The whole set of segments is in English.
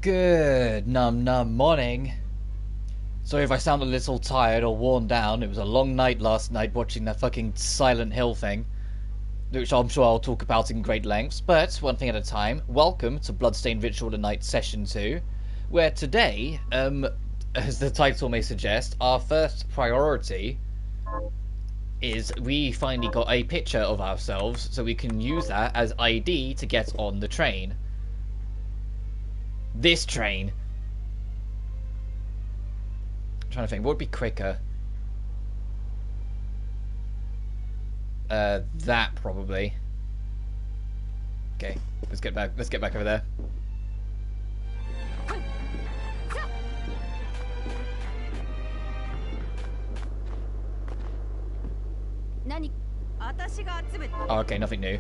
Good num morning. Sorry if I sound a little tired or worn down. It was a long night last night watching that fucking Silent Hill thing, which I'm sure I'll talk about in great lengths, but one thing at a time. Welcome to Bloodstained Ritual Tonight Session 2, where today, as the title may suggest, our first priority is we finally got a picture of ourselves, so we can use that as ID to get on the train. This train. I'm trying to think, what would be quicker? That probably. Okay, let's get back over there. Oh, okay, nothing new.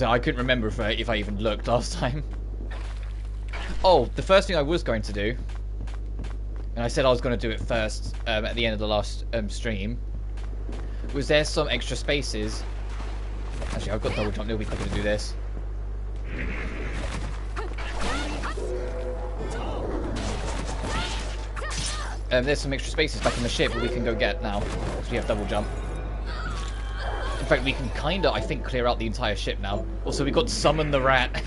I couldn't remember if I even looked last time. Oh, the first thing I was going to do, and I said I was going to do it first at the end of the last stream, was there some extra spaces. Actually, I've got double jump. It'll be quicker to do this. There's some extra spaces back in the ship that we can go get now, because we have double jump. In fact, we can kinda, I think, clear out the entire ship now. Also, we got summon the rat.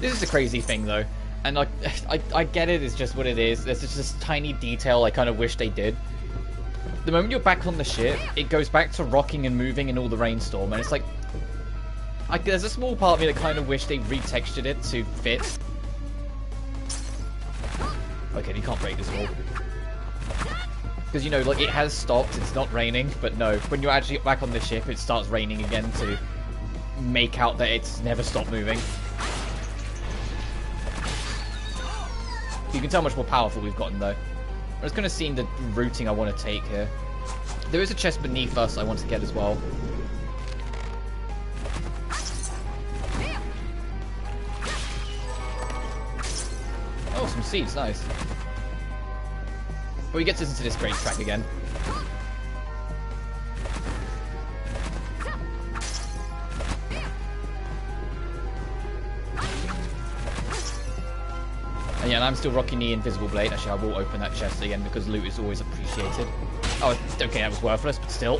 This is a crazy thing, though, and I get it. It's just what it is. There's just this tiny detail I kind of wish they did. The moment you're back on the ship, it goes back to rocking and moving in all the rainstorm, and it's like, there's a small part of me that kind of wish they retextured it to fit. Okay, you can't break this wall. Because, you know, like, it has stopped, it's not raining, but no, when you're actually back on the ship, it starts raining again to make out that it's never stopped moving. You can tell how much more powerful we've gotten, though. I'm just going to see the routing I want to take here. There is a chest beneath us I want to get as well. Oh, some seeds, nice. But we get us into this great track again. And yeah, and I'm still rocking the invisible blade. Actually, I will open that chest again because loot is always appreciated. Oh, okay, that was worthless, but still.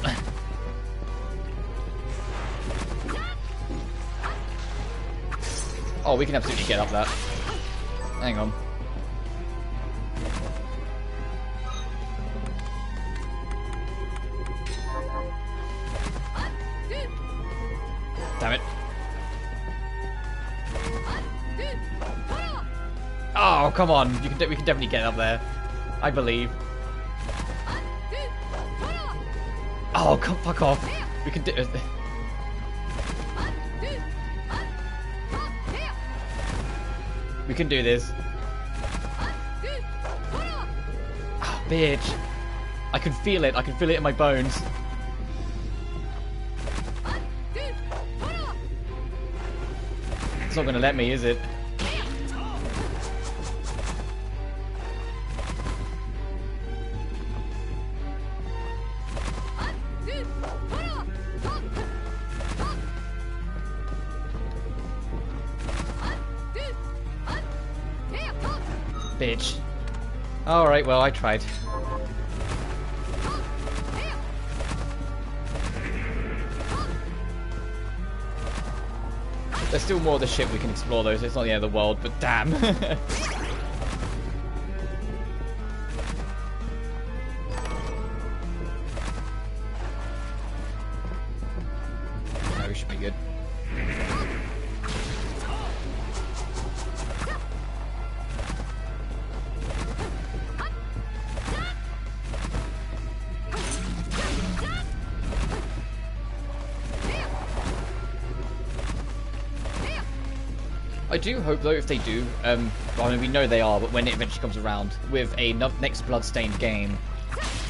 Oh, we can absolutely get up that. Hang on. Damn it. Oh, come on. We can definitely get up there. I believe. Oh, come fuck off. We can do it. We can do this. Oh, bitch. I can feel it. I can feel it in my bones. It's not going to let me, is it? Bitch. Alright, well, I tried. There's still more of the ship we can explore, though, so it's not the end of the world, but damn. No, we should be good. I do hope, though, if they do, well, I mean, we know they are, but when it eventually comes around, with a next Bloodstained game,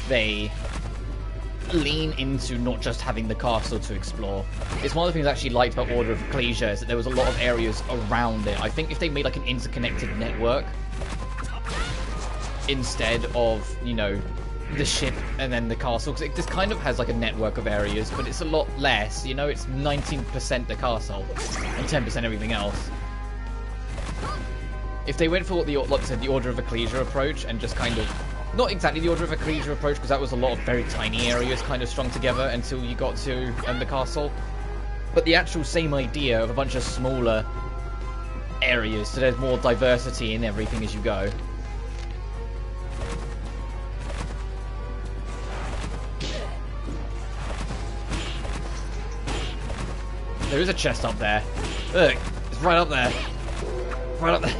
they lean into not just having the castle to explore. It's one of the things I actually liked about Order of Ecclesia, is that there was a lot of areas around it. I think if they made like an interconnected network, instead of, you know, the ship and then the castle, because it just kind of has like a network of areas, but it's a lot less, you know. It's 19% the castle and 10% everything else. If they went for what like I said, the Order of Ecclesia approach, and just kind of, not exactly the Order of Ecclesia approach, because that was a lot of very tiny areas kind of strung together until you got to the castle, but the actual same idea of a bunch of smaller areas, so there's more diversity in everything as you go. There is a chest up there. Look, it's right up there. Right up there.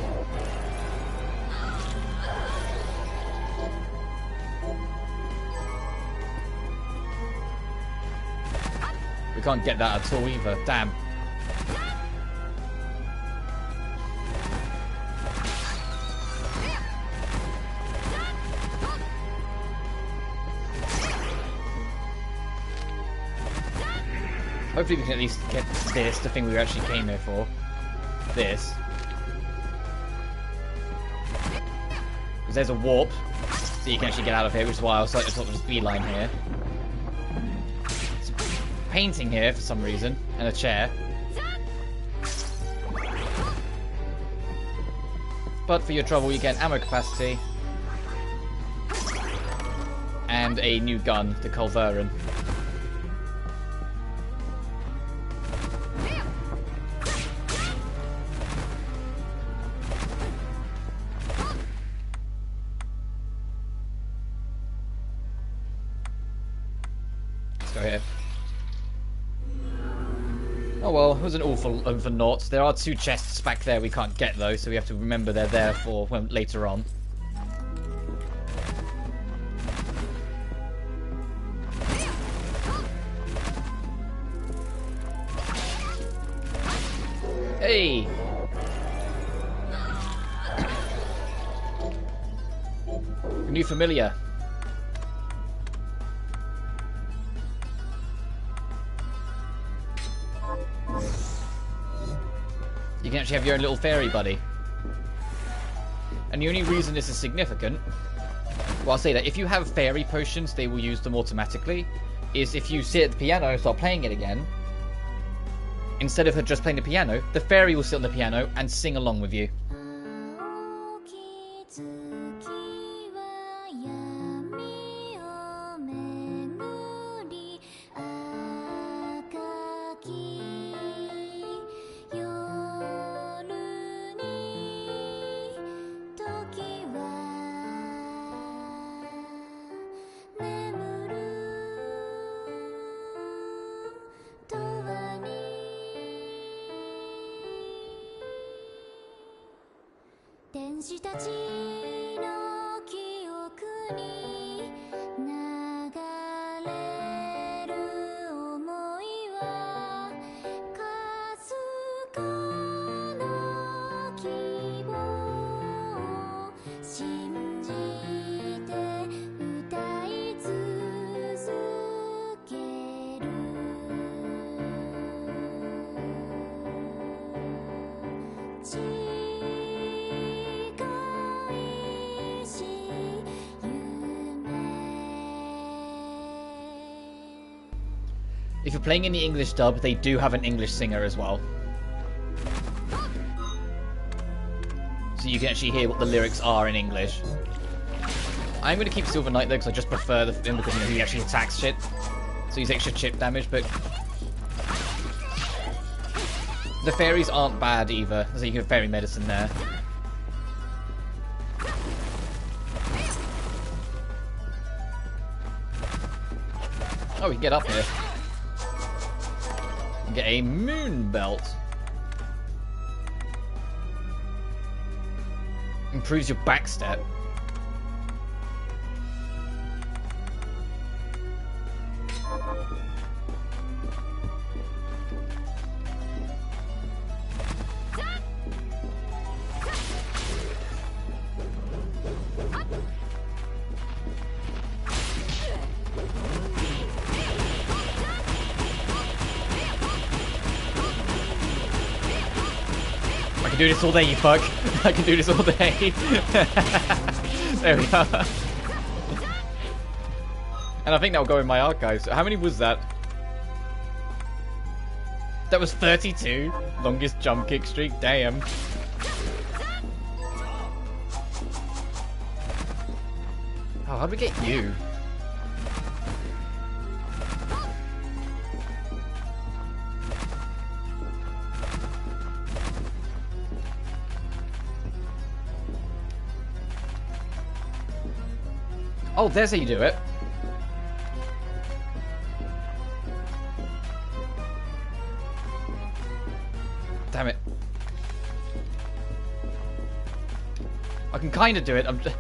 We can't get that at all either. Damn. Hopefully we can at least get this, the thing we actually came here for. This. Because there's a warp, so you can actually get out of here, which is why I was like, sort of just beeline here. There's a painting here for some reason, and a chair. But for your trouble, you get ammo capacity. And a new gun, the Culverin. Here. Oh well, it wasn't all for naught. There are 2 chests back there we can't get though, so we have to remember they're there for when later on. Hey! A new familiar. You can actually have your own little fairy buddy. And the only reason this is significant, well, I'll say that if you have fairy potions, they will use them automatically, is if you sit at the piano and start playing it again, instead of her just playing the piano, the fairy will sit on the piano and sing along with you. If you're playing in the English dub, they do have an English singer as well. So you can actually hear what the lyrics are in English. I'm going to keep Silver Knight though, because I just prefer him because, you know, he actually attacks shit. So he's extra chip damage, but the fairies aren't bad either. So you can have fairy medicine there. Oh, we can get up here. And get a moon belt. Improves your back step. do this all day, you fuck. I can do this all day. There we go. And I think that'll go in my archives. How many was that? That was 32. Longest jump kick streak. Damn. Oh, how'd we get you? Oh, there's how you do it. Damn it. I can kind of do it. I'm just...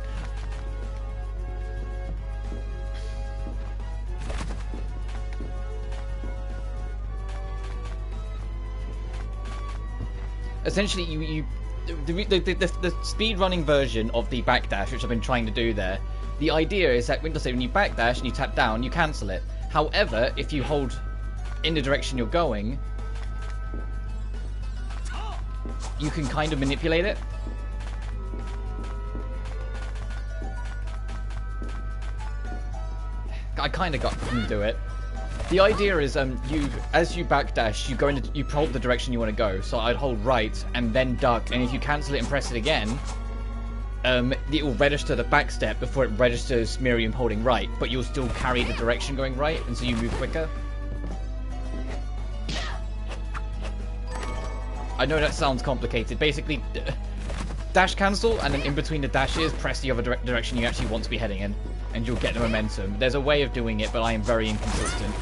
Essentially, the speed running version of the backdash, which I've been trying to do there, the idea is that when you backdash and you tap down, you cancel it. However, if you hold in the direction you're going, you can kind of manipulate it. I kind of got to do it. The idea is, as you backdash, you hold the direction you want to go. So I'd hold right and then duck, and if you cancel it and press it again, it will register the back step before it registers Miriam holding right, but you'll still carry the direction going right, and so you move quicker. I know that sounds complicated. Basically, dash cancel, and then in between the dashes, press the other direction you actually want to be heading in, and you'll get the momentum. There's a way of doing it, but I am very inconsistent.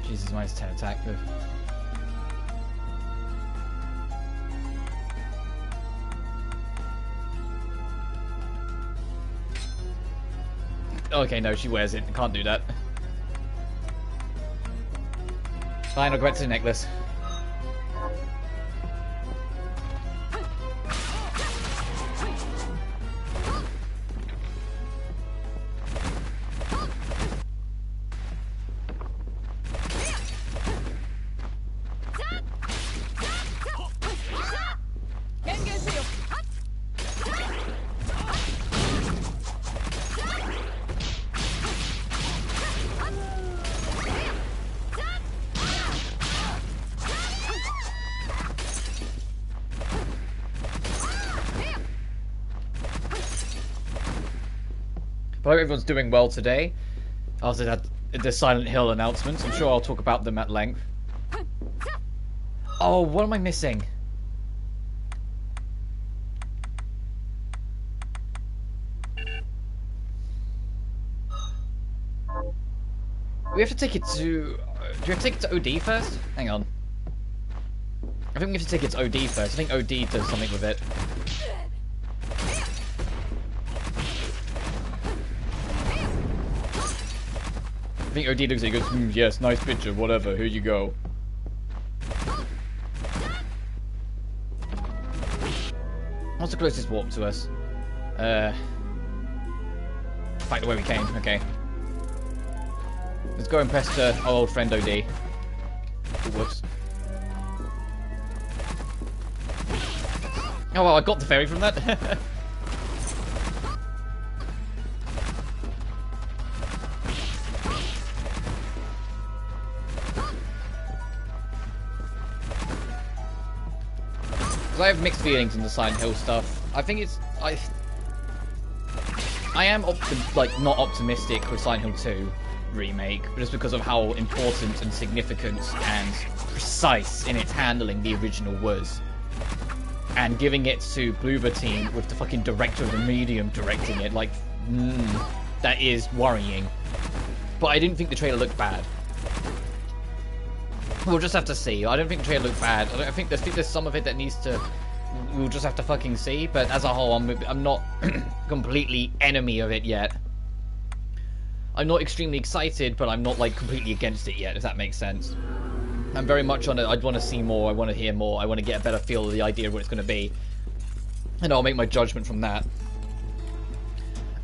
Jesus, minus 10 attack move. Okay, no, she wears it. Can't do that. Fine, I'll go back to the necklace. But I hope everyone's doing well today. After that, the Silent Hill announcements, I'm sure I'll talk about them at length. Oh, what am I missing? We have to take it to... Do we have to take it to OD first? Hang on. I think we have to take it to OD first. I think OD does something with it. I think OD looks at it and goes, yes, nice picture, whatever, here you go. What's the closest warp to us? Back the way we came, okay. Let's go and pester our old friend OD. Oh, whoops. Oh well, I got the ferry from that. I have mixed feelings on the Silent Hill stuff. I think it's... I am not optimistic with Silent Hill 2 remake, just because of how important and significant and precise in its handling the original was. And giving it to Bloober Team with the fucking director of the medium directing it, that is worrying. But I didn't think the trailer looked bad. We'll just have to see. I don't think the trailer looked bad. I think there's some of it that needs to... We'll just have to fucking see. But as a whole, I'm not completely enemy of it yet. I'm not extremely excited, but I'm not like completely against it yet, if that makes sense. I'm very much on it. I'd want to see more, I want to hear more, I want to get a better feel of the idea of what it's going to be. And I'll make my judgment from that.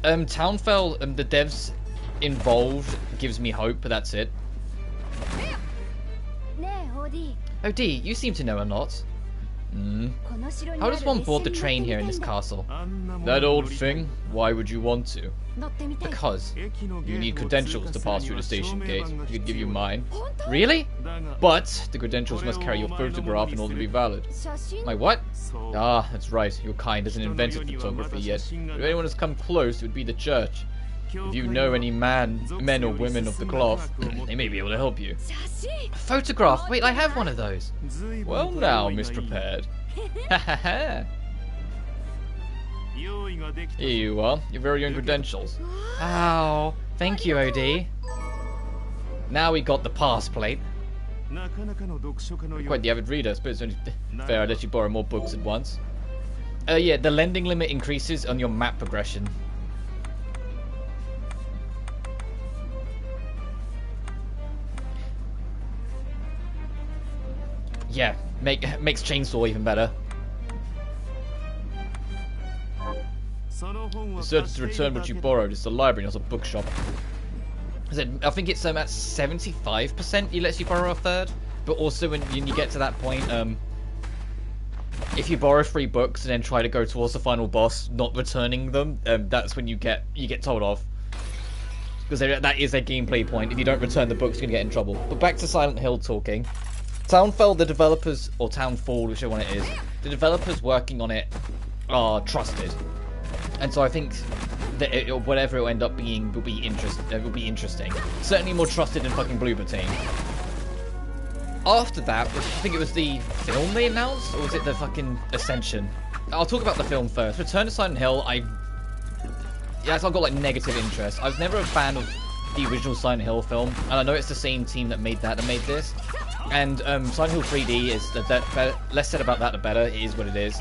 Townfell, the devs involved gives me hope, but that's it. OD, you seem to know a lot. How does one board the train here in this castle? That old thing? Why would you want to? Because you need credentials to pass through the station gate. I could give you mine. Really? But the credentials must carry your photograph in order to be valid. My what? Ah, that's right. Your kind hasn't invented photography yet. If anyone has come close, it would be the church. If you know any men or women of the cloth, they may be able to help you. A photograph? Wait, I have one of those. Well now, Miss Prepared. Here you are, your very own credentials. Oh, thank you, OD. Now we got the pass plate. Quite the avid reader, I suppose it's only fair I let you borrow more books at once. Yeah, the lending limit increases on your map progression. Yeah, makes Chainsaw even better. The search to return what you borrowed is the library, not a bookshop. I think it's at 75% it lets you borrow a third, but also when you get to that point, if you borrow 3 books and then try to go towards the final boss, not returning them, that's when you get told off. Because that is a gameplay point. If you don't return the books, you're gonna get in trouble. But back to Silent Hill talking. Townfell, the developers, or Townfall, whichever one it is, the developers working on it are trusted, and so I think that whatever it will end up being will be interesting. Certainly more trusted than fucking Bloober Team. After that, I think it was the film they announced, or was it the fucking Ascension? I'll talk about the film first. Return to Silent Hill, I've got like negative interest. I was never a fan of the original Silent Hill film, and I know it's the same team that made this. And Silent Hill 3D is less said about that the better. It is what it is.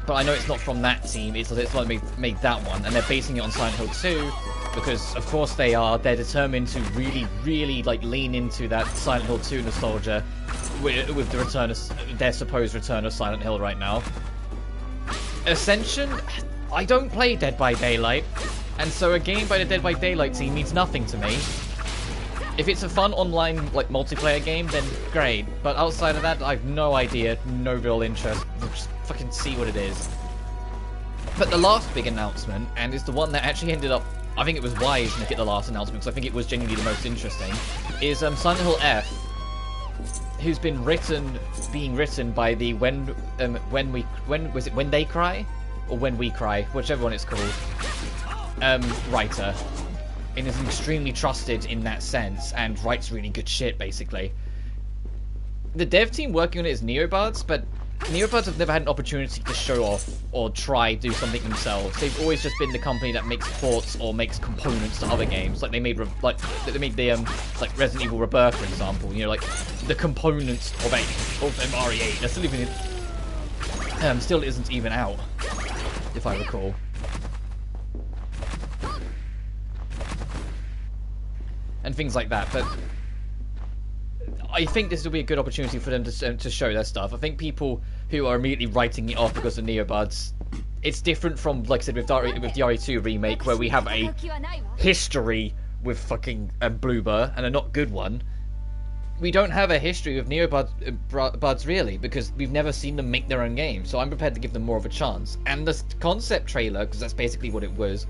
But I know it's not from that team. It's like made that one, and they're basing it on Silent Hill 2 because, of course, they are. They're determined to really, really like lean into that Silent Hill 2 nostalgia with the return of their supposed return of Silent Hill right now. Ascension, I don't play Dead by Daylight, and so a game by the Dead by Daylight team means nothing to me. If it's a fun online like multiplayer game, then great. But outside of that, I have no idea, no real interest. We'll just fucking see what it is. But the last big announcement, and it's the one that actually ended up, I think it was wise to get the last announcement because I think it was genuinely the most interesting, is Silent Hill F, who's been being written by the When They Cry, or When We Cry, whichever one it's called, writer. And is extremely trusted in that sense, and writes really good shit, basically. The dev team working on it is Neobuds, but Neobuds have never had an opportunity to show off or try do something themselves. They've always just been the company that makes ports or makes components to other games. Like they made the like Resident Evil Rebirth, for example. You know, like the components of RE8. They're still isn't even out, if I recall. And things like that, but I think this will be a good opportunity for them to show their stuff. I think people who are immediately writing it off because of Neobuds, it's different from, like I said, with the RE2 remake, where we have a history with fucking Bloober, and a not good one. We don't have a history with Neobuds really, because we've never seen them make their own game, so I'm prepared to give them more of a chance. And the concept trailer, because that's basically what it was,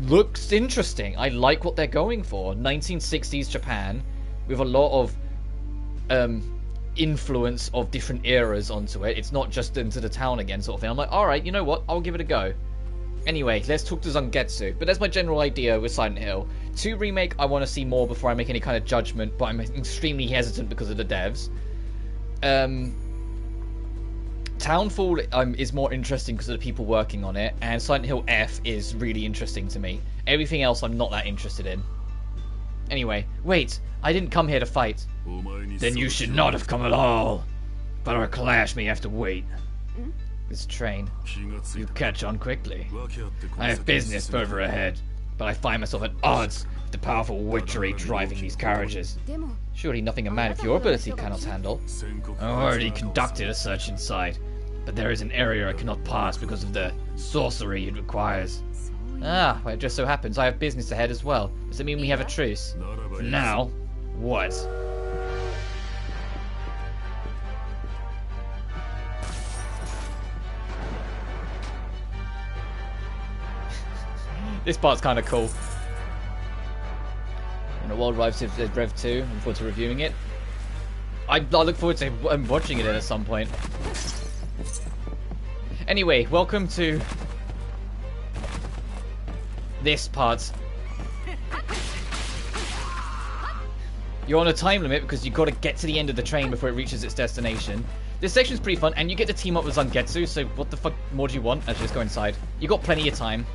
looks interesting. I like what they're going for. 1960s Japan with a lot of influence of different eras onto it. It's not just into the town again sort of thing. I'm like, alright, you know what? I'll give it a go. Anyway, let's talk to Zangetsu. But that's my general idea with Silent Hill. 2 Remake, I want to see more before I make any kind of judgment, but I'm extremely hesitant because of the devs. Townfall is more interesting because of the people working on it, and Silent Hill F is really interesting to me. Everything else I'm not that interested in. Anyway, wait, I didn't come here to fight. Then you should not have come at all. But our clash may have to wait. This train, you catch on quickly. I have business further ahead. but I find myself at odds with the powerful witchery driving these carriages. Surely nothing a man of your ability cannot handle. I've already conducted a search inside, but there is an area I cannot pass because of the sorcery it requires. Ah, well, it just so happens I have business ahead as well. Does it mean we have a truce? For now, what? This part's kind of cool. When the world arrives at Rev 2, I'm looking forward to reviewing it. I look forward to watching it at some point. Anyway, welcome to this part. You're on a time limit because you've got to get to the end of the train before it reaches its destination. This section's pretty fun, and you get to team up with Zangetsu, so what the fuck more do you want? Actually, let's go inside. You got plenty of time.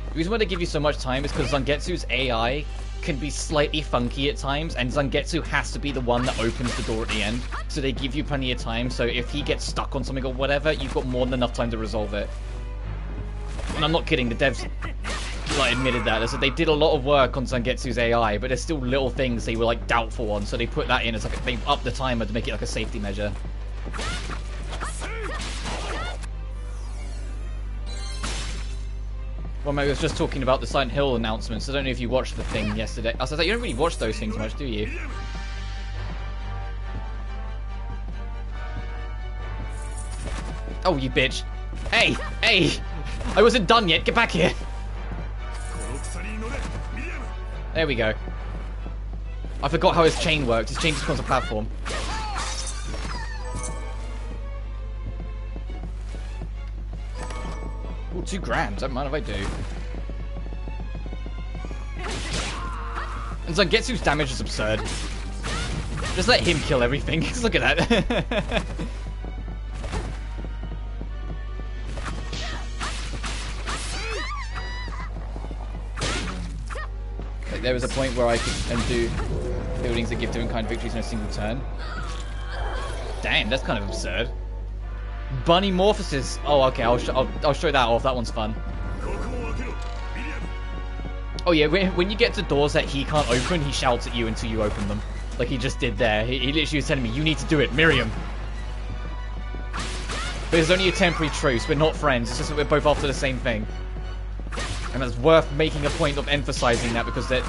The reason why they give you so much time is because Zangetsu's AI can be slightly funky at times, and Zangetsu has to be the one that opens the door at the end. So they give you plenty of time, so if he gets stuck on something or whatever, you've got more than enough time to resolve it. And I'm not kidding, the devs like admitted that. They said they did a lot of work on Zangetsu's AI, but there's still little things they were like doubtful on, so they put that in as like they upped the timer to make it like a safety measure. Well, maybe I was just talking about the Silent Hill announcements. I don't know if you watched the thing yesterday. I was like, you don't really watch those things much, do you? Oh, you bitch. Hey! Hey! I wasn't done yet. Get back here. There we go. I forgot how his chain worked. His chain just becomes a platform. Ooh, 2 grand. Don't mind if I do. And Zangetsu's damage is absurd. Just let him kill everything. Look at that. Like, there was a point where I could undo buildings that give different kind of victories in a single turn. Damn, that's kind of absurd. Bunny morphosis. Oh, okay. I'll show that off. That one's fun. Oh yeah, when you get to doors that he can't open, he shouts at you until you open them, like he just did there. He literally was telling me, "You need to do it, Miriam." But it's only a temporary truce. We're not friends. It's just that we're both after the same thing, and that's worth making a point of emphasizing that because that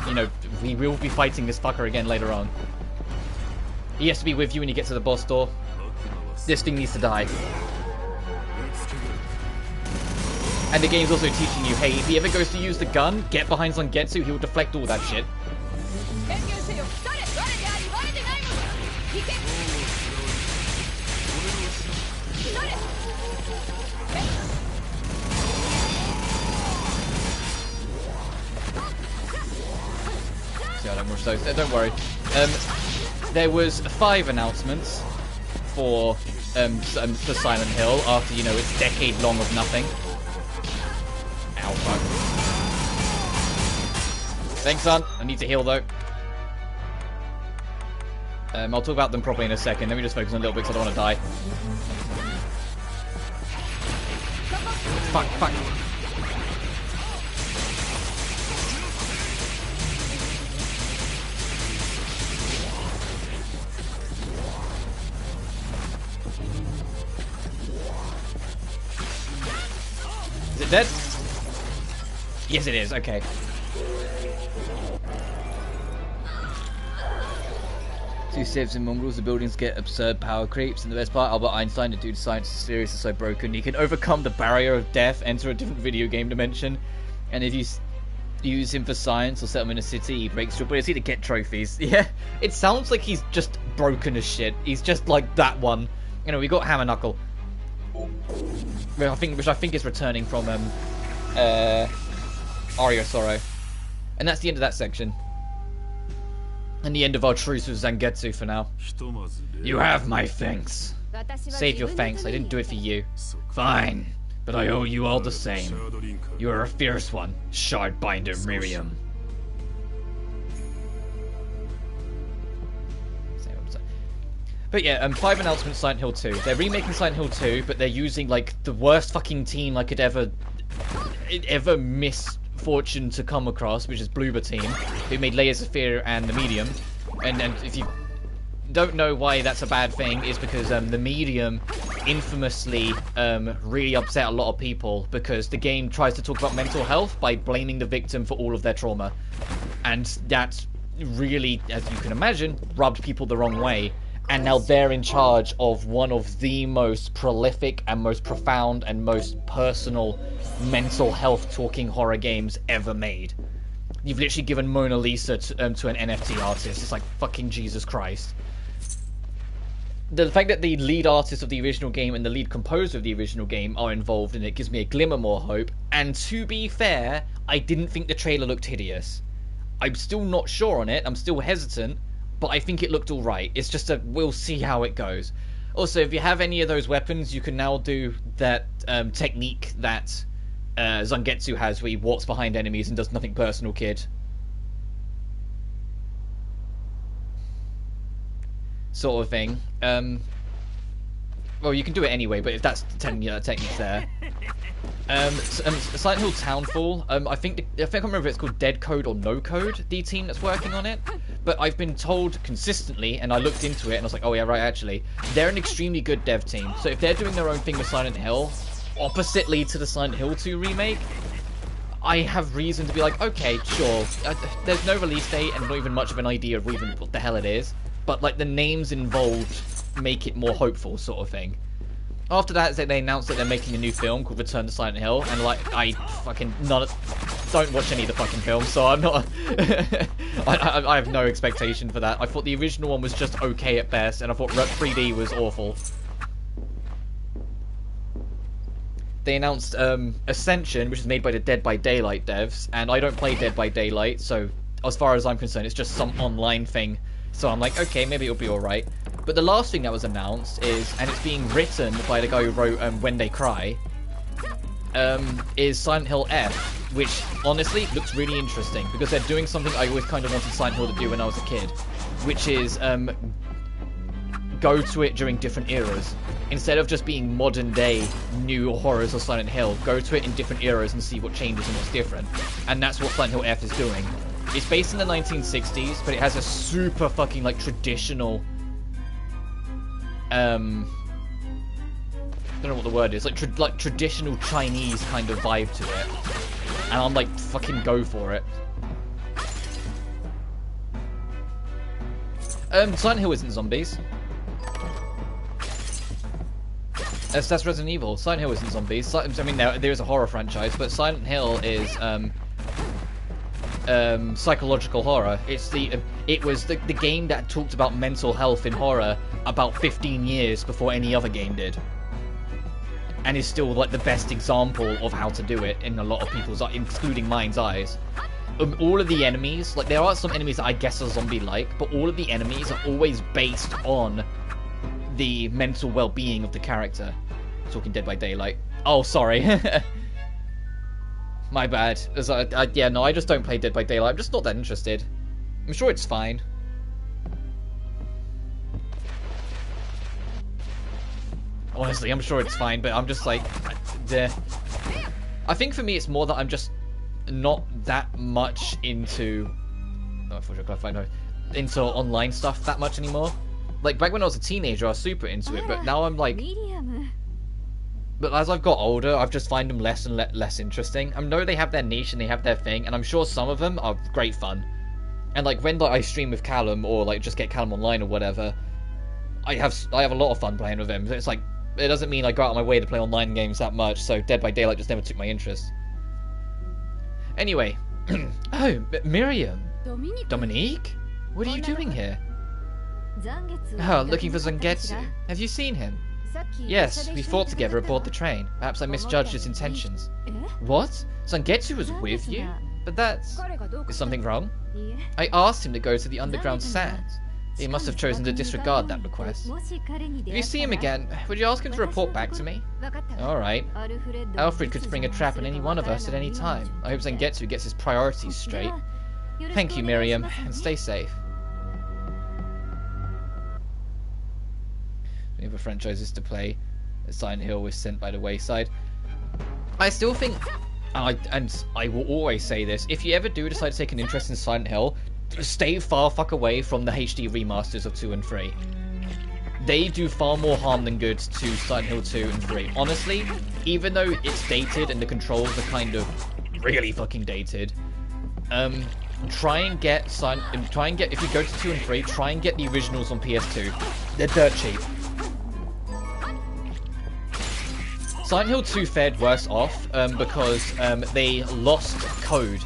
we will be fighting this fucker again later on. He has to be with you when you get to the boss door. This thing needs to die. And the game's also teaching you, hey, if he ever goes to use the gun, get behind Zangetsu, he'll deflect all that shit. See, I don't watch those. Don't worry. There was 5 announcements for Silent Hill after, its decade long of nothing. Ow, fuck. Thanks, son. I need to heal, though. I'll talk about them properly in a second. Let me just focus on a little bit because I don't want to die. Fuck, fuck. Is it dead? Yes, it is. Okay. Two sieves and mongrels, the buildings get absurd power creeps, and the best part, Albert Einstein, the dude's science is serious and so broken, he can overcome the barrier of death, enter a different video game dimension, and if you use him for science or set him in a city, he breaks your ability to get trophies. Yeah, it sounds like he's just broken as shit. He's just like that one. We got Hammer Knuckle, which I think is returning from Aria Sorrow, and that's the end of that section. And the end of our truce with Zangetsu for now. You have my thanks. Save your thanks, I didn't do it for you. Fine, but I owe you all the same. You are a fierce one, Shardbinder Miriam. But yeah, 5 announcements Silent Hill 2. They're remaking Silent Hill 2, but they're using like the worst fucking team I could ever fortunate to come across, which is Bloober Team, who made Layers of Fear and The Medium. And if you don't know why that's a bad thing, is because The Medium infamously really upset a lot of people because the game tries to talk about mental health by blaming the victim for all of their trauma. And that really, as you can imagine, rubbed people the wrong way. And now they're in charge of one of the most prolific and most profound and most personal mental health talking horror games ever made. You've literally given Mona Lisa to an NFT artist. It's like fucking Jesus Christ. The fact that the lead artist of the original game and the lead composer of the original game are involved in it gives me a glimmer more hope. And to be fair, I didn't think the trailer looked hideous. I'm still not sure on it. I'm still hesitant. But I think it looked alright. It's just we'll see how it goes. Also, if you have any of those weapons, you can now do that technique that Zangetsu has, where he walks behind enemies and does nothing personal, kid. Sort of thing. Well, you can do it anyway, but if that's the technique's there. Silent Hill Townfall, I can't remember if it's called Dead Code or No Code, the team that's working on it. But I've been told consistently, and I looked into it, and I was like, oh yeah, right, actually, they're an extremely good dev team. So if they're doing their own thing with Silent Hill, oppositely to the Silent Hill 2 remake, I have reason to be like, okay, sure. There's no release date, and not even much of an idea of even what the hell it is. But like the names involved make it more hopeful, sort of thing. After that, they announced that they're making a new film called Return to Silent Hill, and like I fucking don't watch any of the fucking films, so I'm not. I have no expectation for that. I thought the original one was just okay at best, and I thought 3D was awful. They announced Ascension, which is made by the Dead by Daylight devs, and I don't play Dead by Daylight, so as far as I'm concerned, it's just some online thing. So I'm like, okay, maybe it'll be alright. But the last thing that was announced is, and it's being written by the guy who wrote When They Cry, is Silent Hill F, which honestly looks really interesting because they're doing something I always kind of wanted Silent Hill to do when I was a kid, which is go to it during different eras. Instead of just being modern day new horrors of Silent Hill, go to it in different eras and see what changes and what's different. And that's what Silent Hill F is doing. It's based in the 1960s, but it has a super fucking like traditional I don't know what the word is, like traditional Chinese kind of vibe to it, and I'm like, fucking go for it. Silent Hill isn't zombies. That's Resident Evil. Silent Hill isn't zombies. I mean, there is a horror franchise, but Silent Hill is psychological horror. It was the game that talked about mental health in horror about 15 years before any other game did, and is still like the best example of how to do it in a lot of people's, including mine's eyes. All of the enemies, like there are some enemies that I guess are zombie-like, but all of the enemies are always based on the mental well-being of the character. Talking Dead by Daylight. Oh, sorry. My bad. Yeah, no, I just don't play Dead by Daylight. I'm just not that interested. I'm sure it's fine. Honestly, I'm sure it's fine, but I'm just like... I think for me it's more that I'm just not that much into... Oh, I thought you clarified, no. Into online stuff that much anymore. Like, back when I was a teenager, I was super into it, but now I'm like... But as I've got older, I've just find them less and less interesting. I know they have their niche and they have their thing, and I'm sure some of them are great fun. And like when I stream with Callum or like just get Callum online or whatever, I have a lot of fun playing with him. It's like it doesn't mean I go out of my way to play online games that much. So Dead by Daylight just never took my interest. Anyway, oh Miriam, Dominique, what are you doing here? Oh, looking for Zangetsu. Have you seen him? Yes, we fought together aboard the train. Perhaps I misjudged his intentions. What? Zangetsu was with you? But that's... Is something wrong? I asked him to go to the underground sands. He must have chosen to disregard that request. If you see him again, would you ask him to report back to me? Alright. Alfred could spring a trap on any one of us at any time. I hope Zangetsu gets his priorities straight. Thank you, Miriam, and stay safe. We have franchises to play. Silent Hill was sent by the wayside. I still think And I will always say this: if you ever do decide to take an interest in Silent Hill, stay far fuck away from the HD remasters of 2 and 3. They do far more harm than good to Silent Hill 2 and 3. Honestly, even though it's dated and the controls are kind of really fucking dated, try and get if you go to 2 and 3, try and get the originals on PS2. They're dirt cheap. Silent Hill 2 fared worse off because they lost code.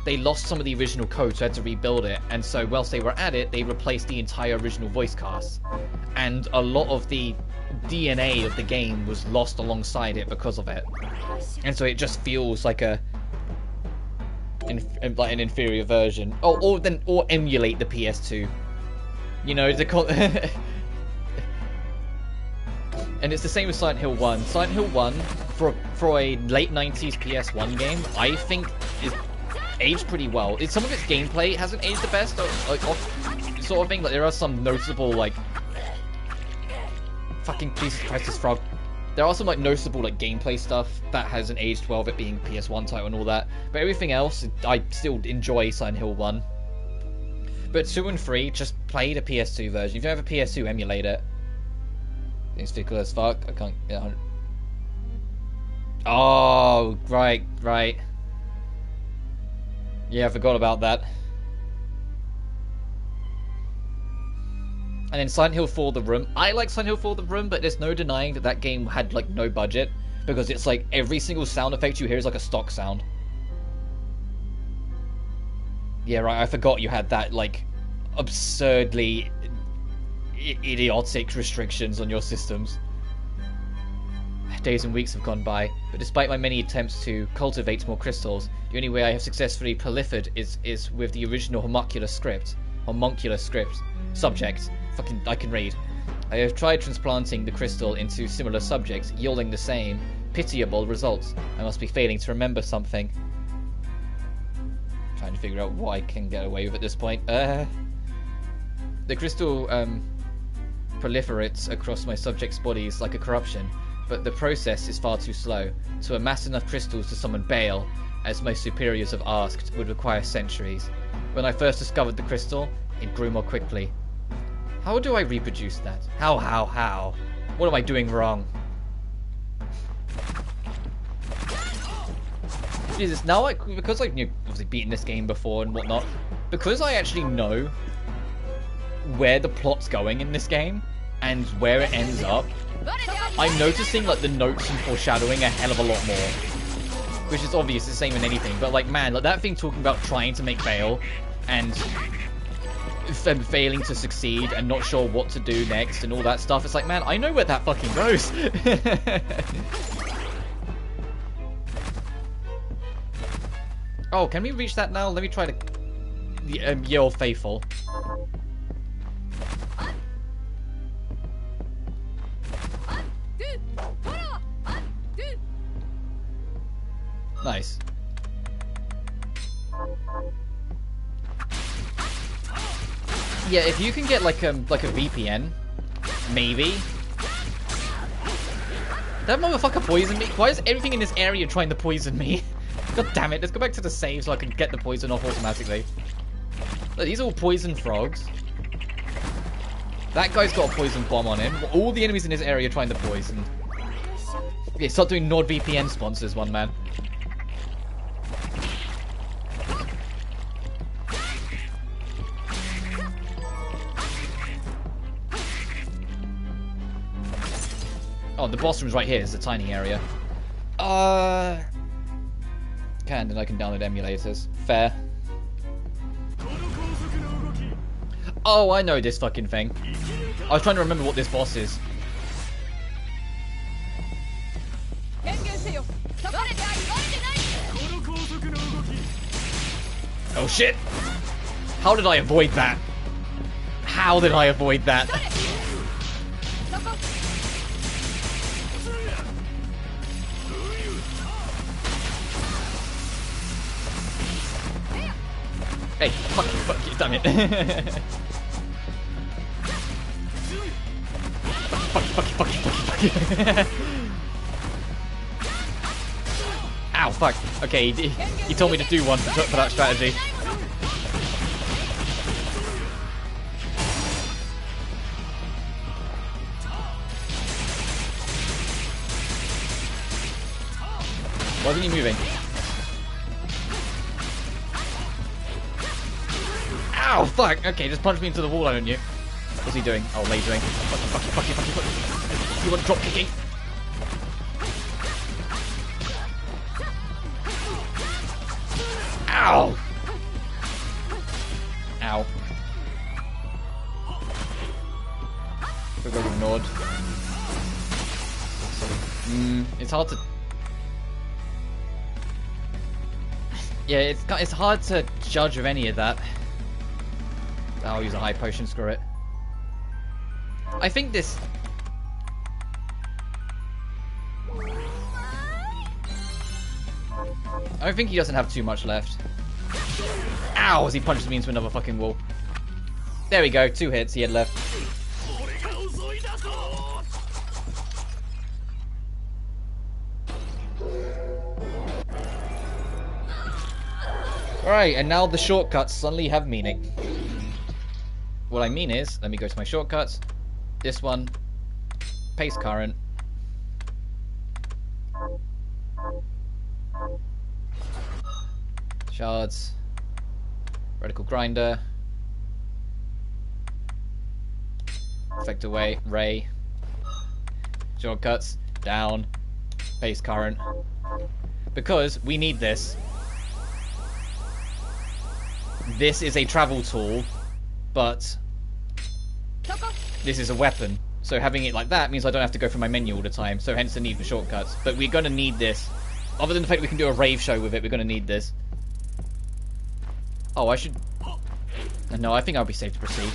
They lost some of the original code, so had to rebuild it. And so whilst they were at it, they replaced the entire original voice cast. And a lot of the DNA of the game was lost alongside it because of it. And so it just feels like an inferior version. Or emulate the PS2. You know, and it's the same with Silent Hill 1. Silent Hill 1, for a late 90s PS1 game, I think is aged pretty well. Some of its gameplay hasn't aged the best, sort of thing. Like, there are some noticeable, like... Fucking Jesus Christ, this frog. There are some, like, noticeable, like, gameplay stuff that hasn't aged well, of it being PS1 title and all that. But everything else, I still enjoy Silent Hill 1. But 2 and 3, just play the PS2 version. If you have a PS2, emulate it. It's fickle as fuck. I can't get on. Oh, right. Yeah, I forgot about that. And then Silent Hill 4 The Room. I like Silent Hill 4 The Room, but there's no denying that game had, like, no budget. Because it's like, every single sound effect you hear is like a stock sound. Yeah, right, I forgot you had that, like, absurdly idiotic restrictions on your systems. Days and weeks have gone by, but despite my many attempts to cultivate more crystals, the only way I have successfully prolifered is with the original homuncular script. Subject. Fucking, I can read. I have tried transplanting the crystal into similar subjects, yielding the same pitiable results. I must be failing to remember something. Trying to figure out what I can get away with at this point. The crystal, proliferates across my subjects' bodies like a corruption, but the process is far too slow. To amass enough crystals to summon Baal, as my superiors have asked, would require centuries. When I first discovered the crystal, it grew more quickly. How do I reproduce that? How? What am I doing wrong? Jesus, now because I've obviously beaten this game before and whatnot, because I actually know where the plot's going in this game and where it ends up, I'm noticing, like, the notes and foreshadowing a hell of a lot more. Which is obvious, it's the same in anything, but, like, man, like, that thing talking about trying to make Baal and failing to succeed and not sure what to do next and all that stuff, it's like, man, I know where that fucking goes. Oh, can we reach that now? Let me try to yell faithful. Nice. Yeah, if you can get like a VPN, maybe. That motherfucker poisoned me. Why is everything in this area trying to poison me? God damn it, let's go back to the save so I can get the poison off automatically. Look, these are all poison frogs. That guy's got a poison bomb on him. All the enemies in this area are trying to poison. Okay, start doing NordVPN sponsors, one man. Oh, the boss room's right here. It's a tiny area. And then I can download emulators. Fair. Oh, I know this fucking thing. I was trying to remember what this boss is. Oh shit! How did I avoid that? How did I avoid that? Hey, fuck you, damn it. fuck you. Ow, fuck. Okay, he told me to do one for that strategy. Why isn't he moving? Ow, fuck. Okay, just punch me into the wall, haven't you? What's he doing? Oh, lasering. Fuck you. You want drop kicking? Ow! Ow. We're going ignored. It's hard to... Yeah, it's hard to judge with any of that. I'll use a high potion, screw it. I think this... I think he doesn't have too much left. Ow! As he punches me into another fucking wall. There we go, 2 hits he had left. Alright, and now the shortcuts suddenly have meaning. What I mean is, let me go to my shortcuts. This one, pace current. Shards. Radical grinder. Effect away, ray. Shortcuts, down. Pace current. Because we need this. This is a travel tool, but this is a weapon. So having it like that means I don't have to go through my menu all the time, so hence the need for shortcuts. But we're going to need this. Other than the fact that we can do a rave show with it, we're going to need this. Oh, I should... No, I think I'll be safe to proceed.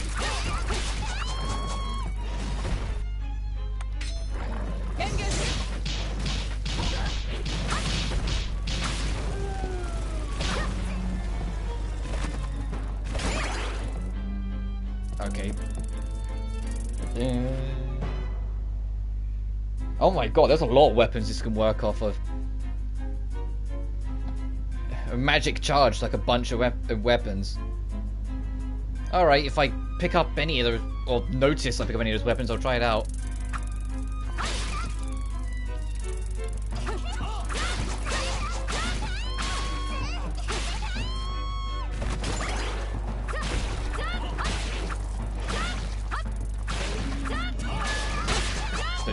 Okay. Oh my god, there's a lot of weapons this can work off of. A magic charge, like a bunch of weapons. Alright, if I pick up any of those, or notice I pick up any of those weapons, I'll try it out.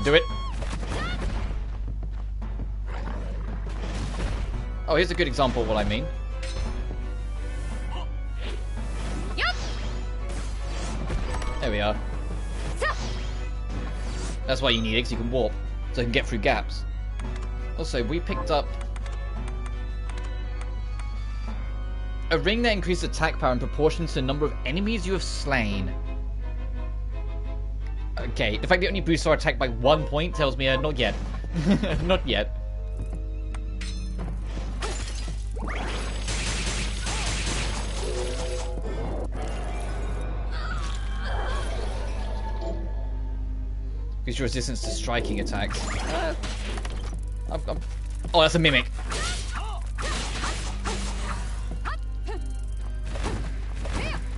Do it. Oh, here's a good example of what I mean. Yep. There we are. That's why you need it, because you can warp, so you can get through gaps. Also, we picked up a ring that increases attack power in proportion to the number of enemies you have slain. Okay, the fact that it only boosts our attack by 1 point tells me not yet. Not yet. Increase your resistance to striking attacks. Oh, that's a mimic.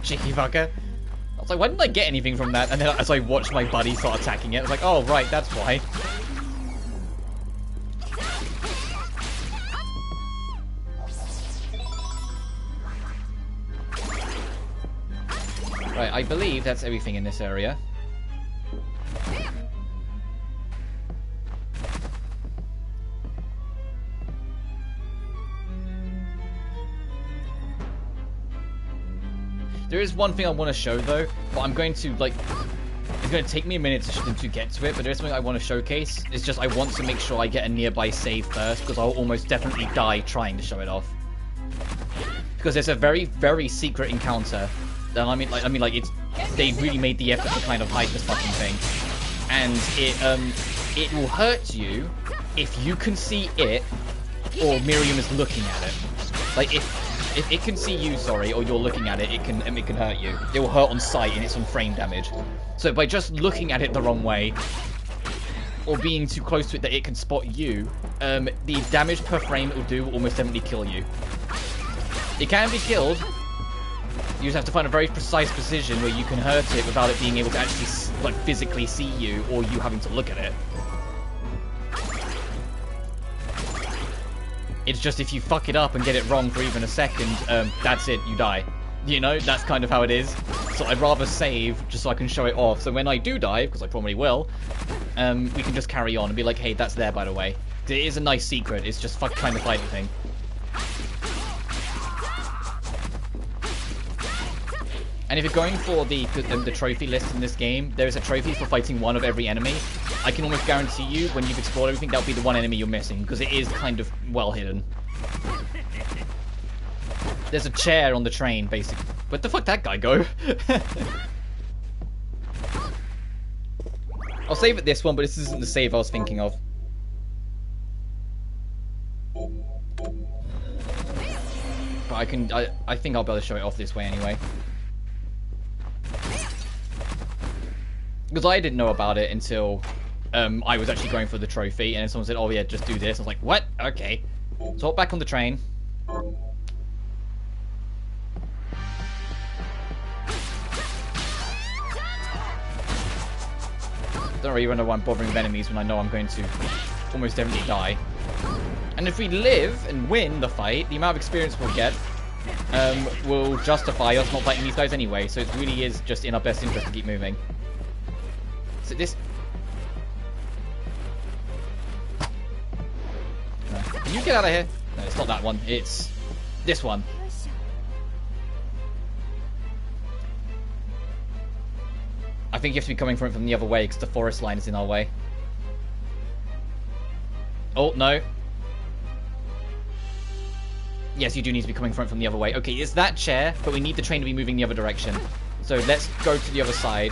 Cheeky fucker. I was like, why didn't I get anything from that? And then as I watched my buddy start attacking it, I was like, oh, right, that's why. Right, I believe that's everything in this area. There is one thing I want to show though, but I'm going to like, it's going to take me a minute to get to it, but there's something I want to showcase. It's just I want to make sure I get a nearby save first, because I'll almost definitely die trying to show it off. Because there's a very, very secret encounter. And I mean like it's, they really made the effort to kind of hide this fucking thing. And it will hurt you if you can see it, or Miriam is looking at it. Like if it can see you, sorry, or you're looking at it, it can hurt you. It will hurt on sight and it's on frame damage. So by just looking at it the wrong way, or being too close to it that it can spot you, the damage per frame it will do will almost definitely kill you. It can be killed. You just have to find a very precise position where you can hurt it without it being able to actually, like, physically see you, or you having to look at it. It's just if you fuck it up and get it wrong for even a second, that's it, you die. You know, that's kind of how it is. So I'd rather save just so I can show it off. So when I do die, because I probably will, we can just carry on and be like, hey, that's there, by the way. It is a nice secret. It's just trying to fight the thing. And if you're going for the trophy list in this game, there is a trophy for fighting one of every enemy. I can almost guarantee you, when you've explored everything, that'll be the one enemy you're missing, because it is kind of well hidden. There's a chair on the train, basically. Where'd the fuck that guy go? I'll save it this one, but this isn't the save I was thinking of. But I think I'll be able to show it off this way anyway. Because I didn't know about it until I was actually going for the trophy, and then someone said, oh yeah, just do this. I was like, what? Okay. So hop back on the train. Don't really know why I'm bothering with enemies when I know I'm going to almost definitely die. And if we live and win the fight, the amount of experience we'll get will justify us not fighting these guys anyway. So it really is just in our best interest to keep moving. So this... No. Can you get out of here? No, it's not that one. It's this one. I think you have to be coming from the other way because the forest line is in our way. Oh, no. Yes, you do need to be coming from the other way. Okay, it's that chair, but we need the train to be moving the other direction. So let's go to the other side.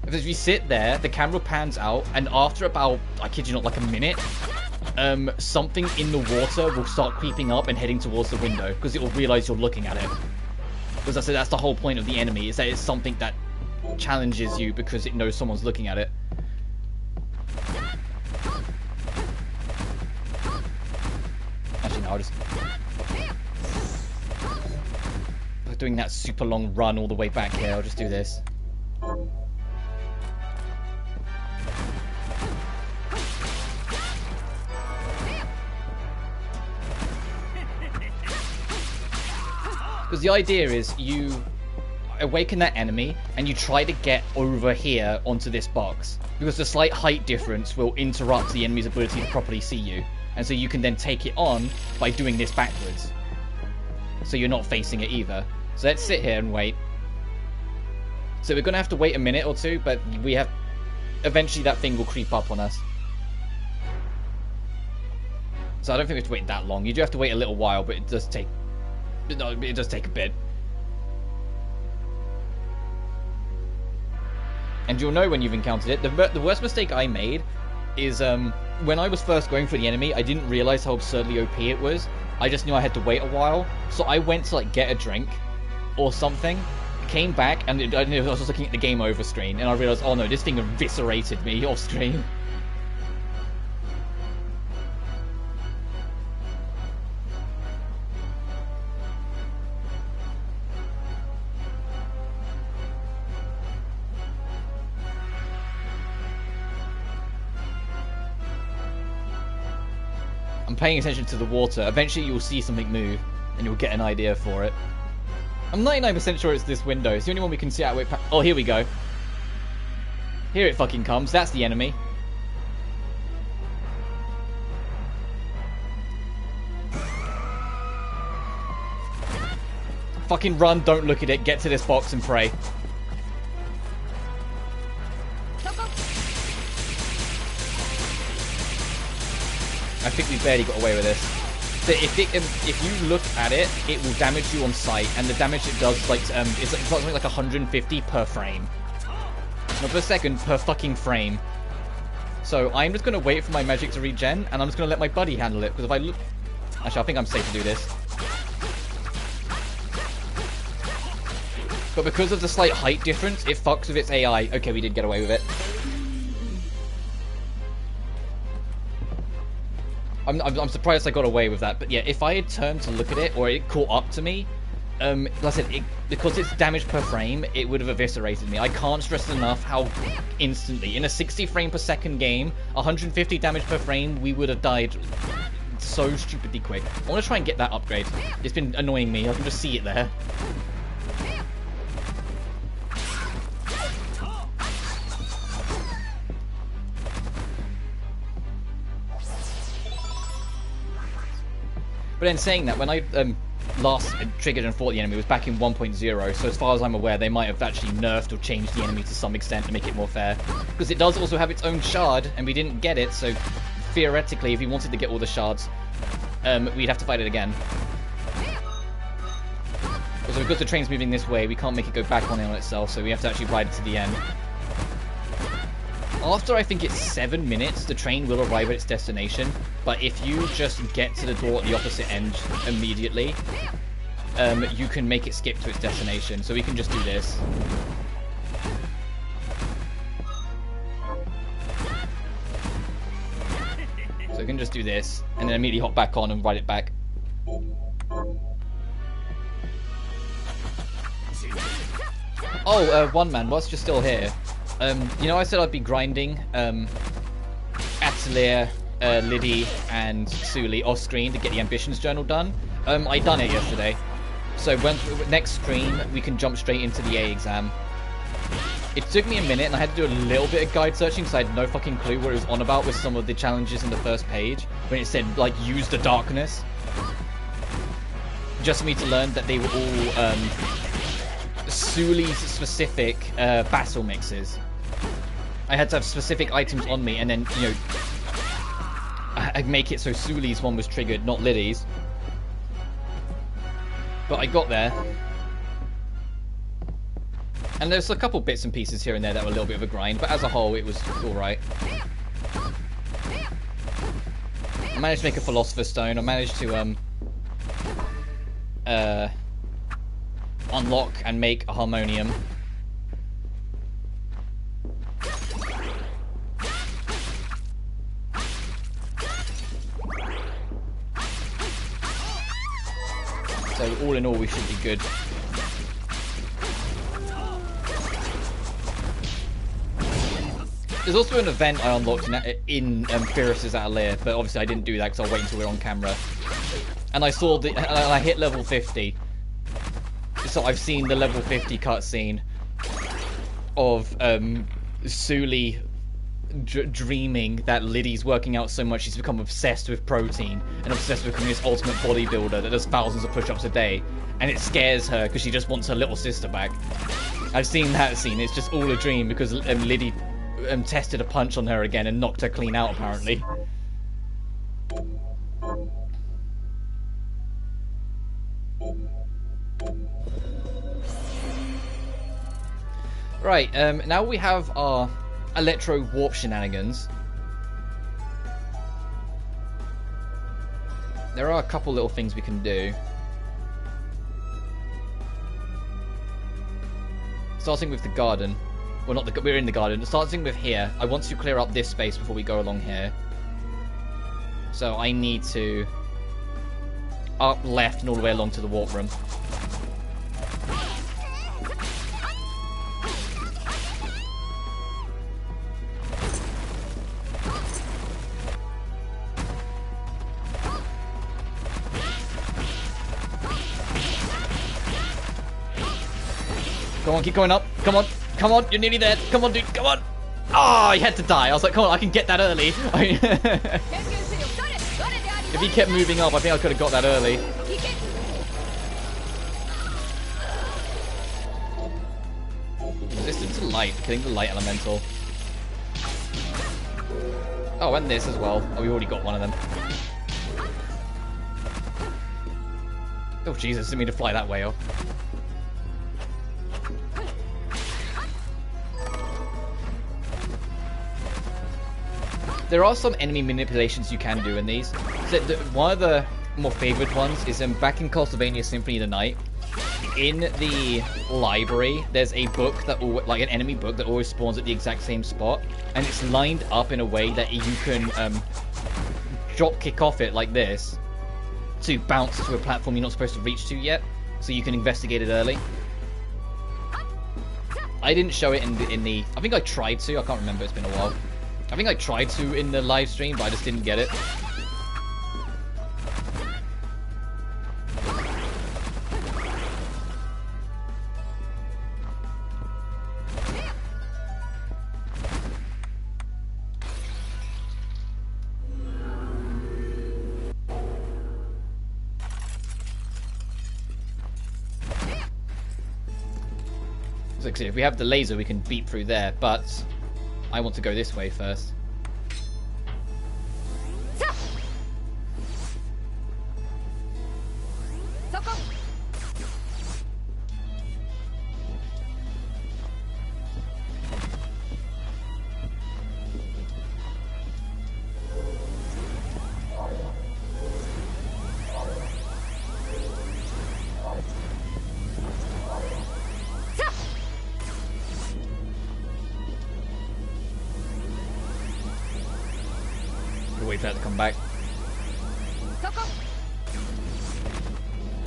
Because if you sit there, the camera pans out, and after about, I kid you not, like a minute, something in the water will start creeping up and heading towards the window, because it will realize you're looking at it. Because I said that's the whole point of the enemy, is that it's something that challenges you because it knows someone's looking at it. Actually, no, I'll just... doing that super long run all the way back here, I'll just do this. Because the idea is you awaken that enemy and you try to get over here onto this box, because the slight height difference will interrupt the enemy's ability to properly see you, and so you can then take it on by doing this backwards, so you're not facing it either. So let's sit here and wait. So we're gonna have to wait a minute or two, but we have eventually that thing will creep up on us. So I don't think we have to wait that long. You do have to wait a little while, but it does take a bit. And you'll know when you've encountered it. The worst mistake I made is when I was first going for the enemy, I didn't realize how absurdly OP it was. I just knew I had to wait a while, so I went to like get a drink or something, came back, and I was just looking at the game over screen, and I realized, oh no, this thing eviscerated me off screen. I'm paying attention to the water. Eventually you'll see something move, and you'll get an idea for it. I'm 99% sure it's this window. It's the only one we can see out of it. Oh, here we go. Here it fucking comes. That's the enemy. Fucking run, don't look at it. Get to this box and pray. I think we barely got away with this. So if you look at it, it will damage you on sight, and the damage it does is like it's something like 150 per frame, not per second, per fucking frame. So I'm just gonna wait for my magic to regen, and I'm just gonna let my buddy handle it. Because if I look, actually, I think I'm safe to do this. But because of the slight height difference, it fucks with its AI. Okay, we did get away with it. I'm surprised I got away with that. But yeah, if I had turned to look at it, or it caught up to me, like I said, because it's damage per frame, it would have eviscerated me. I can't stress enough how instantly, in a 60 frame per second game, 150 damage per frame, we would have died so stupidly quick. I want to try and get that upgrade. It's been annoying me. I can just see it there. But then saying that, when I last triggered and fought the enemy, it was back in 1.0, so as far as I'm aware, they might have actually nerfed or changed the enemy to some extent to make it more fair. Because it does also have its own shard, and we didn't get it, so theoretically, if we wanted to get all the shards, we'd have to fight it again. Also, because the train's moving this way, we can't make it go back on itself, so we have to actually ride it to the end. After I think it's 7 minutes, the train will arrive at its destination, but if you just get to the door at the opposite end immediately, you can make it skip to its destination, so we can just do this. So we can just do this, and then immediately hop back on and ride it back. Oh, one man, whilst you're still here. You know I said I'd be grinding Atelier, Liddy, and Suli off screen to get the Ambitions Journal done? I done it yesterday. So next stream, we can jump straight into the A exam. It took me a minute, and I had to do a little bit of guide searching, because I had no fucking clue what it was on about with some of the challenges in the first page, when it said, like, use the darkness. Just for me to learn that they were all Suli's specific battle mixes. I had to have specific items on me, and then, you know, I'd make it so Suli's one was triggered, not Liddy's. But I got there. And there's a couple bits and pieces here and there that were a little bit of a grind, but as a whole, it was alright. I managed to make a Philosopher's Stone. I managed to, unlock and make a Harmonium. So all in all, we should be good. There's also an event I unlocked in Pyrrhus' Atelier, but obviously I didn't do that because I'll wait until we're on camera. And I saw and I hit level 50. So I've seen the level 50 cutscene of Suli dreaming that Liddy's working out so much she's become obsessed with protein and obsessed with becoming this ultimate bodybuilder that does thousands of push-ups a day, and it scares her because she just wants her little sister back. I've seen that scene. It's just all a dream because Liddy tested a punch on her again and knocked her clean out, apparently. Right, now we have our Electro Warp shenanigans. There are a couple little things we can do. Starting with the garden. Well, not the... we're in the garden. Starting with here. I want to clear up this space before we go along here. So I need to... up, left, and all the way along to the warp room. Come on, keep going up. Come on. Come on, you're nearly there. Come on, dude. Come on. Oh, he had to die. I was like, come on, I can get that early. If he kept moving up, I think I could have got that early. Resistance to light. Killing the light elemental. Oh, and this as well. Oh, we already got one of them. Oh, Jesus. Didn't mean to fly that way off. There are some enemy manipulations you can do in these. So one of the more favoured ones is back in Castlevania Symphony of the Night. In the library, there's a book that, like an enemy book that always spawns at the exact same spot, and it's lined up in a way that you can drop kick off it like this to bounce to a platform you're not supposed to reach to yet, so you can investigate it early. I didn't show it in the I think I tried to, I can't remember, it's been a while. I think I tried to in the live stream, but I just didn't get it. So if we have the laser, we can beat through there, but I want to go this way first. Wait for that to come back.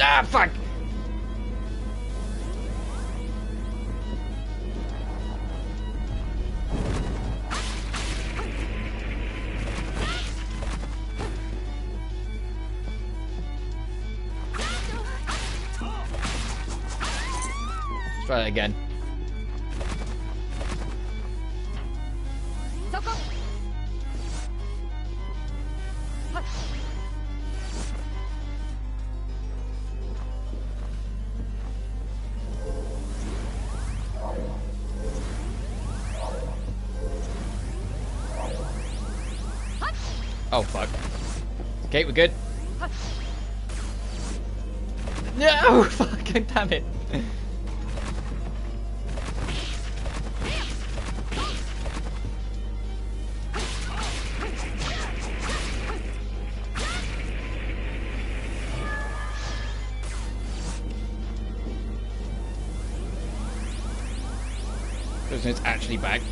Ah, fuck! Let's try that again. Oh, fuck. Okay, we're good. No! Fucking damn it. It's actually back.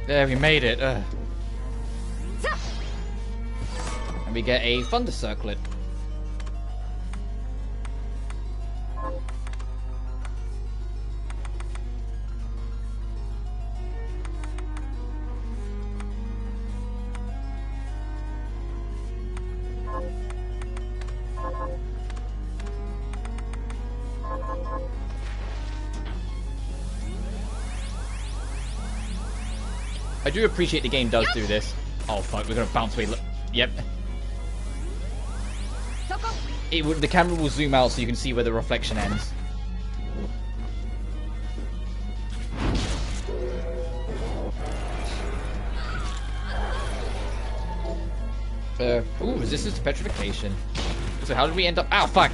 There, we made it. And we get a thunder circlet. I do appreciate the game does do this. Oh fuck, we're gonna bounce away. Yep. The camera will zoom out so you can see where the reflection ends. Ooh, resistance to petrification. So how did we end up? Ow, fuck!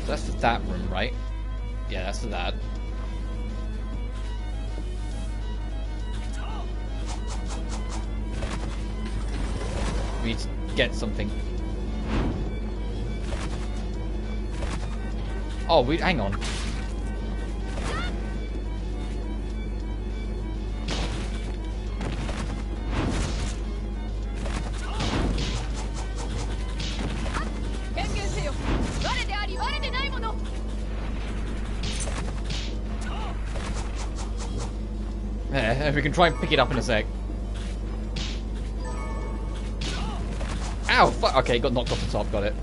That's the that room, right? Yeah, that's the that. We need to get something. Oh, hang on. We can try and pick it up in a sec. Ow! Fuck! Okay, got knocked off the top. Got it.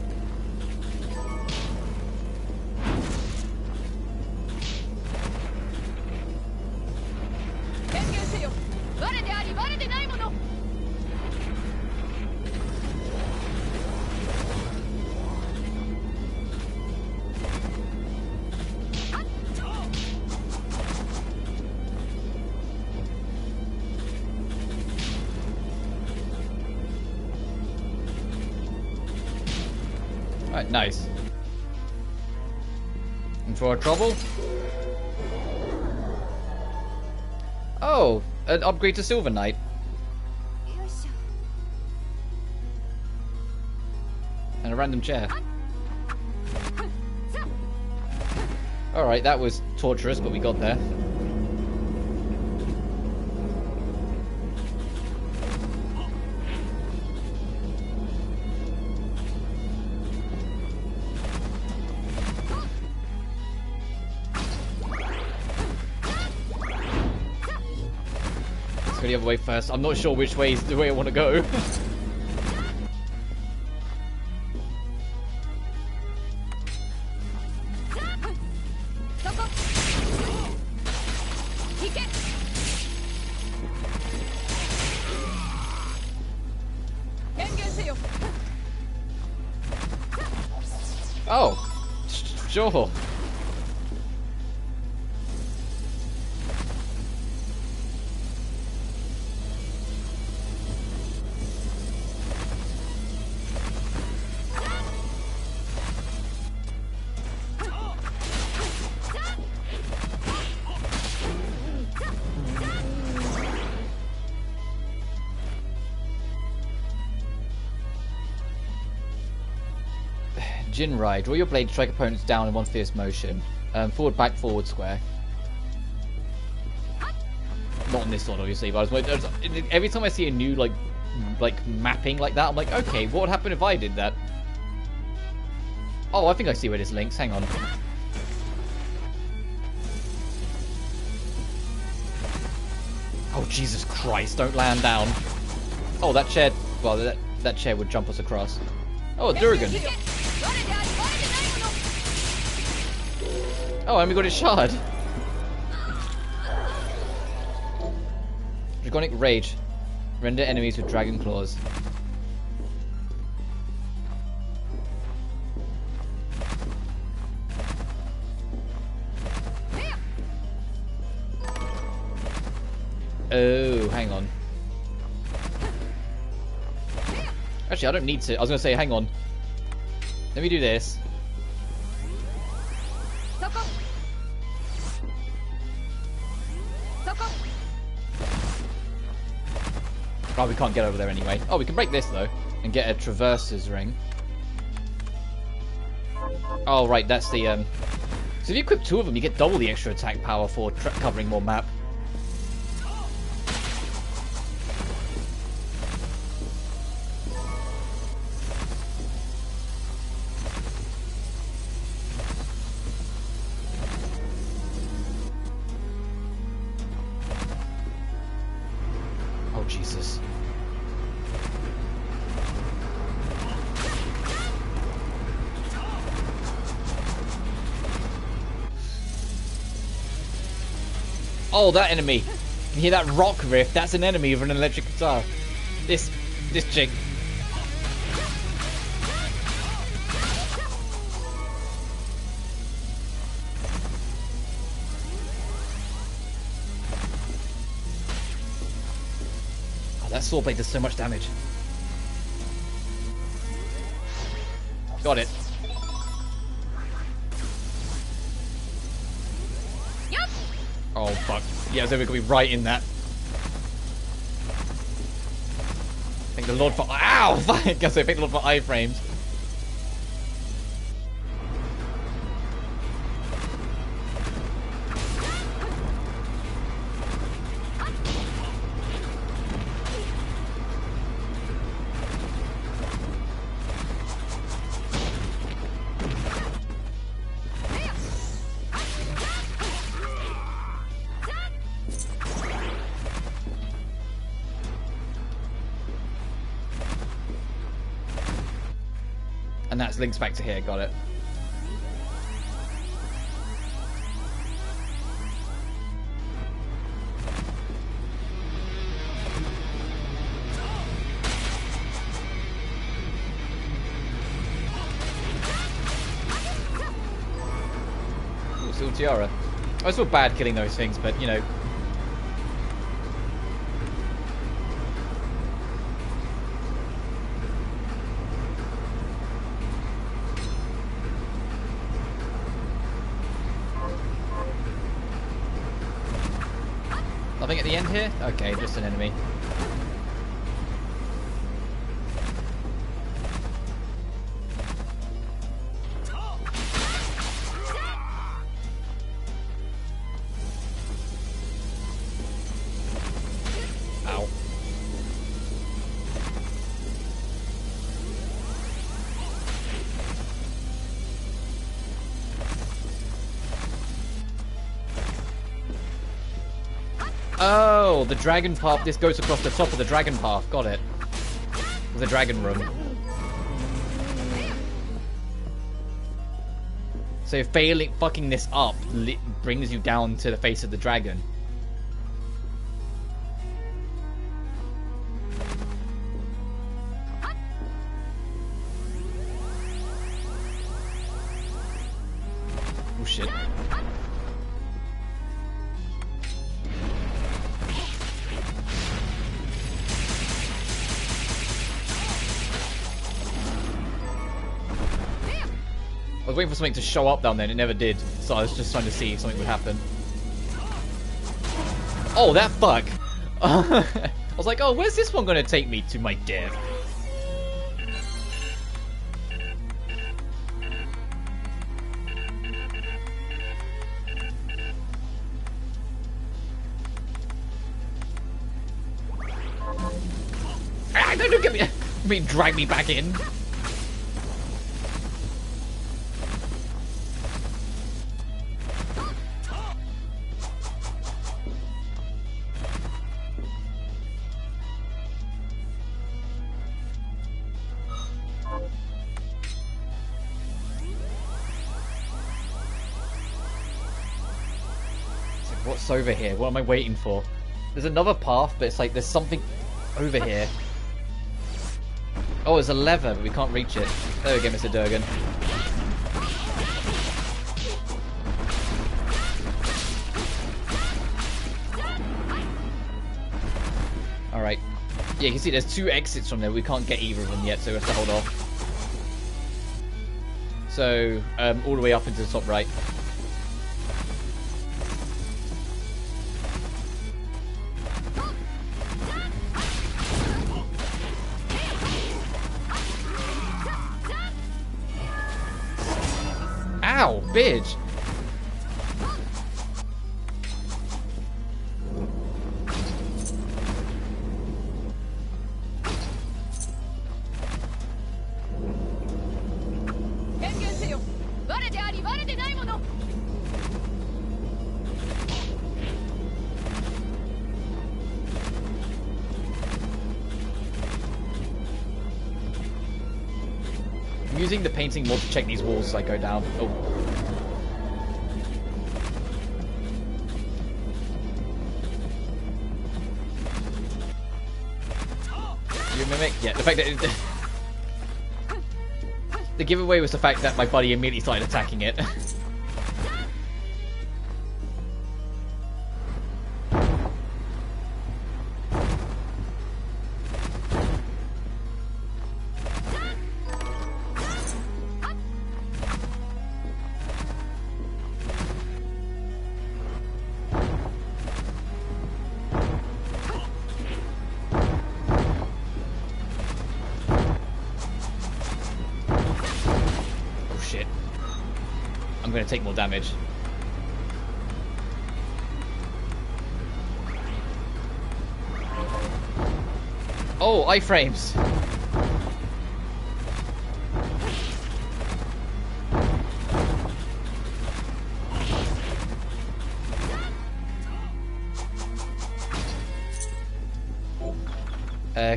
Alright, nice. In for trouble? Oh, an upgrade to Silver Knight. And a random chair. Alright, that was torturous, but we got there. Let's go the other way first. I'm not sure which way is the way I want to go. Oh, sure. Jinrai, draw your blade to strike opponents down in one fierce motion. Forward, back, forward, square. Not in this one, obviously, but every time I see a new like mapping like that, I'm like, okay, what would happen if I did that? Oh, I think I see where this links. Hang on. Oh, Jesus Christ! Don't land down. Oh, that chair. Well, that chair would jump us across. Oh, a Durgan. Oh, and we got his shard. Dragonic Rage. Render enemies with dragon claws. Oh, hang on. Actually, I don't need to. I was going to say, hang on. Let me do this. Oh, we can't get over there anyway. Oh, we can break this, though. And get a Traverser's Ring. Oh, right, that's the, So if you equip 2 of them, you get double the extra attack power for covering more map. Oh, Jesus. Oh, that enemy. You hear that rock riff? That's an enemy of an electric guitar. This chick. Oh, that sword blade does so much damage. Got it. Oh, fuck. Yeah, so we're going to be right in that. Thank the Lord for... Ow! Fuck! I guess I thank the Lord for iframes. And that links back to here, got it. Ooh, Silver Tiara. I feel bad killing those things, but you know. Nothing at the end here? Okay, just an enemy. Ow. Oh, the dragon path. This goes across the top of the dragon path. Got it. The dragon room. So fucking this up brings you down to the face of the dragon. Oh shit. I was waiting for something to show up down there and it never did. So I was just trying to see if something would happen. Oh, that fuck! I was like, oh, where's this one gonna take me to my death? Ah, don't get me, drag me back in. What's over here? What am I waiting for? There's another path, but it's like there's something over here. Oh, there's a lever, but we can't reach it. There we go, Mr. Durgan. Alright. Yeah, you can see there's two exits from there. We can't get either of them yet, so we have to hold off. So, all the way up into the top right. Ow, bitch! I'm using the painting more to check these walls as I go down. Oh. You mimic? Yeah, the fact that the giveaway was the fact that my buddy immediately started attacking it. I'm going to take more damage. Oh, iframes.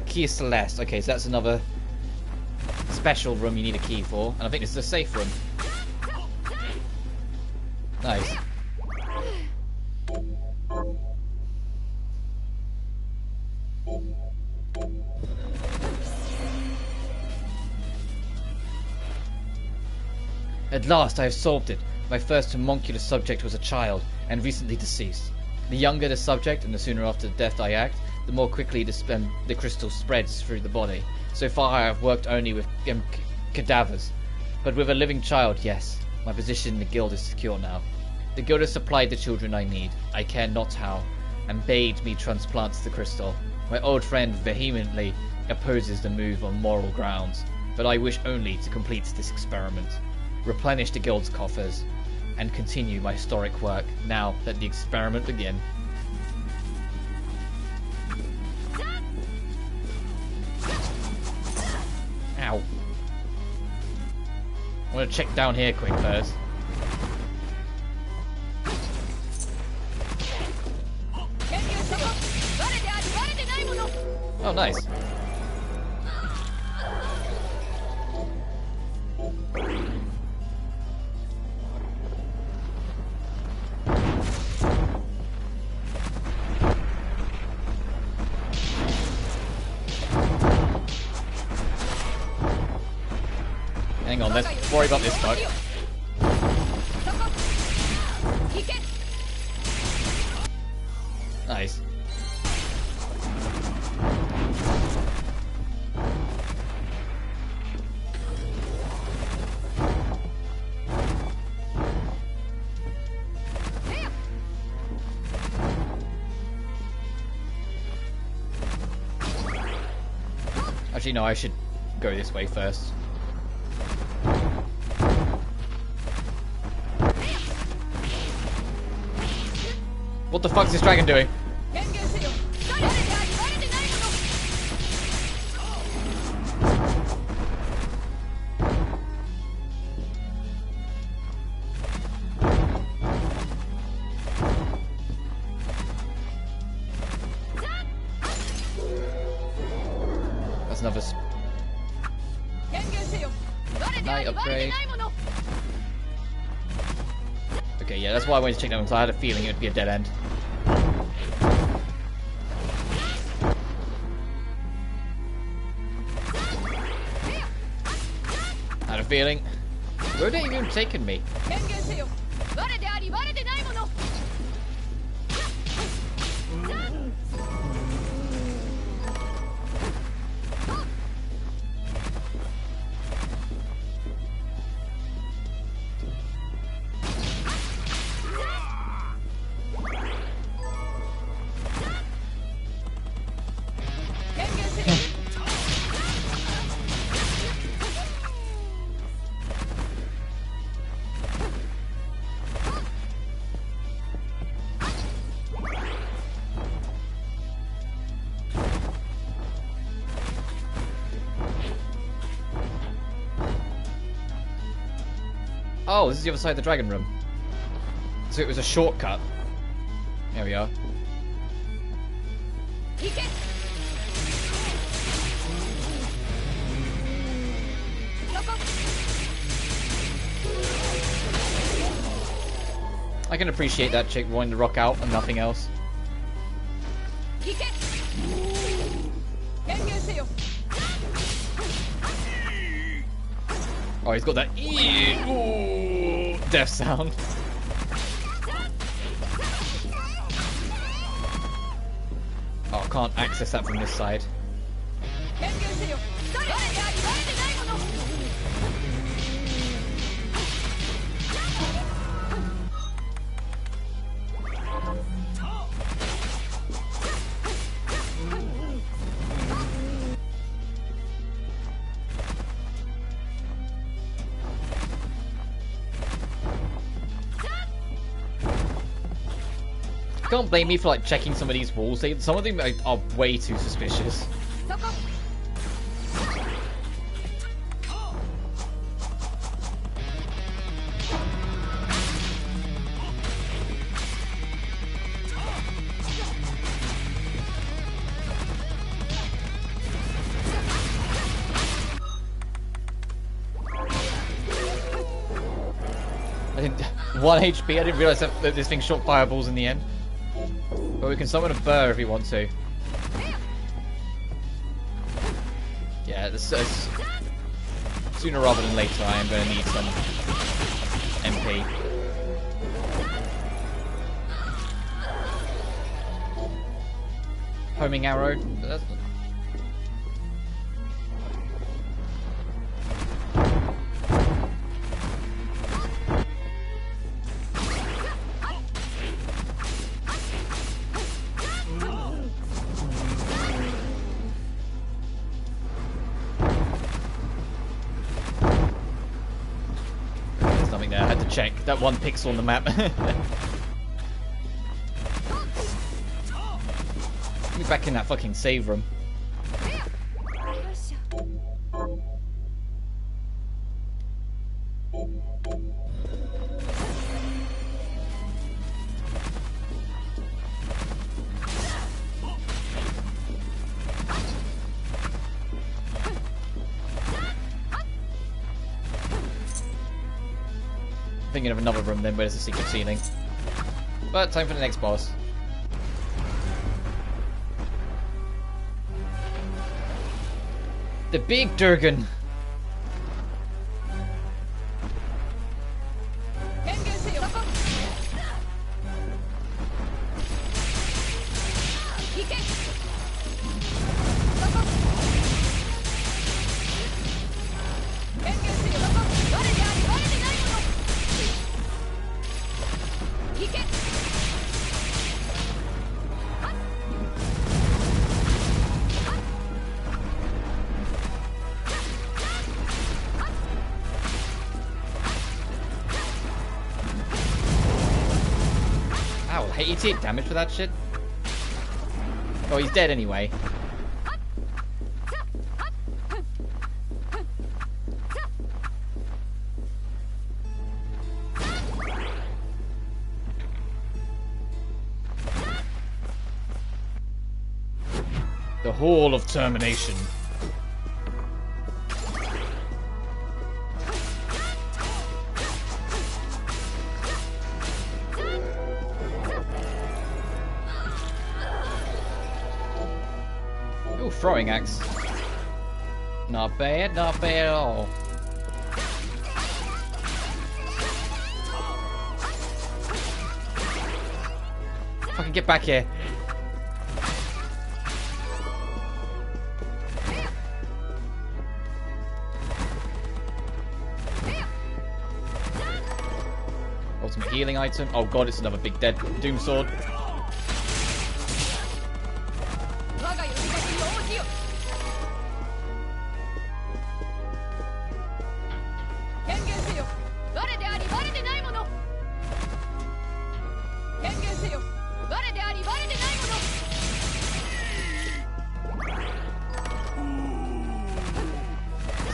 Key is Celeste. Okay, so that's another special room you need a key for. And I think this is a safe room. Nice. At last I have solved it. My first homunculus subject was a child, and recently deceased. The younger the subject, and the sooner after death I act, the more quickly the crystal spreads through the body. So far I have worked only with cadavers. But with a living child, yes. My position in the guild is secure now. The guild has supplied the children I need. I care not how. and bade me transplant the crystal. My old friend vehemently opposes the move on moral grounds, but I wish only to complete this experiment, replenish the guild's coffers, and continue my historic work. Now let the experiment begin. Ow. I'm gonna check down here quick first. Oh, nice. Hang on, let's worry about this bug. Nice. Actually, no, I should go this way first. What the fuck's this dragon doing? That's another night upgrade. Okay, yeah, that's why I wanted to check that one, because I had a feeling it would be a dead end. Had a feeling. Where have they even taken me? Oh, this is the other side of the dragon room. So it was a shortcut. There we are. I can appreciate that chick wanting to rock out and nothing else. Oh, he's got that ooh, death sound. Oh, I can't access that from this side. Can't blame me for like checking some of these walls. Some of them are way too suspicious. I didn't 1 HP. I didn't realize that this thing shot fireballs in the end. But we can summon a burr if we want to. Yeah, sooner rather than later I am going to need some MP. Homing arrow. check. That one pixel on the map. Be back in that fucking save room. Thinking of another room then where there's a secret ceiling. But time for the next boss. The big Durgan. Hey, you take damage for that shit? Oh, he's dead anyway. The Hall of Termination. Throwing axe. Not bad at all. Fucking get back here. Ultimate healing item. Oh god, it's another big dead Doom Sword.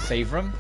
Save room.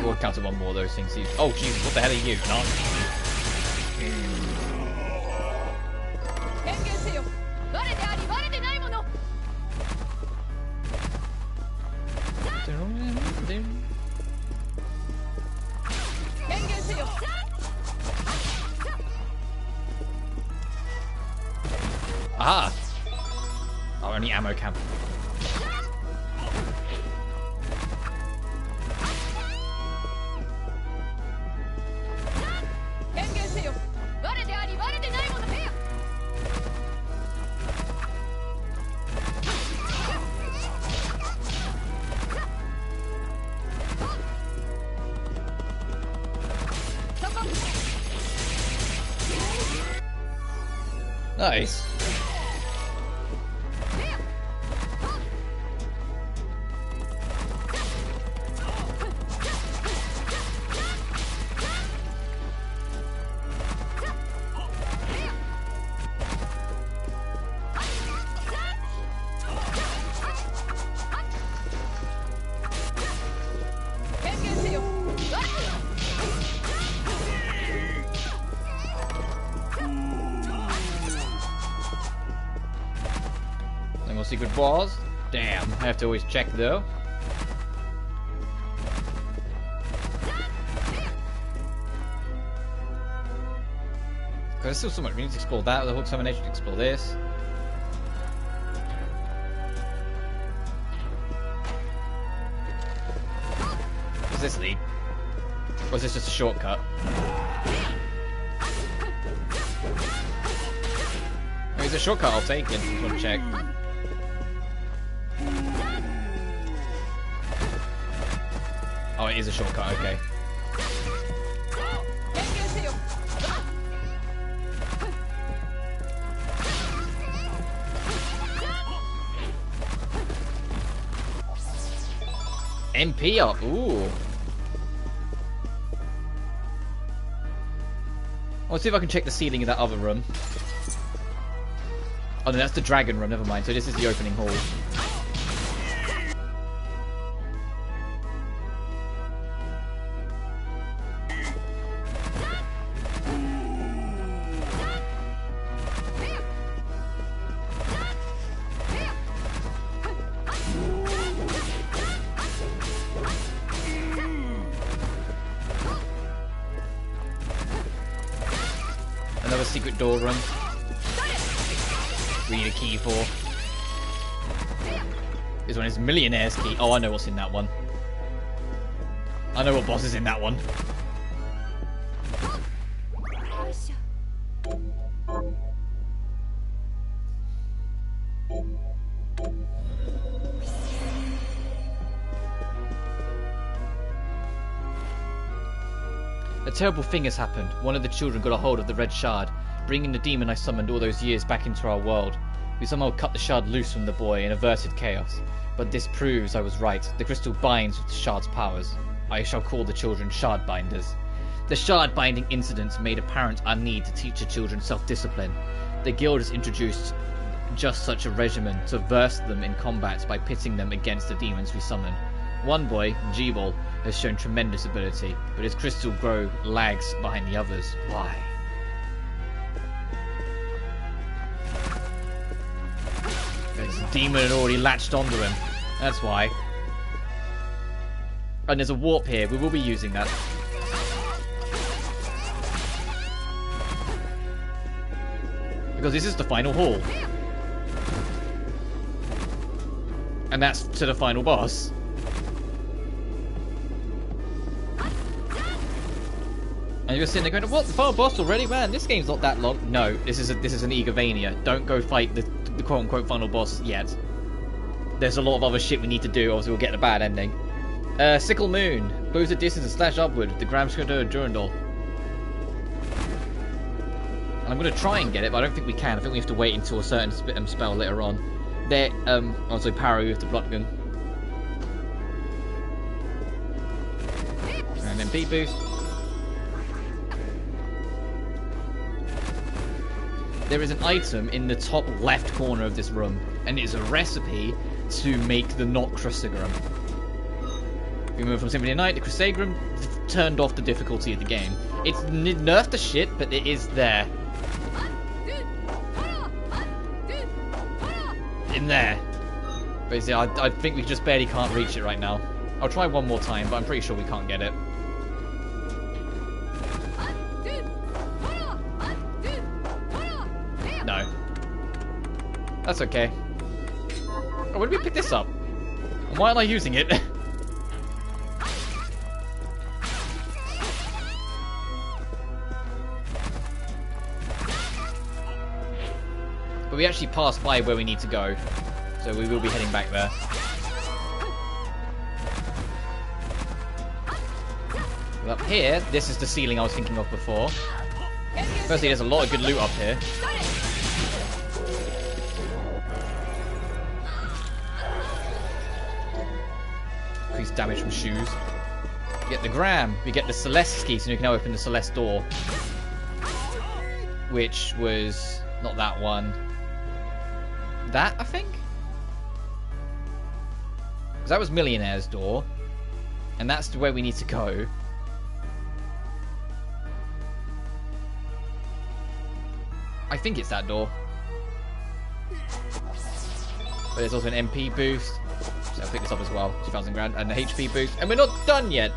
We'll counter one more of those things. Oh Jesus, what the hell are you? Aha! Oh, only ammo camp. Nice. Secret walls. Damn, I have to always check though. Because there's still so much. We need to explore that. The whole termination. Explore this. this lead? Or is this just a shortcut? If it's a shortcut, I'll take it. Just want to check. Oh, it is a shortcut, okay. MP up, ooh. I'll see if I can check the ceiling of that other room. Oh no, that's the dragon room, never mind. So this is the opening hall. Another secret door room. We need a key for. This one is Millionaire's Key. Oh, I know what's in that one. I know what boss is in that one. A terrible thing has happened. One of the children got a hold of the red shard, bringing the demon I summoned all those years back into our world. We somehow cut the shard loose from the boy and averted chaos. But this proves I was right. The crystal binds with the shard's powers. I shall call the children shard binders. The shard binding incident made apparent our need to teach the children self-discipline. The guild has introduced just such a regimen to verse them in combat by pitting them against the demons we summon. One boy, Jebel, has shown tremendous ability, but his crystal grow lags behind the others. Why? This demon had already latched onto him. That's why. And there's a warp here. We will be using that. Because this is the final hall. And that's to the final boss. And you're sitting there going, what, the final boss already? Man, this game's not that long. No, this is an Egavania. Don't go fight the quote-unquote final boss yet. There's a lot of other shit we need to do, else we'll get a bad ending. Sickle Moon. Boost the distance and slash upward. The Gram Scooter Durandal. And I'm going to try and get it, but I don't think we can. I think we have to wait until a certain spell later on. There, also parry with the blood gun. And then beat boost. There is an item in the top left corner of this room, and it's a recipe to make the not Crucigram. We move from Symphony of Night to Crucigram, turned off the difficulty of the game. It's nerfed the shit, but it is there. In there. Basically, I think we just barely can't reach it right now. I'll try one more time, but I'm pretty sure we can't get it. No. That's okay. Oh, when did we pick this up? And why aren't I using it? But we actually passed by where we need to go. So we will be heading back there. But up here, this is the ceiling I was thinking of before. Firstly, there's a lot of good loot up here. Increased damage from shoes. We get the Gram. We get the Celeste key, so we can now open the Celeste door. Which was not that one. That, I think? Because that was Millionaire's door. And that's the way we need to go. I think it's that door. But there's also an MP boost. So I'll pick this up as well. 2,000 grand. And the HP boost. And we're not done yet.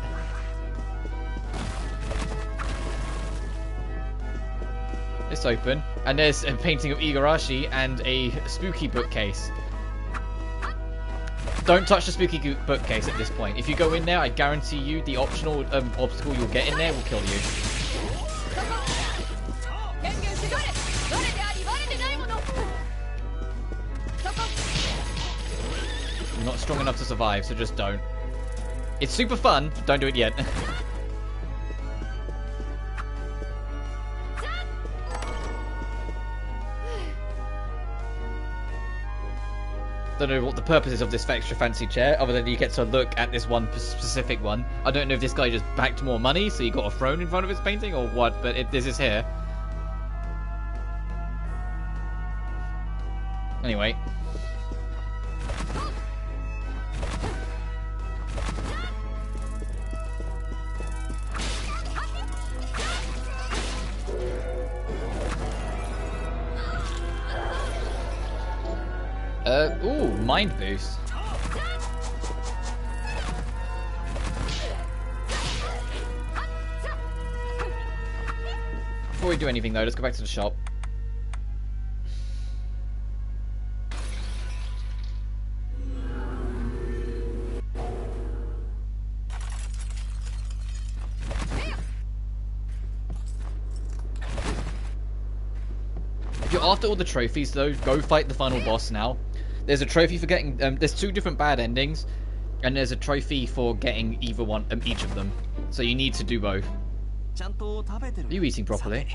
It's open. And there's a painting of Igarashi and a spooky bookcase. Don't touch the spooky bookcase at this point. If you go in there, I guarantee you the optional obstacle you'll get in there will kill you. You're not strong enough to survive, so just don't. It's super fun, but don't do it yet. Don't know what the purpose is of this extra fancy chair, other than you get to look at this one specific one. I don't know if this guy just backed more money, so he got a throne in front of his painting, or what, but this is here. Anyway. Ooh, mind boost. Before we do anything though, let's go back to the shop. If you're after all the trophies though, go fight the final boss now. There's a trophy for getting, there's 2 different bad endings, and there's a trophy for getting either one, each of them. So you need to do both. Are you eating properly?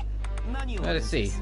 Let's see.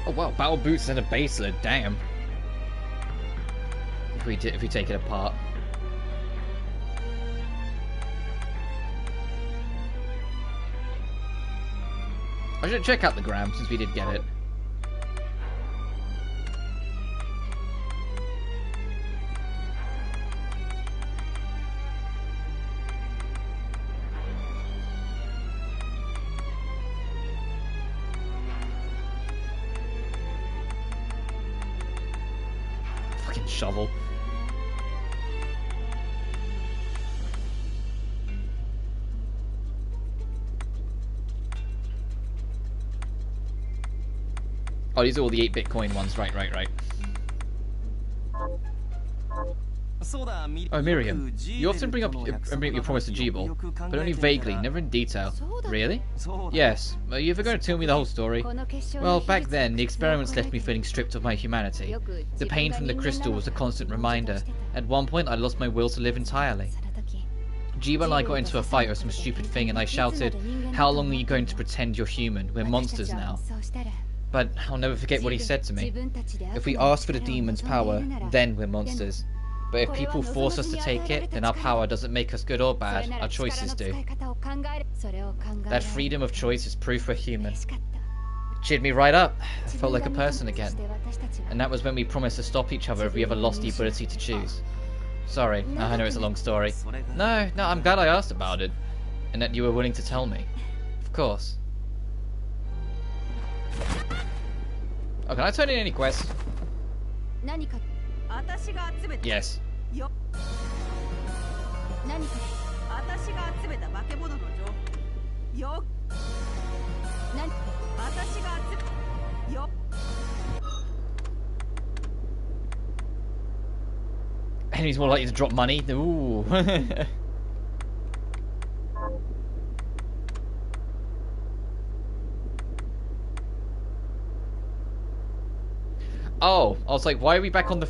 Oh wow, battle boots and a baselet, damn. If we take it apart. I should check out the gram since we did get it. Shovel. Oh, these are all the 8 Bitcoin ones. Right. Oh, Miriam, you often bring up your promise to Jeeble, but only vaguely, never in detail. Really? Yes. Are you ever going to tell me the whole story? Well, back then, the experiments left me feeling stripped of my humanity. The pain from the crystal was a constant reminder. At one point, I lost my will to live entirely. Jeeble and I got into a fight or some stupid thing, and I shouted, "How long are you going to pretend you're human? We're monsters now." But I'll never forget what he said to me. If we ask for the demon's power, then we're monsters. But if people force us to take it, then our power doesn't make us good or bad, our choices do. That freedom of choice is proof we're human. It cheered me right up. I felt like a person again. And that was when we promised to stop each other if we ever lost the ability to choose. Sorry, I know it's a long story. No, I'm glad I asked about it. And that you were willing to tell me. Of course. Oh, can I turn in any quests? Yes. Enemies more likely to drop money. Ooh. Oh, I was like, why are we back on the...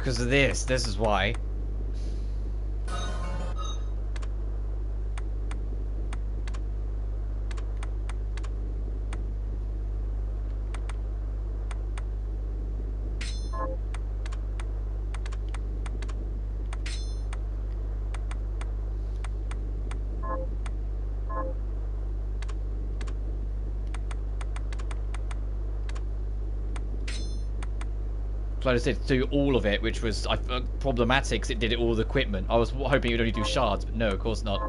Because of this. This is why. So I just did do all of it, which was problematic because it did it all with equipment. I was hoping it would only do shards, but no, of course not.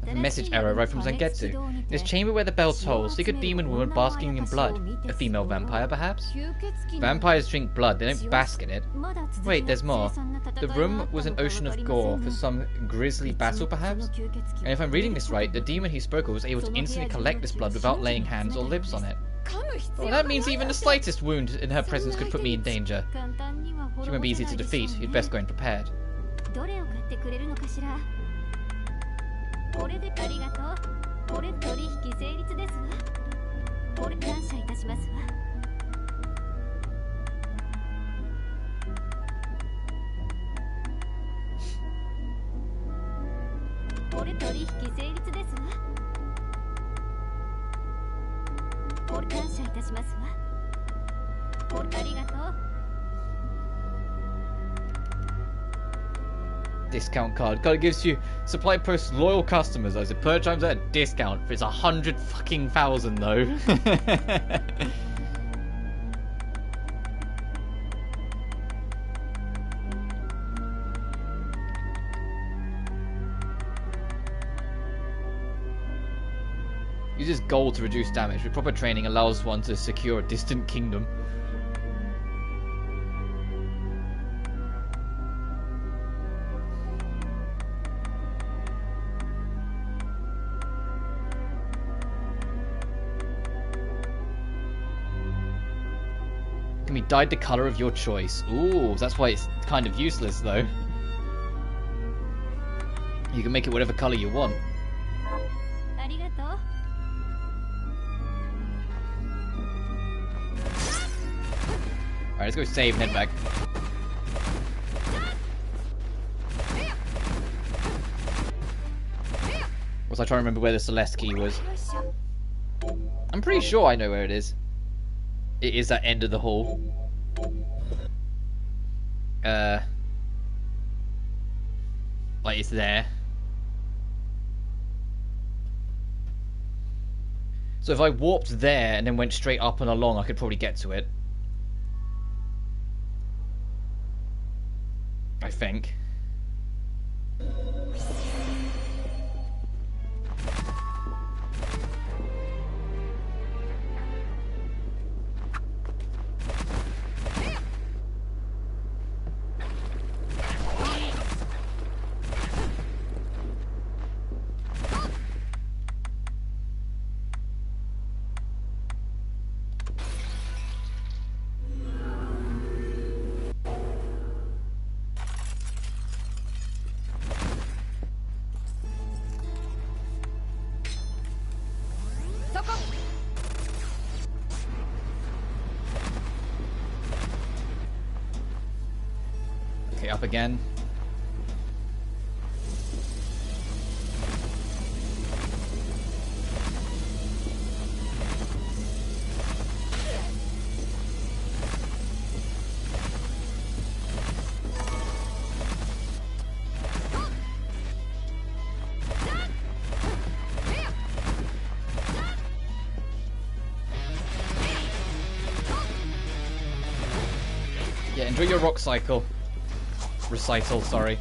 A message error right from Zangetsu. In this chamber where the bell tolls, seek a demon woman basking in blood. A female vampire, perhaps? Vampires drink blood, they don't bask in it. Wait, there's more. The room was an ocean of gore for some grisly battle, perhaps? And if I'm reading this right, the demon he spoke of was able to instantly collect this blood without laying hands or lips on it. Well, that means even the slightest wound in her presence could put me in danger. She won't be easy to defeat. You'd best go in prepared. これでありがとう。これ取引成立ですわ。これ感謝いたしますわ。これ取引成立ですわ。これ感謝いたしますわ。これありがとう。 Discount card. Card gives you supply post's loyal customers as a per times at a discount. It's 100 fucking thousand though. Uses gold to reduce damage. With proper training allows one to secure a distant kingdom. Can be dyed the color of your choice. Ooh, that's why it's kind of useless though. You can make it whatever color you want. Alright, let's go save and head back. Was I trying to remember where the Celeste key was? I'm pretty sure I know where it is. It is that end of the hall. Like it's there. So if I warped there and then went straight up and along, I could probably get to it. I think. Okay, up again. Yeah, enjoy your rock cycle. Recital, sorry.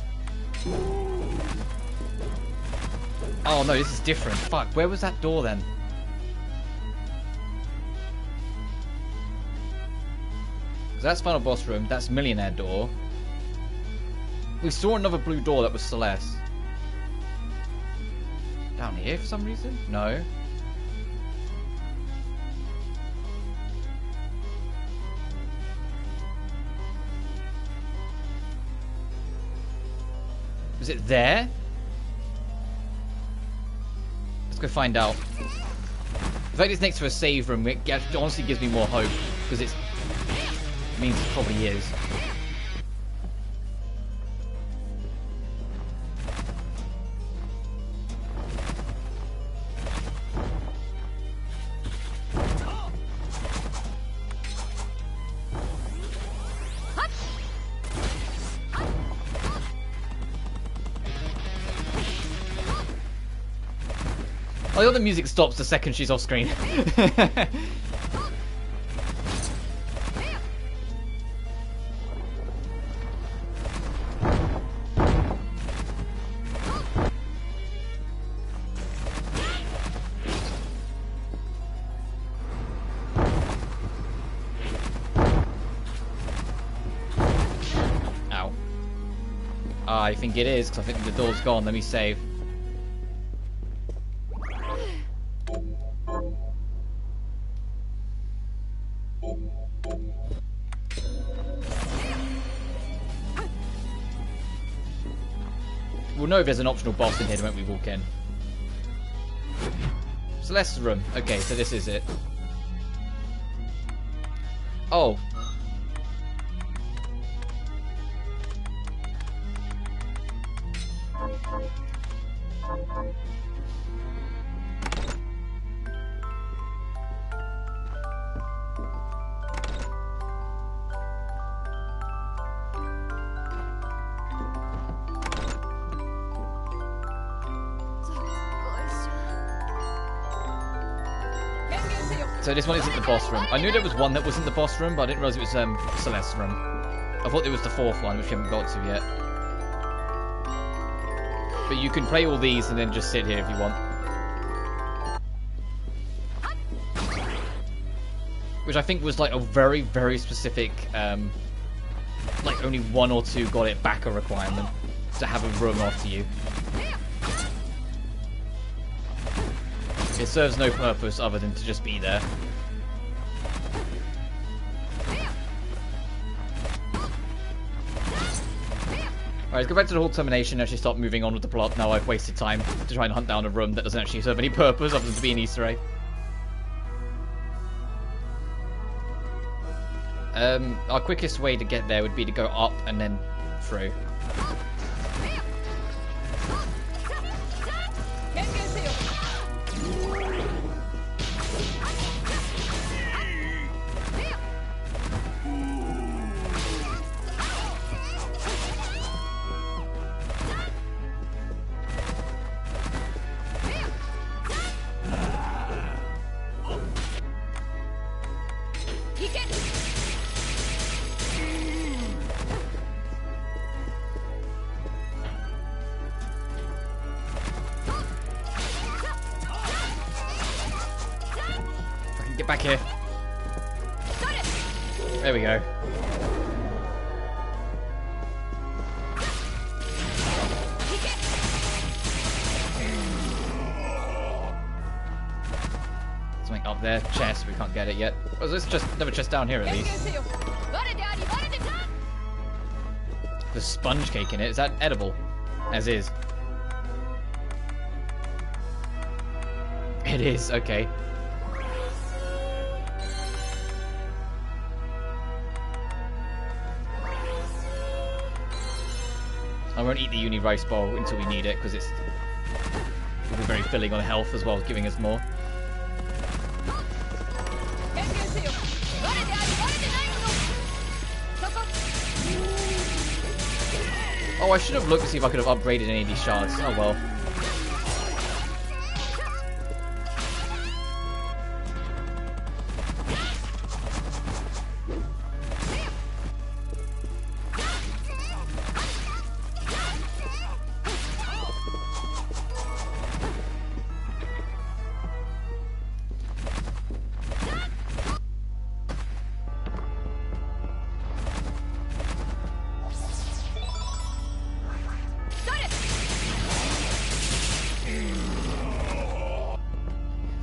Oh no, this is different. Fuck, where was that door then? So that's final boss room, that's millionaire door. We saw another blue door that was Celeste. Down here for some reason? No. Was it there? go find out. The fact it's next to a save room, it honestly gives me more hope, because it means it probably is. I thought the music stops the second she's off screen. Ow. I think it is, because I think the door's gone. Let me save. We'll know if there's an optional boss in here when we walk in. Celeste's room. Okay, so this is it. Oh. So this one isn't the boss room. I knew there was one that wasn't the boss room, but I didn't realise it was Celeste's room. I thought it was the fourth one, which we haven't got to yet. But you can play all these and then just sit here if you want. Which I think was like a very, very specific, like only one or two got it back a requirement to have a room after you. It serves no purpose other than to just be there. Alright, let's go back to the whole termination and actually start moving on with the plot. Now I've wasted time to try and hunt down a room that doesn't actually serve any purpose other than to be an Easter egg. Our quickest way to get there would be to go up and then through. Get back here. There we go. Something up there. Chest. We can't get it yet. Oh, there's just another chest down here at least. There's sponge cake in it. Is that edible? As is. It is. Okay. I won't eat the uni rice bowl until we need it, because it'll be very filling on health as well as giving us more. Oh, I should have looked to see if I could have upgraded any of these shards. Oh well.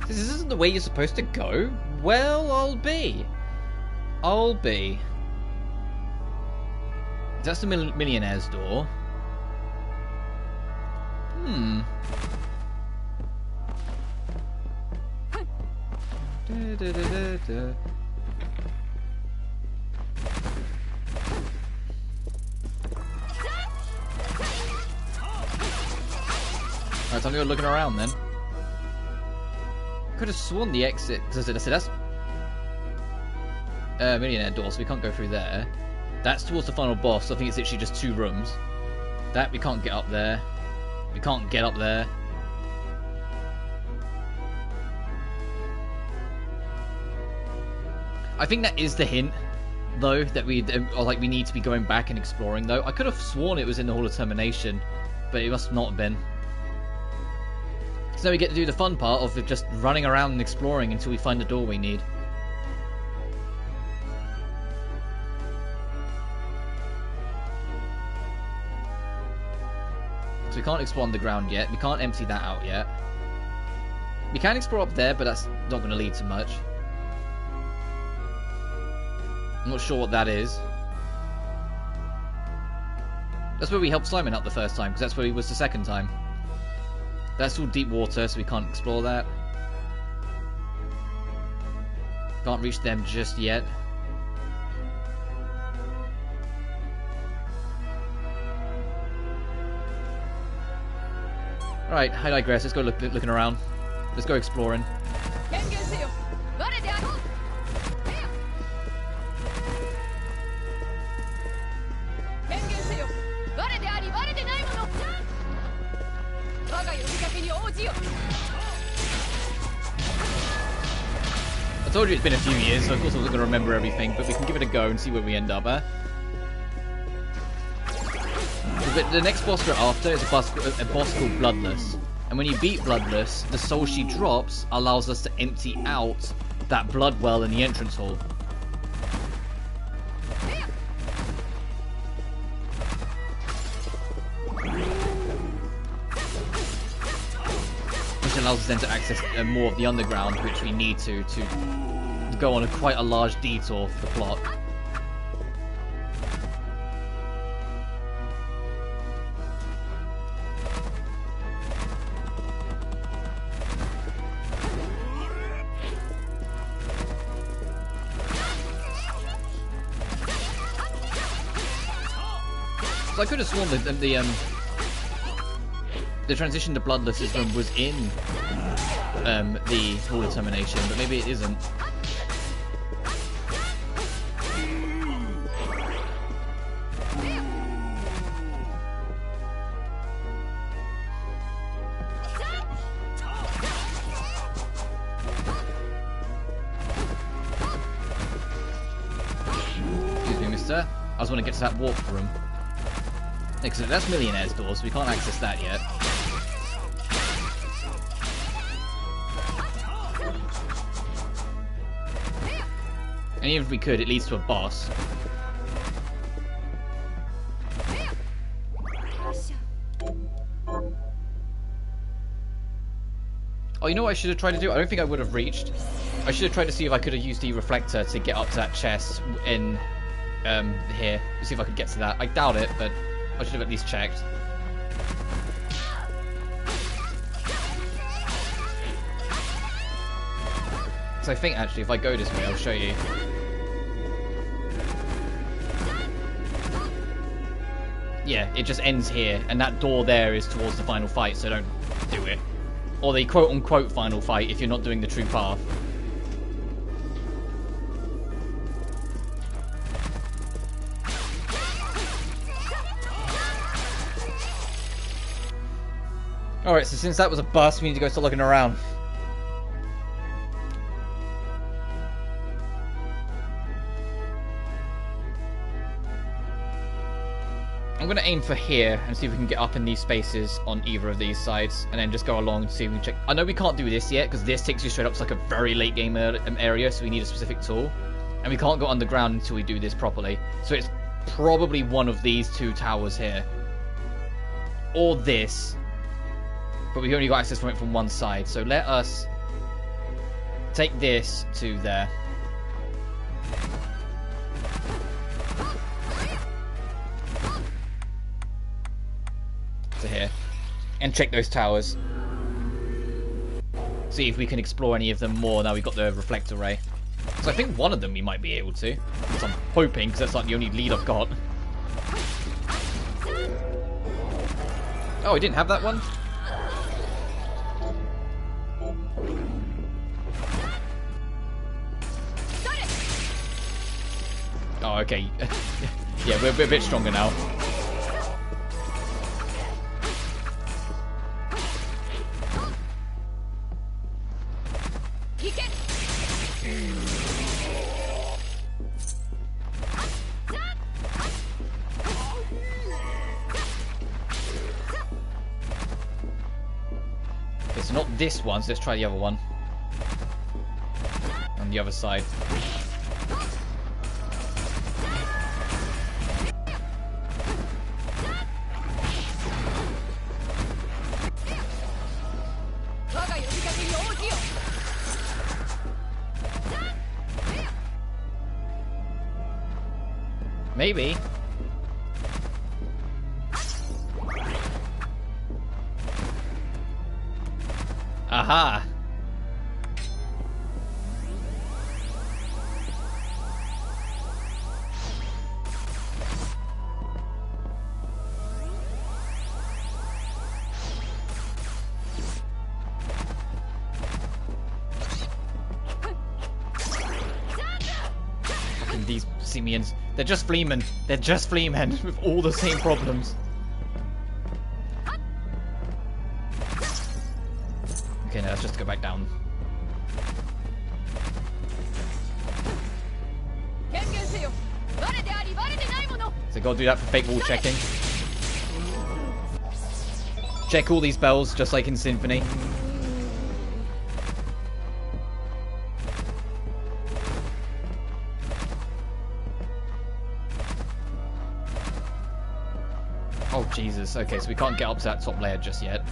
This isn't the way you're supposed to go? Well, I'll be. That's the millionaire's door. Alright, time to go looking around then. Could have sworn the exit. So that's millionaire door, so we can't go through there. That's towards the final boss. So I think it's literally just 2 rooms. That we can't get up there. We can't get up there. I think that is the hint, though, that we need to be going back and exploring. Though I could have sworn it was in the Hall of Termination, but it must not have been. So now we get to do the fun part of just running around and exploring until we find the door we need. So we can't explore underground yet. We can't empty that out yet. We can explore up there, but that's not going to lead to much. I'm not sure what that is. That's where we helped Simon out the first time, because that's where he was the second time. That's all deep water, so we can't explore that. Can't reach them just yet. Alright, I digress. Let's go looking around. Let's go exploring. I told you it's been a few years, so of course I wasn't going to remember everything, but we can give it a go and see where we end up, eh? The next boss we're after is a boss called Bloodless. And when you beat Bloodless, the soul she drops allows us to empty out that blood well in the entrance hall. Which allows us then to access more of the underground, which we need to go on quite a large detour for the plot. So I could have sworn that the transition to Bloodless's room was in the Hall of Termination, but maybe it isn't. Excuse me, mister. I just want to get to that warp room. Because that's Millionaire's door, so we can't access that yet. And even if we could, it leads to a boss. Oh, you know what I should have tried to do? I don't think I would have reached. I should have tried to see if I could have used the reflector to get up to that chest in here. See if I could get to that. I doubt it, but I should have at least checked. So I think actually if I go this way, I'll show you. Yeah, it just ends here, and that door there is towards the final fight, so don't do it. Or the quote-unquote final fight if you're not doing the true path. Alright, so since that was a bust, we need to go start looking around. I'm going to aim for here and see if we can get up in these spaces on either of these sides, and then just go along and see if we can check. I know we can't do this yet because this takes you straight up to like a very late game area, so we need a specific tool, and we can't go underground until we do this properly. So it's probably one of these 2 towers here, or this, but we've only got access from it from one side. So let us take this to there. To here, and check those towers. See if we can explore any of them more now we've got the reflector ray. So I think one of them we might be able to. So I'm hoping, because that's like the only lead I've got. Oh, I didn't have that one? Oh, okay. Yeah, we're a bit stronger now. It's not this one, so let's try the other one. On the other side. Maybe. Aha! Fucking these simians. They're just fleamen. They're just fleamen with all the same problems. Okay, now let's just go back down. So gotta do that for fake wall checking. Check all these bells, just like in Symphony. Oh, Jesus. Okay, so we can't get up to that top layer just yet.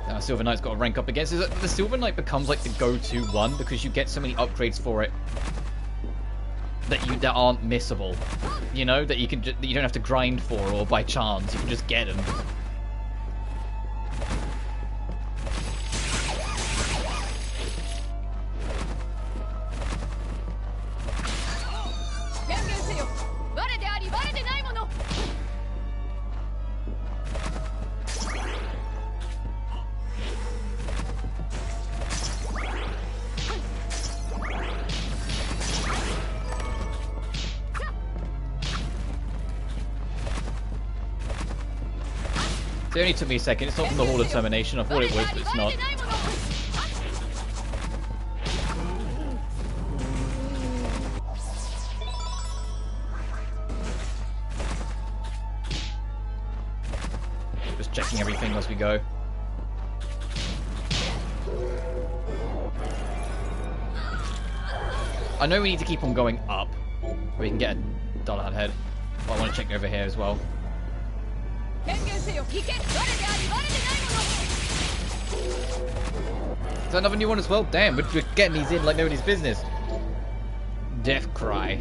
Now, Silver Knight's got to rank up against. The Silver Knight becomes like the go-to one because you get so many upgrades for it that aren't missable. You know, that you don't have to grind for or by chance. You can just get them. It only took me a second. It's not from the Hall of Termination. I thought it was, but it's not. Just checking everything as we go. I know we need to keep on going up, so we can get a Dullard head. But I want to check over here as well. Is that another new one as well? Damn, we're getting these in like nobody's business. Death Cry.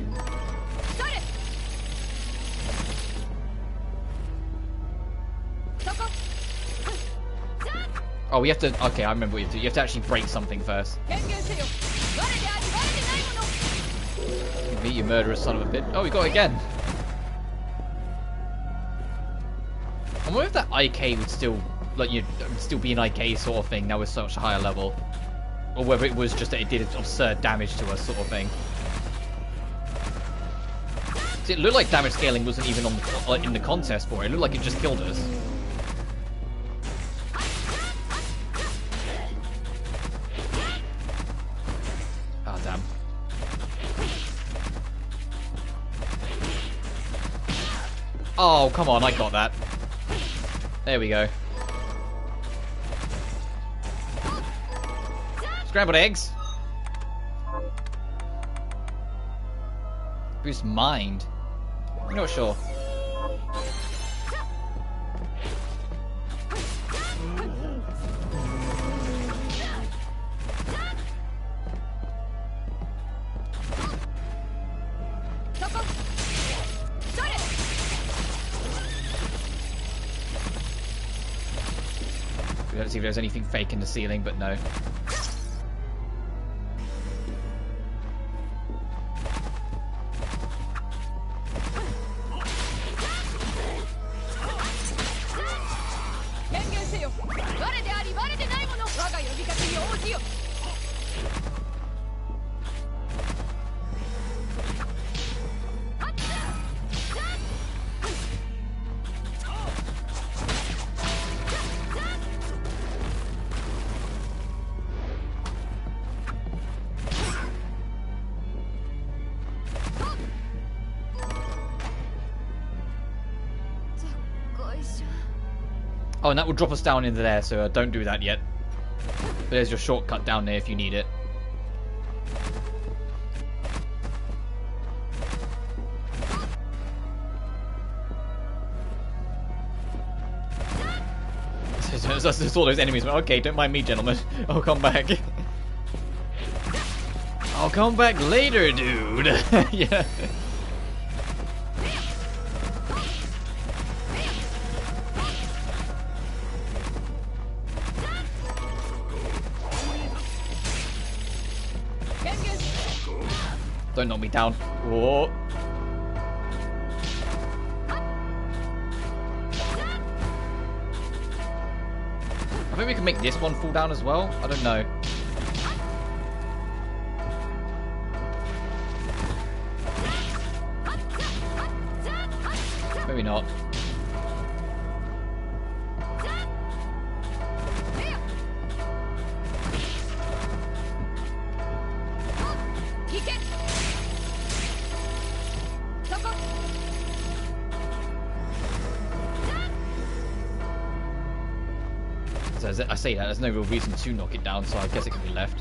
Oh, we have to... Okay, I remember what you have to do. You have to actually break something first. Meet you murderous son of a bitch. Oh, we got it again. I wonder if that IK would still, like, still be an IK sort of thing now with such a higher level, or whether it was just that it did absurd damage to us sort of thing. See, it looked like damage scaling wasn't even on the, in the contest for it. It looked like it just killed us. Ah, oh, damn. Oh, come on, I got that. There we go. Scrambled eggs. Boost mind. I'm not sure. see if there's anything fake in the ceiling, but no. Oh, and that will drop us down into there, so don't do that yet. But there's your shortcut down there if you need it. That's all those enemies. Okay, don't mind me, gentlemen. I'll come back. I'll come back later, dude. Yeah. Don't knock me down. Whoa. I think we can make this one fall down as well. I don't know. Maybe not. So I say that, there's no real reason to knock it down, so I guess it can be left.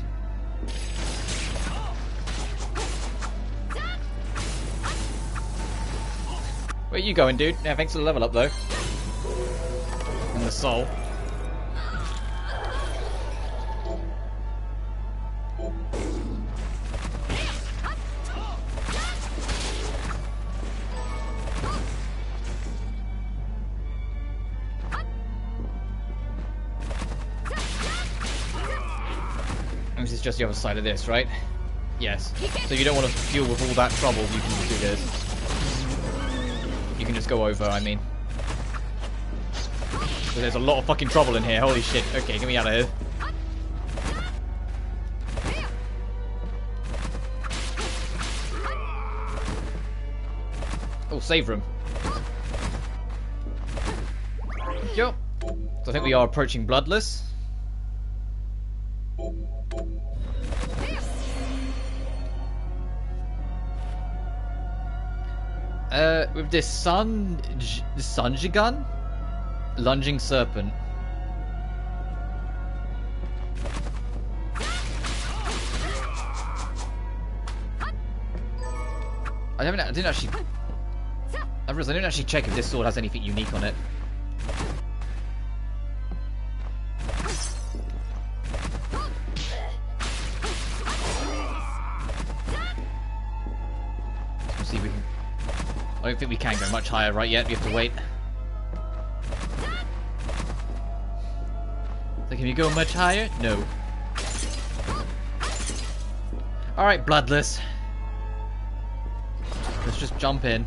Where are you going, dude? Yeah, thanks for the level up, though. And the soul. This is just the other side of this, right? Yes. So if you don't want to deal with all that trouble, you can just do this. You can just go over, I mean. So there's a lot of fucking trouble in here, holy shit. Okay, get me out of here. Oh, save room. Yo. So I think we are approaching Bloodless. With this Sanjigan? Lunging Serpent. I didn't actually check if this sword has anything unique on it. Let's see if we can. I don't think we can go much higher right yet. We have to wait. So can we go much higher? No. Alright, Bloodless. Let's just jump in.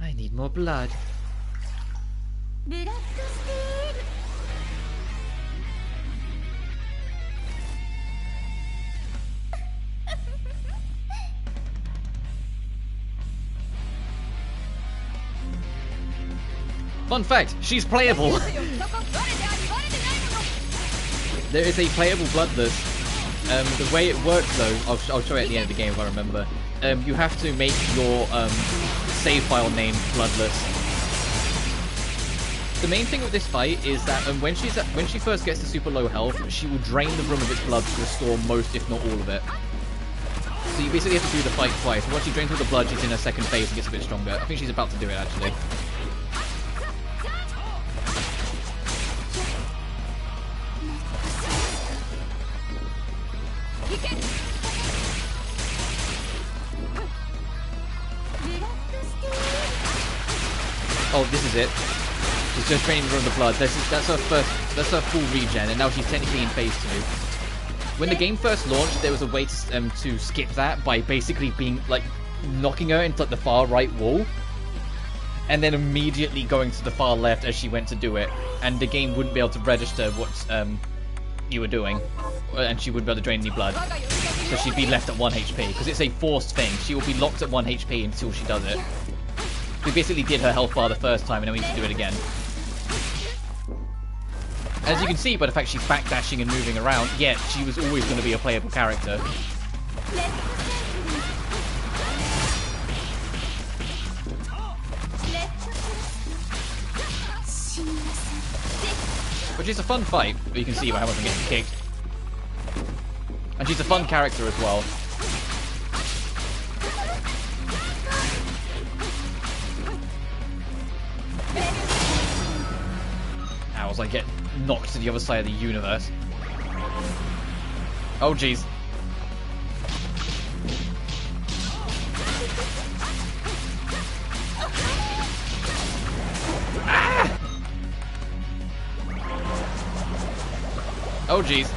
I need more blood. Fun fact, she's playable. There is a playable Bloodless. The way it works though, I'll show you at the end of the game if I remember. You have to make your save file name Bloodless. The main thing with this fight is that when she first gets to super low health, she will drain the room of its blood to restore most, if not all of it. So you basically have to do the fight twice. Once she drains all the blood, she's in her second phase and gets a bit stronger. I think she's about to do it actually. Oh, this is it. She's just training from the blood. That's her full regen, and now she's technically in phase 2. When the game first launched, there was a way to skip that by basically being like knocking her into like, the far right wall, and then immediately going to the far left as she went to do it, and the game wouldn't be able to register what you were doing, and she wouldn't be able to drain any blood. So she'd be left at 1 HP, because it's a forced thing. She will be locked at 1 HP until she does it. We basically did her health bar the first time, and then we need to do it again. As you can see by the fact she's backdashing and moving around, yeah, she was always going to be a playable character. Which is a fun fight, but you can see by how much I'm getting kicked. And she's a fun character as well. Ow, as I get knocked to the other side of the universe. Oh jeez. Ah! Oh jeez.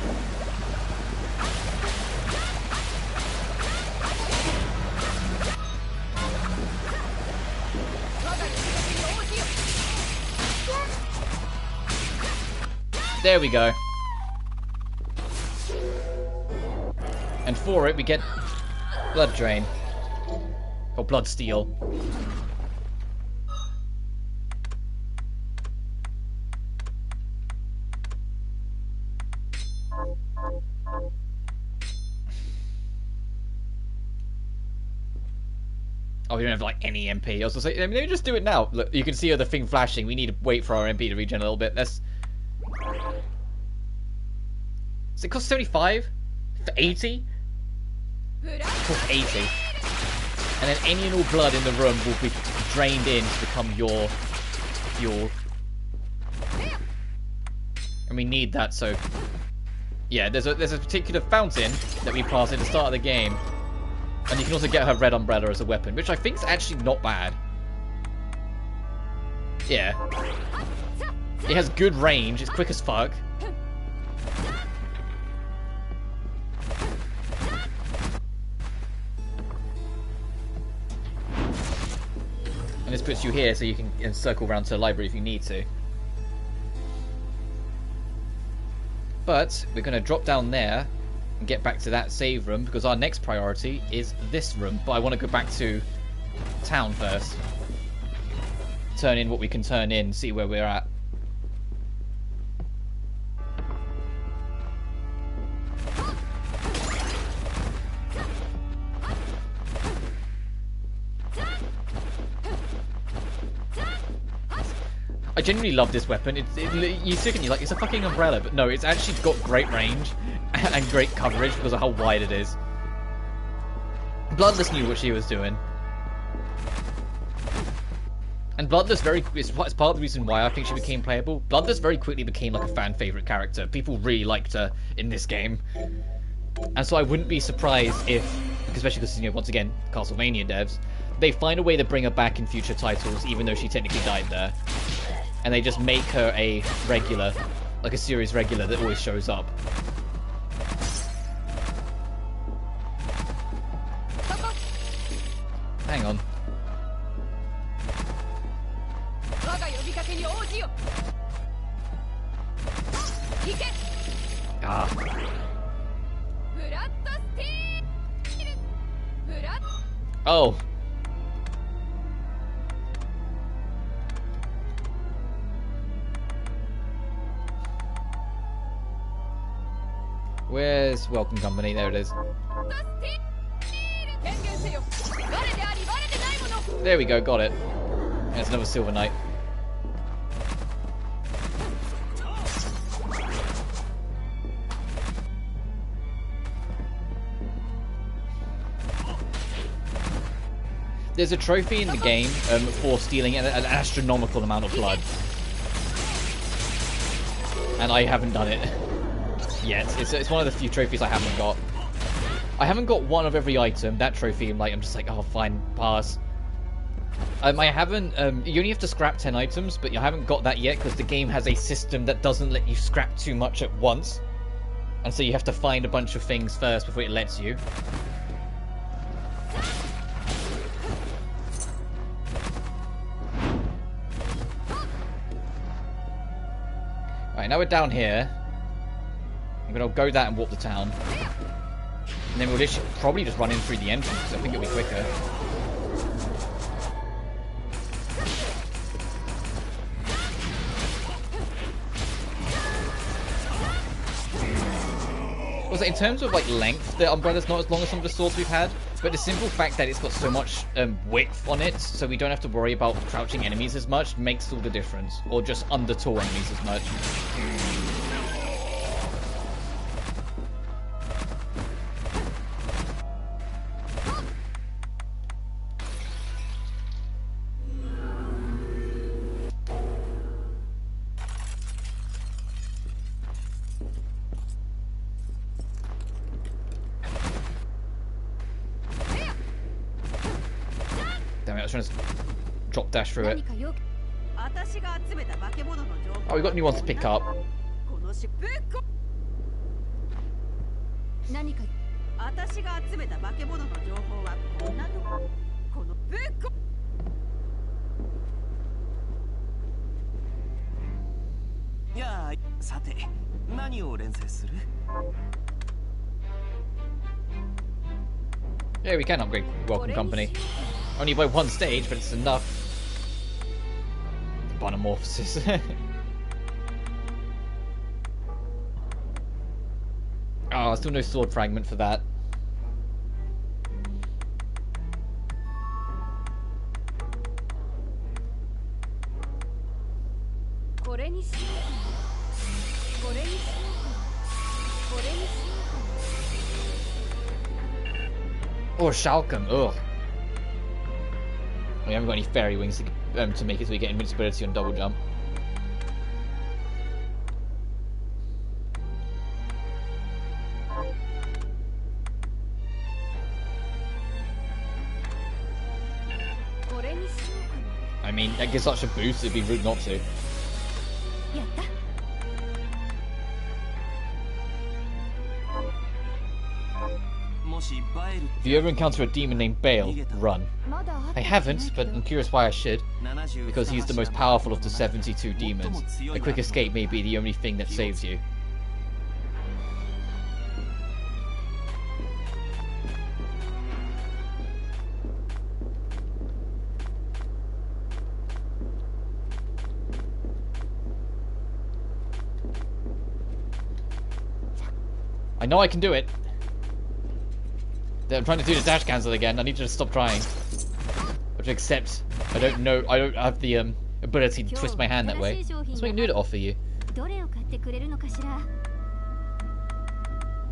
There we go. And for it, we get Blood Drain. Or Blood Steal. Oh, we don't have like any MP. I was gonna say, I mean, let me just do it now. Look, you can see the thing flashing. We need to wait for our MP to regen a little bit. Let's. Does it cost 75? For 80? It costs 80. And then any and all blood in the room will be drained in to become your fuel. And we need that, so... Yeah, there's a particular fountain that we pass at the start of the game. And you can also get her red umbrella as a weapon, which I think is actually not bad. Yeah. It has good range, it's quick as fuck. And this puts you here so you can circle around to the library if you need to. But we're going to drop down there and get back to that save room because our next priority is this room. But I want to go back to town first. Turn in what we can turn in, see where we're at. I genuinely love this weapon. You look and you're like, it's a fucking umbrella, but no, it's actually got great range and great coverage because of how wide it is. Bloodless knew what she was doing. And Bloodless it's part of the reason why I think she became playable. Bloodless very quickly became like a fan favorite character. People really liked her in this game. And so I wouldn't be surprised if, especially because, you know, once again, Castlevania devs, they find a way to bring her back in future titles even though she technically died there. And they just make her a regular, like a series regular that always shows up. Hang on. Ah. Oh. Where's Welcome Company? There it is. There we go, got it. And it's another Silver Knight. There's a trophy in the game for stealing an astronomical amount of blood. And I haven't done it. Yet. It's one of the few trophies I haven't got. I haven't got one of every item. That trophy, I'm just like, oh, fine, pass. I haven't, you only have to scrap 10 items, but you haven't got that yet because the game has a system that doesn't let you scrap too much at once. And so you have to find a bunch of things first before it lets you. Alright, now we're down here. I'm gonna go that and walk the town. And then we'll literally probably just run in through the entrance, because I think it'll be quicker. Also, in terms of like length, the umbrella's not as long as some of the swords we've had, but the simple fact that it's got so much width on it, so we don't have to worry about crouching enemies as much, makes all the difference. Or just under tall enemies as much. Damn it, I was trying to drop dash through it. Oh, we got new ones to pick up. Yeah, we can upgrade Welcome Company. Only by one stage, but it's enough. The Bonamorphosis. Oh, still no sword fragment for that. Or Shalcom, ugh. We haven't got any fairy wings to make it so we get invincibility on double jump. I mean, that gives such a boost, it'd be rude not to. If you ever encounter a demon named Bale, run. I haven't, but I'm curious why I should. Because he's the most powerful of the 72 demons. A quick escape may be the only thing that saves you. I know I can do it. I'm trying to do the dash cancel again. I need to just stop trying. But to accept, I don't have the ability to twist my hand that way. There's something new to offer you. I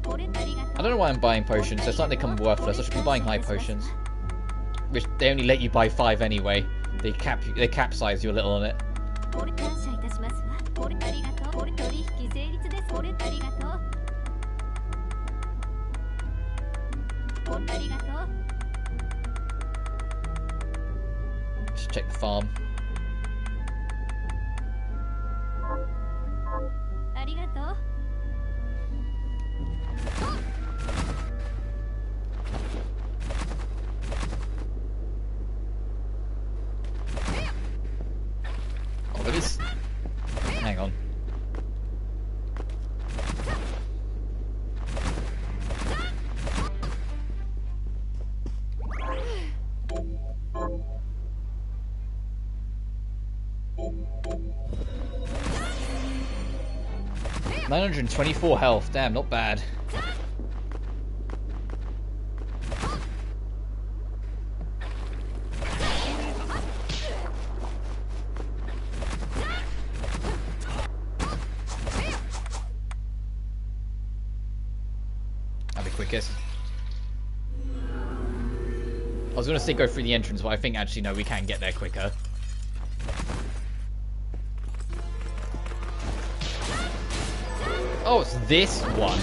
don't know why I'm buying potions. They're starting to become worthless. I should be buying high potions. Which they only let you buy 5 anyway. They capsize you a little on it. Just check the farm. Oh, there is. Hang on. $924 health, damn, not bad. That'll be quickest. I was gonna say go through the entrance, but I think actually no, we can get there quicker. Oh, it's this one.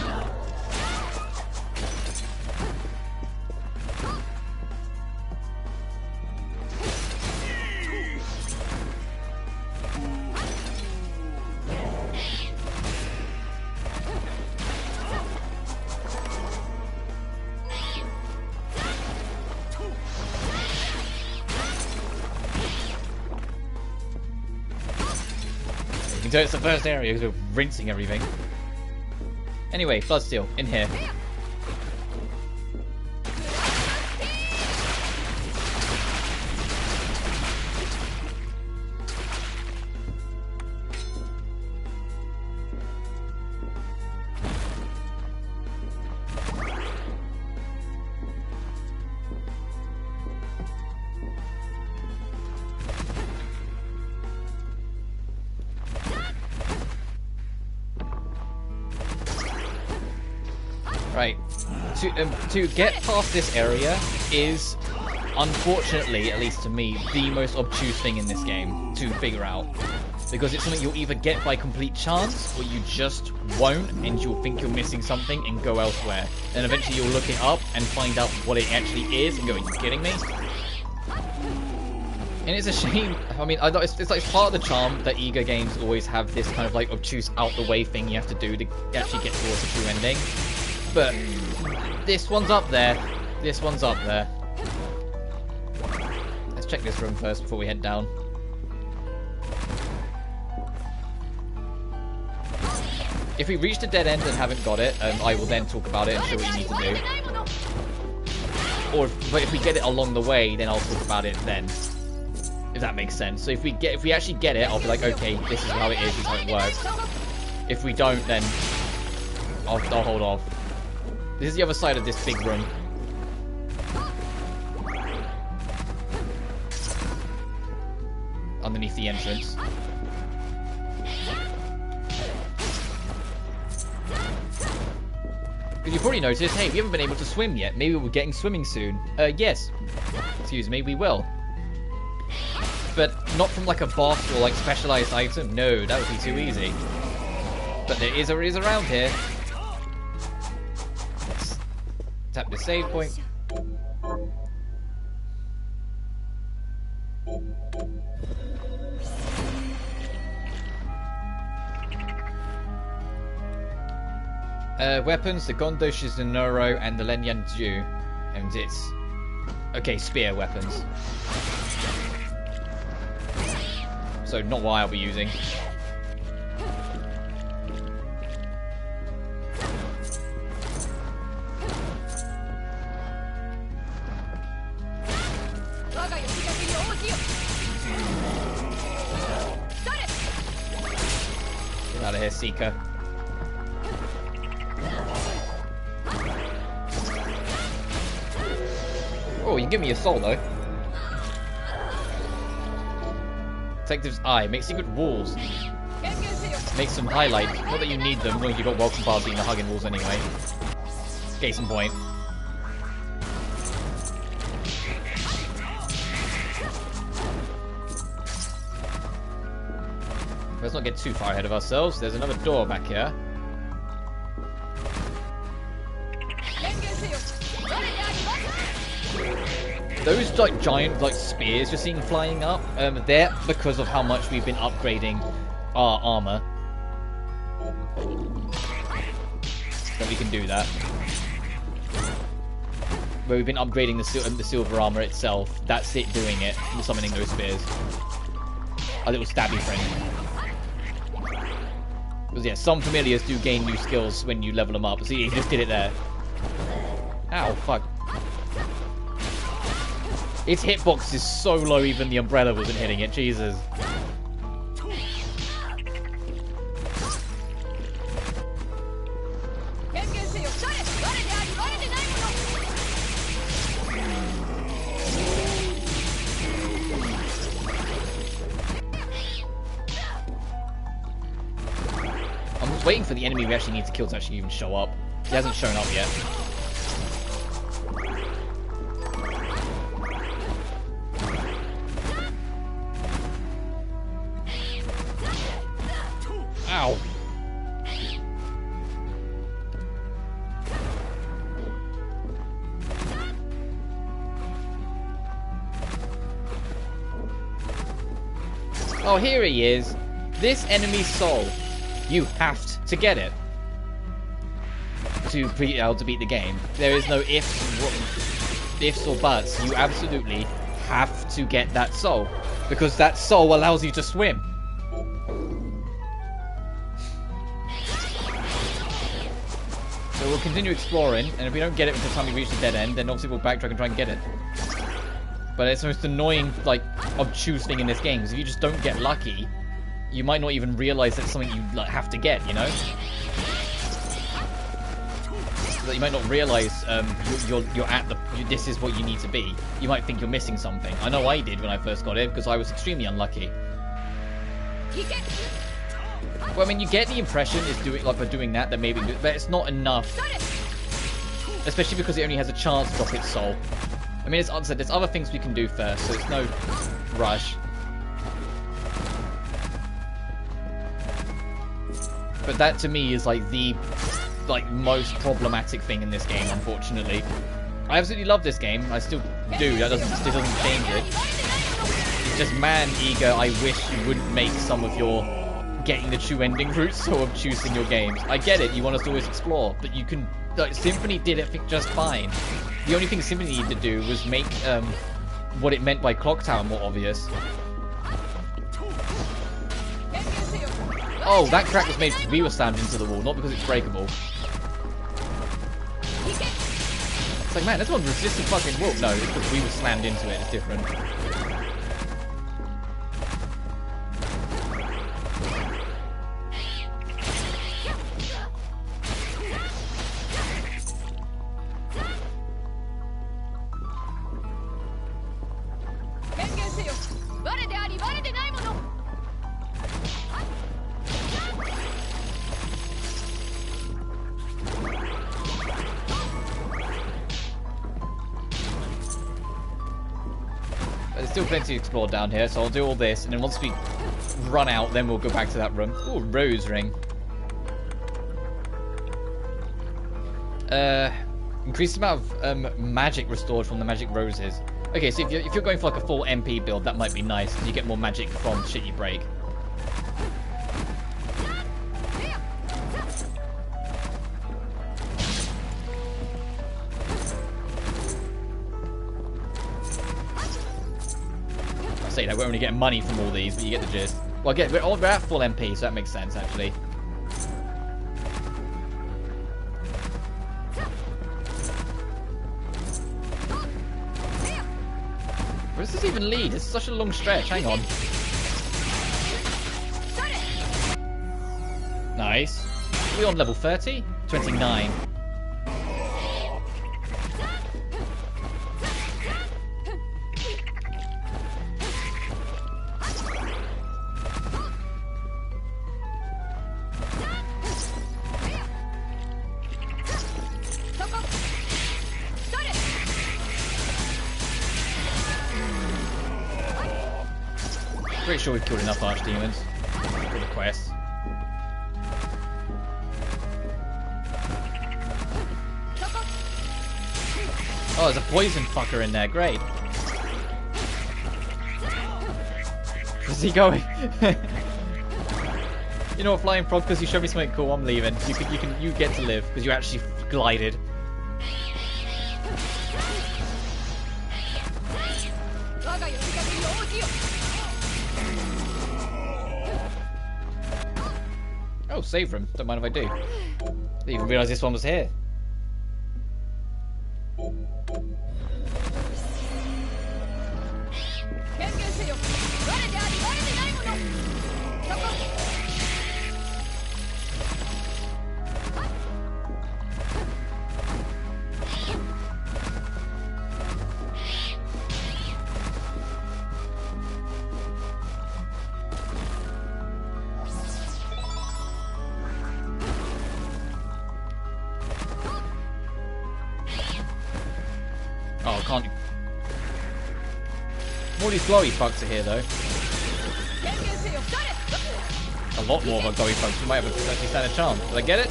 can tell it's the first area because we're rinsing everything. Anyway, Bloodsteel, in here. Right, to get past this area is, unfortunately, at least to me, the most obtuse thing in this game to figure out. Because it's something you'll either get by complete chance, or you just won't, and you'll think you're missing something and go elsewhere. And eventually you'll look it up and find out what it actually is and go, are you kidding me? And it's a shame. I mean, it's like part of the charm that eager games always have this kind of like obtuse out-the-way thing you have to do to actually get towards the true ending. But this one's up there. This one's up there. Let's check this room first before we head down. If we reach the dead end and haven't got it, I will then talk about it and show what you need to do. But if we get it along the way, then I'll talk about it then. If that makes sense. So if we actually get it, I'll be like, okay, this is how it is, this is how it works. If we don't, then I'll hold off. This is the other side of this big room. Underneath the entrance. Because you've already noticed, hey, we haven't been able to swim yet. Maybe we're getting swimming soon. Yes. Excuse me, we will. But not from like a boss or like specialized item. No, that would be too easy. But there is around here. Tap the save point. Weapons, the Gondo Shizunoro and the Lenyanju. And it's... okay, spear weapons. So not what I'll be using. Get out of here, Seeker. Oh, you can give me your soul, though. Detective's Eye. Make secret walls. Make some highlights. Not that you need them, as long as you've got Welcome Party and the Hugging Walls anyway. Case in point. Let's not get too far ahead of ourselves. There's another door back here. Those like giant like spears you're seeing flying up, they're because of how much we've been upgrading our armor. That we can do that. Where we've been upgrading the silver armor itself. That's it doing it. Summoning those spears. A little stabby friend. Because yeah, some familiars do gain new skills when you level them up. See, he just did it there. Ow, fuck. Its hitbox is so low, even the umbrella wasn't hitting it. Jesus. I'm just waiting for the enemy we actually need to kill to actually even show up. He hasn't shown up yet. Ow. Oh, here he is. This enemy's soul. You have to get it to be able to beat the game. There is no ifs or buts. You absolutely have to get that soul, because that soul allows you to swim. So we'll continue exploring, and if we don't get it until the time we reach the dead end, then obviously we'll backtrack and try and get it. But it's the most annoying, like, obtuse thing in this game, because if you just don't get lucky, you might not even realize that's something you like, have to get, you know? So that you might not realize you're at the... this is what you need to be. You might think you're missing something. I know I did when I first got it, because I was extremely unlucky. Well, I mean, you get the impression it's doing, like, by doing that maybe... But it's not enough. Especially because it only has a chance to drop its soul. I mean, there's other things we can do first, so it's no rush. But that, to me, is, like, the... like, most problematic thing in this game, unfortunately. I absolutely love this game. I still do. That doesn't change it. It's just, man, Eager, I wish you wouldn't make some of your getting the true ending routes so obtuse in your games. I get it. You want us to always explore, but you can... like, Symphony did it just fine. The only thing Symphony needed to do was make what it meant by Clock Tower more obvious. Oh, that crack was made because we were slammed into the wall, not because it's breakable. It's like, man, this one resisted fucking wall. No, it's because we were slammed into it. It's different. There's still plenty to explore down here, so I'll do all this, and then once we run out, then we'll go back to that room. Ooh, rose ring. Increased amount of magic restored from the magic roses. Okay, so if you're going for like a full MP build, that might be nice, because you get more magic from shit you break. I say that we're only getting money from all these, but you get the gist. Well, we're at full MP, so that makes sense, actually. Where does this even lead? It's such a long stretch. Hang on. Nice. Are we on level 30? 29. Pretty sure we've killed enough archdemons for the quest. Oh, there's a poison fucker in there. Great. Where's he going? You know what, Flying Frog? Because you showed me something cool, I'm leaving. You get to live because you actually glided. Oh, save room. Don't mind if I do. Didn't even realise this one was here. Oh, can't you? All these glowy fucks are here, though. A lot more of our glowy fucks. We might have actually stand a chance. Did I get it?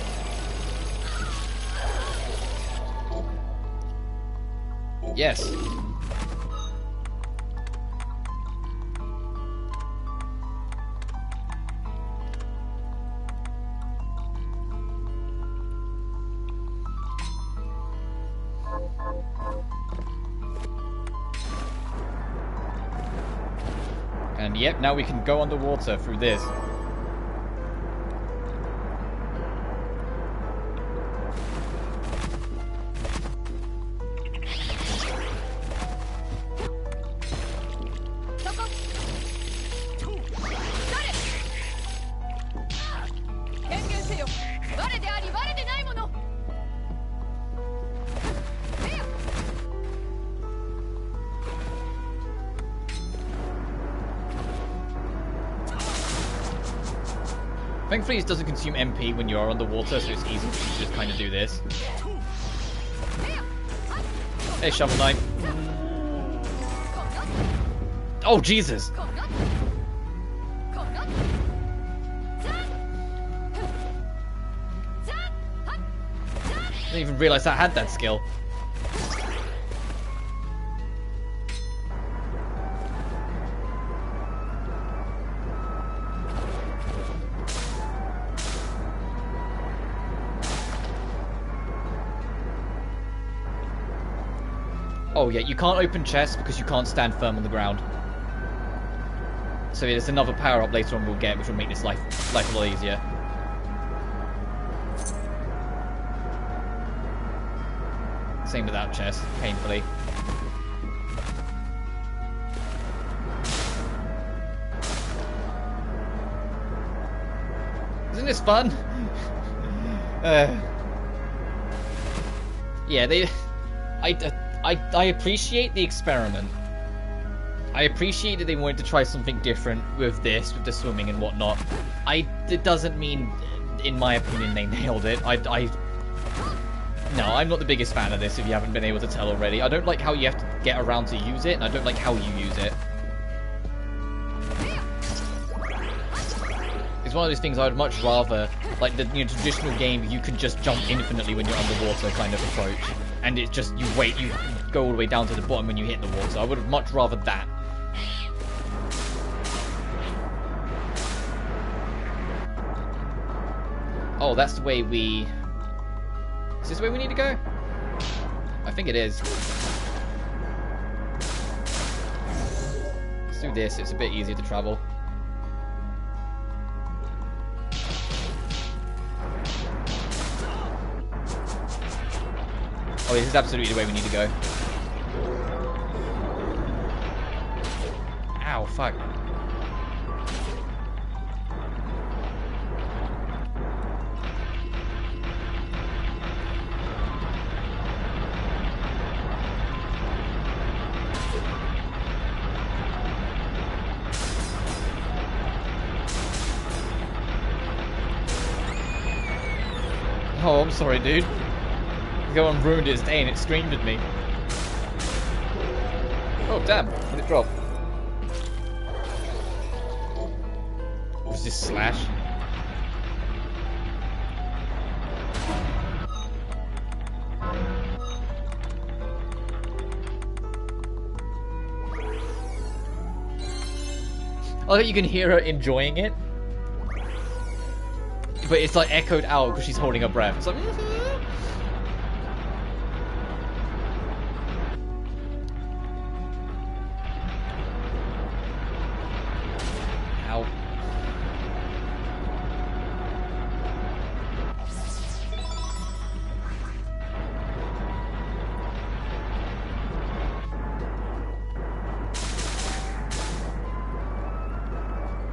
Yes. And yep, now we can go underwater through this. Thankfully, it doesn't consume MP when you are underwater, so it's easy to just kind of do this. Hey, Shovel Knight. Oh, Jesus! Didn't even realize I had that skill. Oh yeah, you can't open chests because you can't stand firm on the ground. So there's another power-up later on we'll get, which will make this life a lot easier. Same without chests, painfully. Isn't this fun? Yeah, I appreciate the experiment. I appreciate that they wanted to try something different with this, with the swimming and whatnot. It doesn't mean, in my opinion, they nailed it. No, I'm not the biggest fan of this, if you haven't been able to tell already. I don't like how you have to get around to use it, and I don't like how you use it. It's one of those things I would much rather, like the traditional game, you can just jump infinitely when you're underwater kind of approach. And it's just, you wait, you go all the way down to the bottom when you hit the water. I would have much rather that. Oh, that's the way we... Is this the way we need to go? I think it is. Let's do this, it's a bit easier to travel. Oh, this is absolutely the way we need to go. Ow, fuck. Oh, I'm sorry, dude. Go and ruined its day and it screamed at me. Oh, damn. Did it drop? What was this slash? I think you can hear her enjoying it. But it's like echoed out because she's holding her breath. It's like... Ow.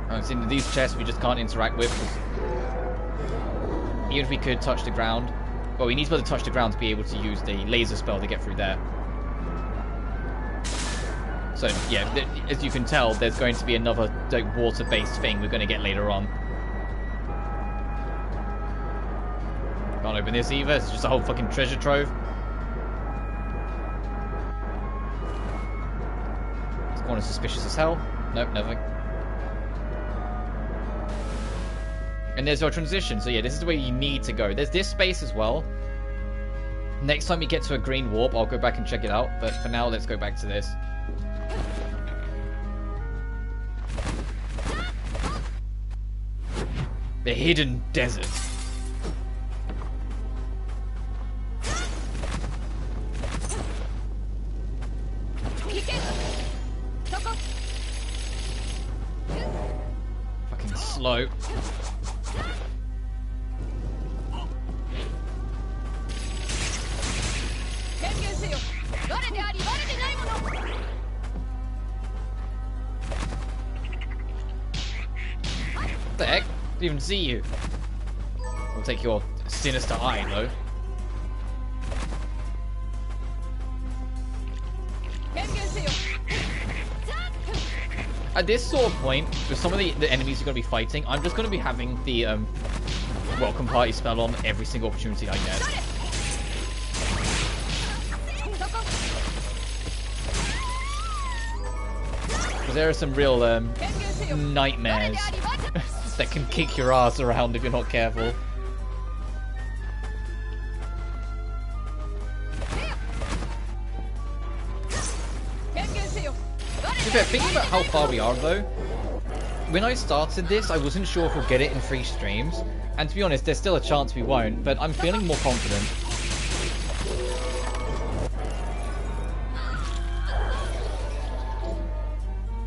I've seen these chests we just can't interact with. Even if we could touch the ground, well, we need to be able to touch the ground to be able to use the laser spell to get through there. So yeah, as you can tell, there's going to be another like, water-based thing we're going to get later on. Can't open this either. It's just a whole fucking treasure trove. This corner's suspicious as hell. Nope, nothing. And there's our transition. So yeah, this is the way you need to go. There's this space as well. Next time we get to a green warp, I'll go back and check it out. But for now, let's go back to this. The hidden desert. Fucking slow. the heck? Didn't even see you. We'll take your sinister eye, though. At this sort of point, with some of the enemies you're going to be fighting, I'm just going to be having the Welcome Party spell on every single opportunity I get. Because there are some real nightmares that can kick your ass around if you're not careful. Thinking about how far we are though, when I started this I wasn't sure if we'll get it in 3 streams, and to be honest there's still a chance we won't, but I'm feeling more confident.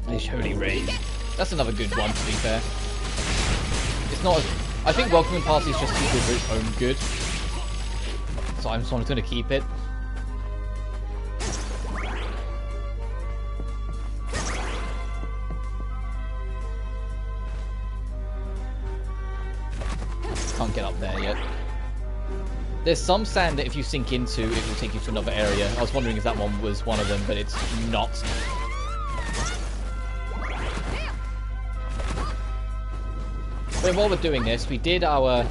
This Holy Raid. That's another good one, to be fair. It's not as... I think Welcoming Party is just too good for its own good. So I'm just going to keep it. Can't get up there yet. There's some sand that if you sink into, it will take you to another area. I was wondering if that one was one of them, but it's not. But while we're doing this, we did our...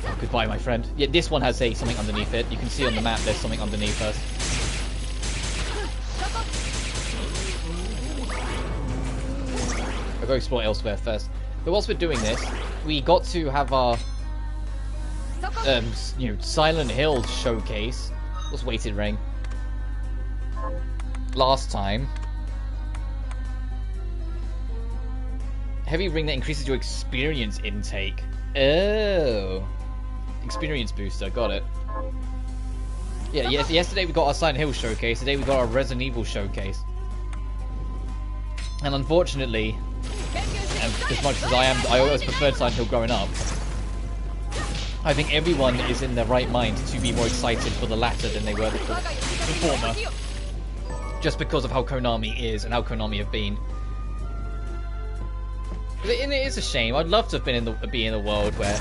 Oh, goodbye, my friend. Yeah, this one has something underneath it. You can see on the map there's something underneath us. I'll go explore elsewhere first. But whilst we're doing this, we got to have our... you know, Silent Hill showcase. What's Weighted Ring? Last time. Heavy ring that increases your experience intake. Oh. Experience booster, got it. Yeah, yes, yesterday we got our Silent Hill showcase, today we got our Resident Evil showcase. And unfortunately, as much as I always preferred Silent Hill growing up, I think everyone is in their right mind to be more excited for the latter than they were the former. Just because of how Konami is and how Konami have been. And it is a shame. I'd love to have been in a world where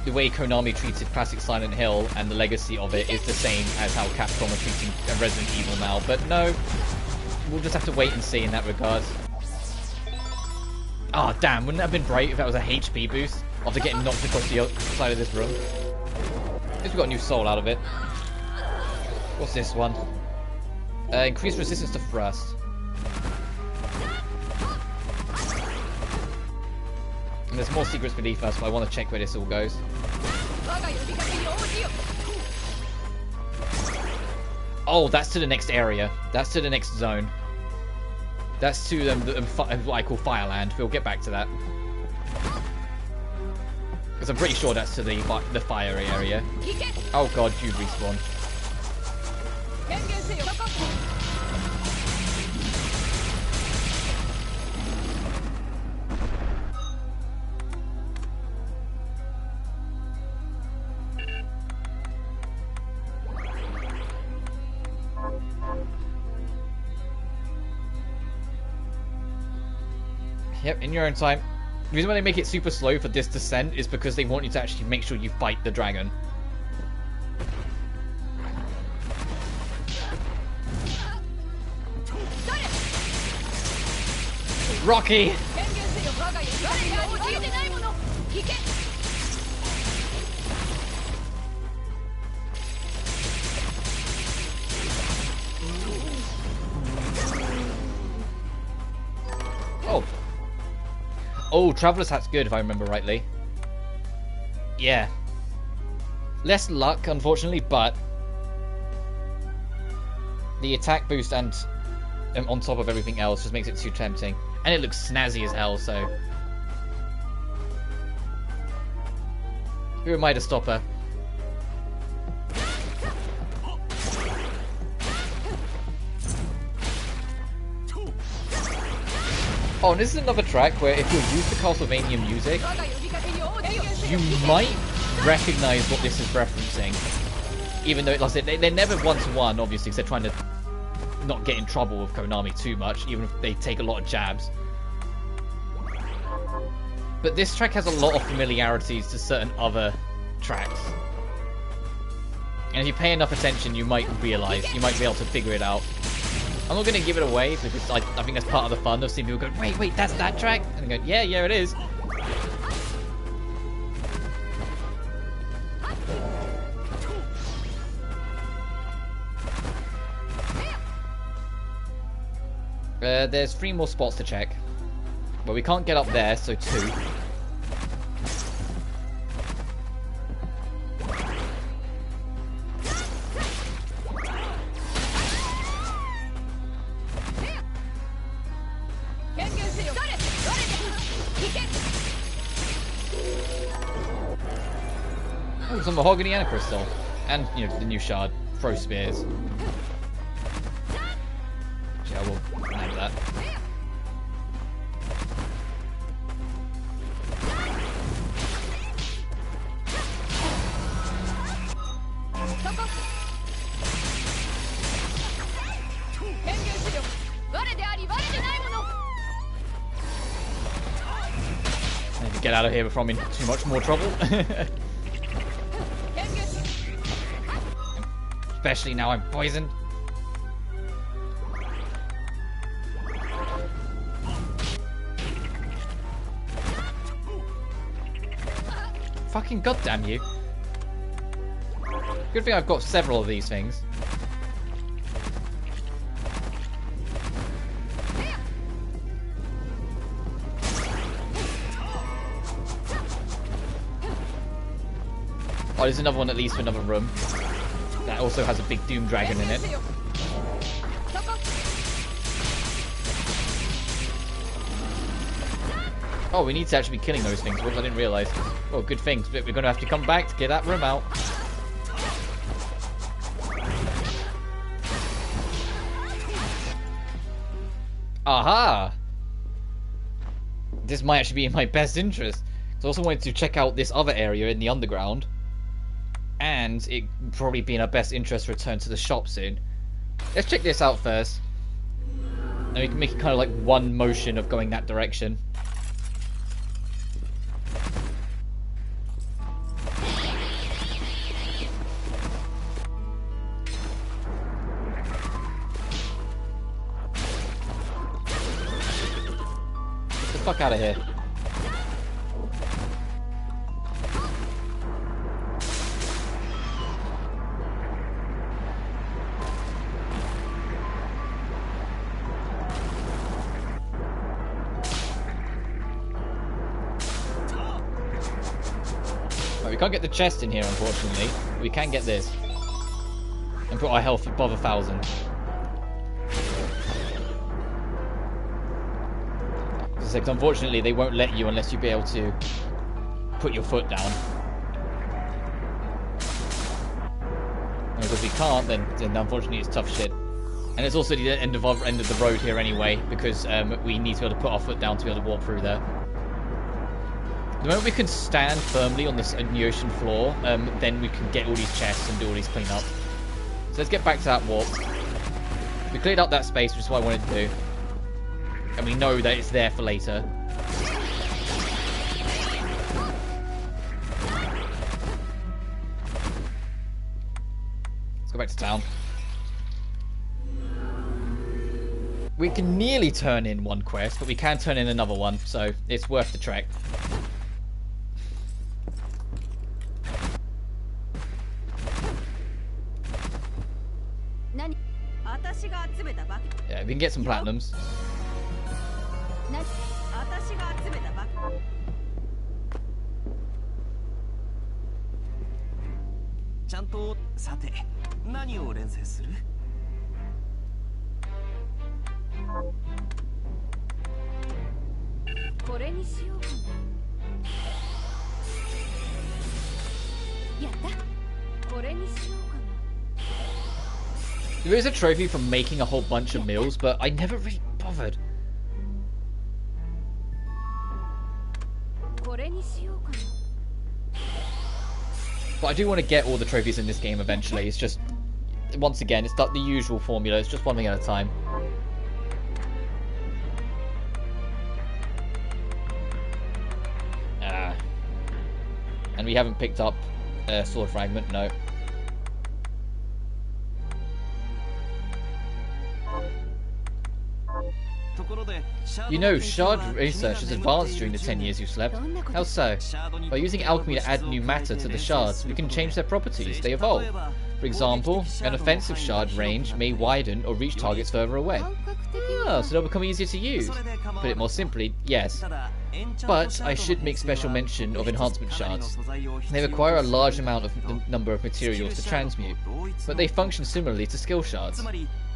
the way Konami treated classic Silent Hill and the legacy of it is the same as how Capcom are treating Resident Evil now. But no, we'll just have to wait and see in that regard. Ah, oh, damn! Wouldn't that have been great if that was a HP boost after getting knocked across the other side of this room? At least we got a new soul out of it. What's this one? Increased resistance to thrust. And there's more secrets beneath us, but I want to check where this all goes. Oh, that's to the next area. That's to the next zone. That's to what I call Fireland. We'll get back to that. Because I'm pretty sure that's to the fire area. Oh god, you respawn. Yep, in your own time. The reason why they make it super slow for this descent is because they want you to actually make sure you fight the dragon. Rocky! Oh. Oh, Traveler's Hat's good if I remember rightly. Yeah. Less luck, unfortunately, but the attack boost and on top of everything else just makes it too tempting. And it looks snazzy as hell, so... Who am I to stop her? Oh, and this is another track where if you use the Castlevania music, you might recognize what this is referencing. Even though, like I said, they're never one-to-one, obviously, because they're trying to not get in trouble with Konami too much, even if they take a lot of jabs. But this track has a lot of familiarities to certain other tracks. And if you pay enough attention, you might realise, you might be able to figure it out. I'm not going to give it away, because I think that's part of the fun of seeing people go, wait, that's that track? And they go, yeah, it is. There's 3 more spots to check. Well, we can't get up there, so 2. Oh, some mahogany and a crystal. And, you know, the new shard. Throw spears. Yeah, we'll have that. I need to get out of here before I'm in too much more trouble. Especially now I'm poisoned. Fucking goddamn you. Good thing I've got several of these things. Oh, there's another one that leads to another room. That also has a big Doom Dragon in it. Oh, we need to actually be killing those things. Whoops, I didn't realise. Oh, good thing. We're going to have to come back to get that room out. Aha! This might actually be in my best interest. So I also wanted to check out this other area in the underground. And it probably be in our best interest to return to the shop soon. Let's check this out first. And we can make it kind of like one motion of going that direction. Get the fuck out of here. We can't get the chest in here, unfortunately. We can get this. And put our health above 1,000. Because unfortunately, they won't let you unless you be able to put your foot down. And if we can't, then unfortunately it's tough shit. And it's also the end of the road here anyway, because we need to be able to put our foot down to be able to walk through there. The moment we can stand firmly on the ocean floor, then we can get all these chests and do all these cleanup. So let's get back to that warp. We cleared up that space, which is what I wanted to do. And we know that it's there for later. Let's go back to town. We can nearly turn in one quest, but we can turn in another one, so it's worth the trek. Yeah, we can get some platinums. There is a trophy for making a whole bunch of meals, but I never really bothered. But I do want to get all the trophies in this game eventually. It's just, once again, it's not the usual formula. It's just one thing at a time. And we haven't picked up a sword fragment, no. You know, shard research has advanced during the 10 years you slept. How so? By using alchemy to add new matter to the shards, we can change their properties. They evolve. For example, an offensive shard range may widen or reach targets further away. Oh, so they'll become easier to use. Put it more simply, yes. But I should make special mention of enhancement shards. They require a large number of materials to transmute, but they function similarly to skill shards.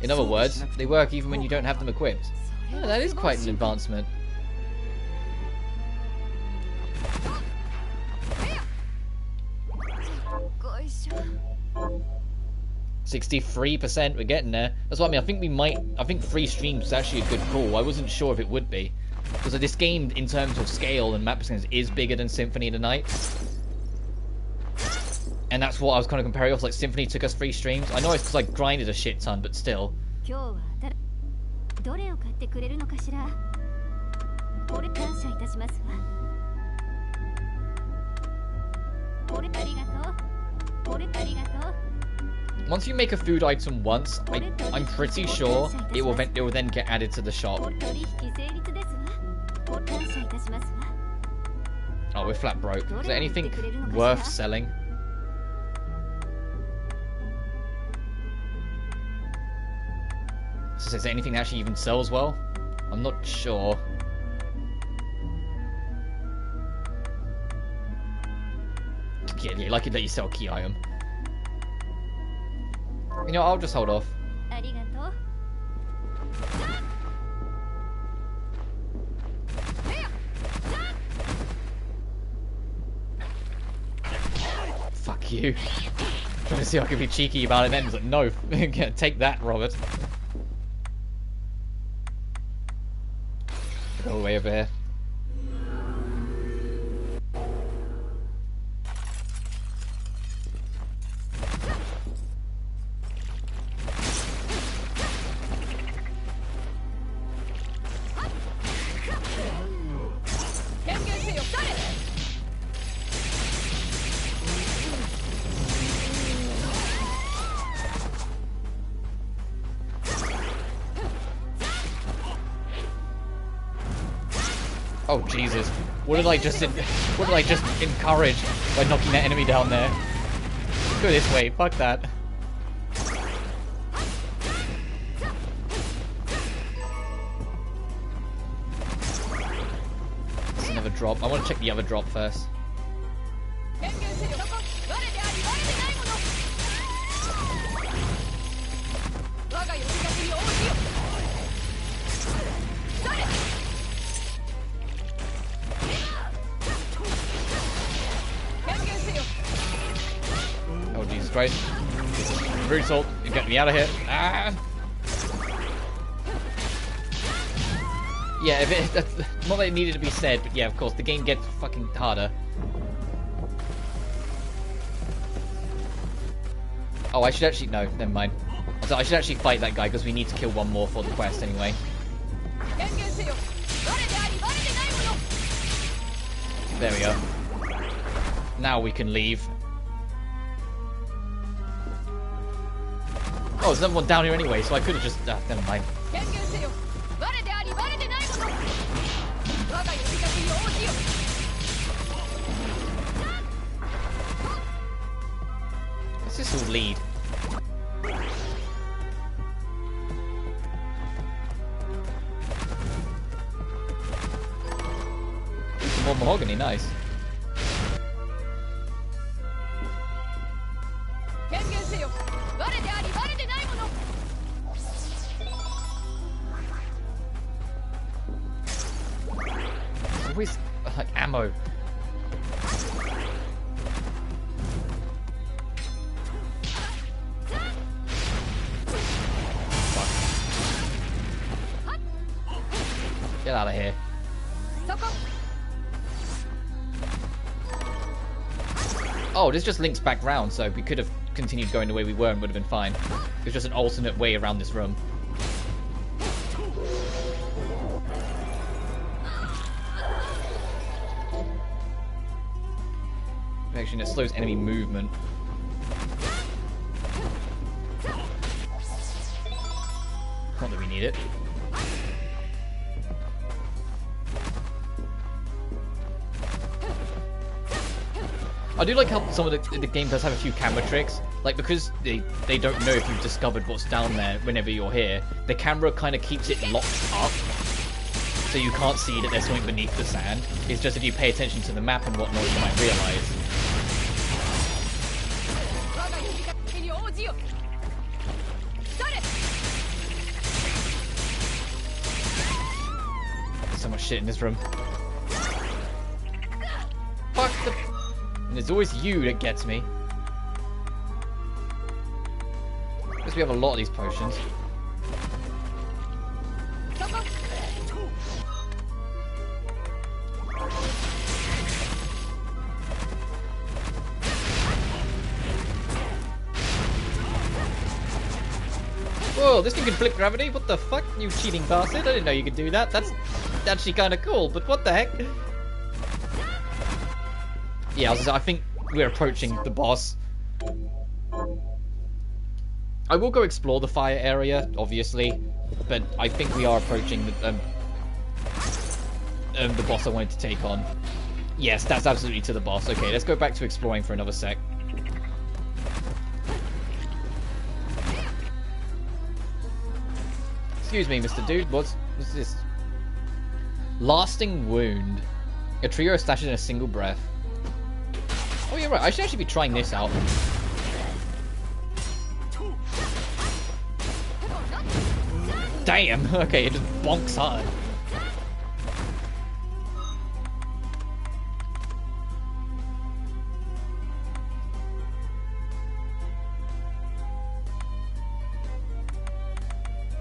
In other words, they work even when you don't have them equipped. Oh, that is quite an advancement. "63%, we're getting there. That's what I mean. I think 3 streams is actually a good call. I wasn't sure if it would be. Because this game, in terms of scale and map percentage, is bigger than Symphony of the Night. And that's what I was kind of comparing off. Like, Symphony took us 3 streams. I know it's because I grinded a shit ton, but still. Once you make a food item once, I'm pretty sure it will then get added to the shop. Oh, we're flat broke. Is there anything worth selling? So is there anything that actually even sells well? I'm not sure. Yeah, like it that you sell key item. You know, I'll just hold off. Fuck you. Trying to see if I can be cheeky about it then. It's like, no, take that, Robert. Go away over here. Oh Jesus! What did I just encourage by knocking that enemy down there? Go this way. Fuck that. It's another drop. I want to check the other drop first. Oh Jesus Christ. Brute assault, you get me out of here. Ah! Yeah, not that it needed to be said, but yeah, of course, the game gets fucking harder. Oh, I should actually, no, never mind. So I should actually fight that guy, because we need to kill one more for the quest anyway. There we go. Now we can leave. Oh, there's another one down here anyway, so I could have just... never mind. Let's just all lead. Some more mahogany, nice. Always like ammo. Fuck. Get out of here. Oh, this just links back round, so we could have continued going the way we were and would have been fine. It's just an alternate way around this room. protection. It slows enemy movement. Not that we need it. I do like how some of the game does have a few camera tricks. Like, because they don't know if you've discovered what's down there whenever you're here, the camera kind of keeps it locked up. So you can't see that there's something beneath the sand. It's just if you pay attention to the map and whatnot, you might realize. There's so much shit in this room. Fuck the... And it's always you that gets me. Because we have a lot of these potions. Whoa, this thing can flip gravity? What the fuck, you cheating bastard? I didn't know you could do that. That's actually kind of cool, but what the heck? Yeah, I think we're approaching the boss. I will go explore the fire area, obviously, but I think we are approaching the boss I wanted to take on. Yes, that's absolutely to the boss. Okay, let's go back to exploring for another sec. Excuse me, Mr. Dude, what's this? Lasting Wound. A trio slashes in a single breath. Oh, you're right. I should actually be trying this out. Damn. Okay, it just bonks hard.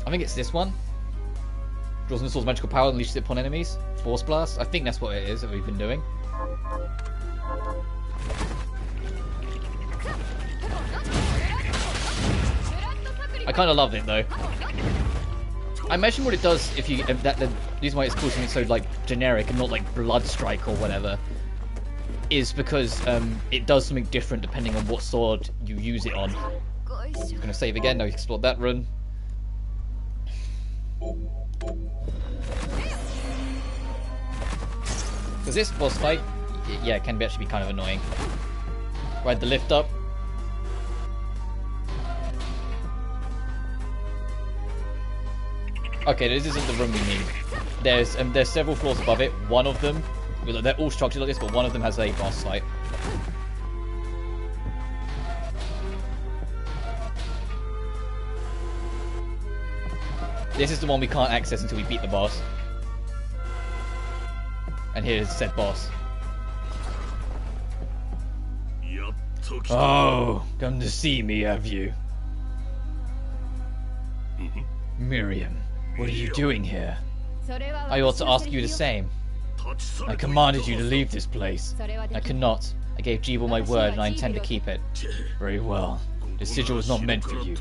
I think it's this one. Draws missiles magical power and unleashes it upon enemies. Force Blast. I think that's what it is that we've been doing. I kind of love it though. I imagine what it does if you the reason why it's called something so like generic and not like Blood Strike or whatever is because it does something different depending on what sword you use it on. I'm gonna save again. Now we explored that run. Because this boss fight, yeah, it can actually be kind of annoying. Ride the lift up. Okay, this isn't the room we need. There's several floors above it. One of them, they're all structured like this, but one of them has a boss fight. This is the one we can't access until we beat the boss. And here's said boss. Oh, come to see me, have you? Miriam, what are you doing here? I ought to ask you the same. I commanded you to leave this place. I cannot. I gave Jeeble my word and I intend to keep it. Very well. The sigil was not meant for you,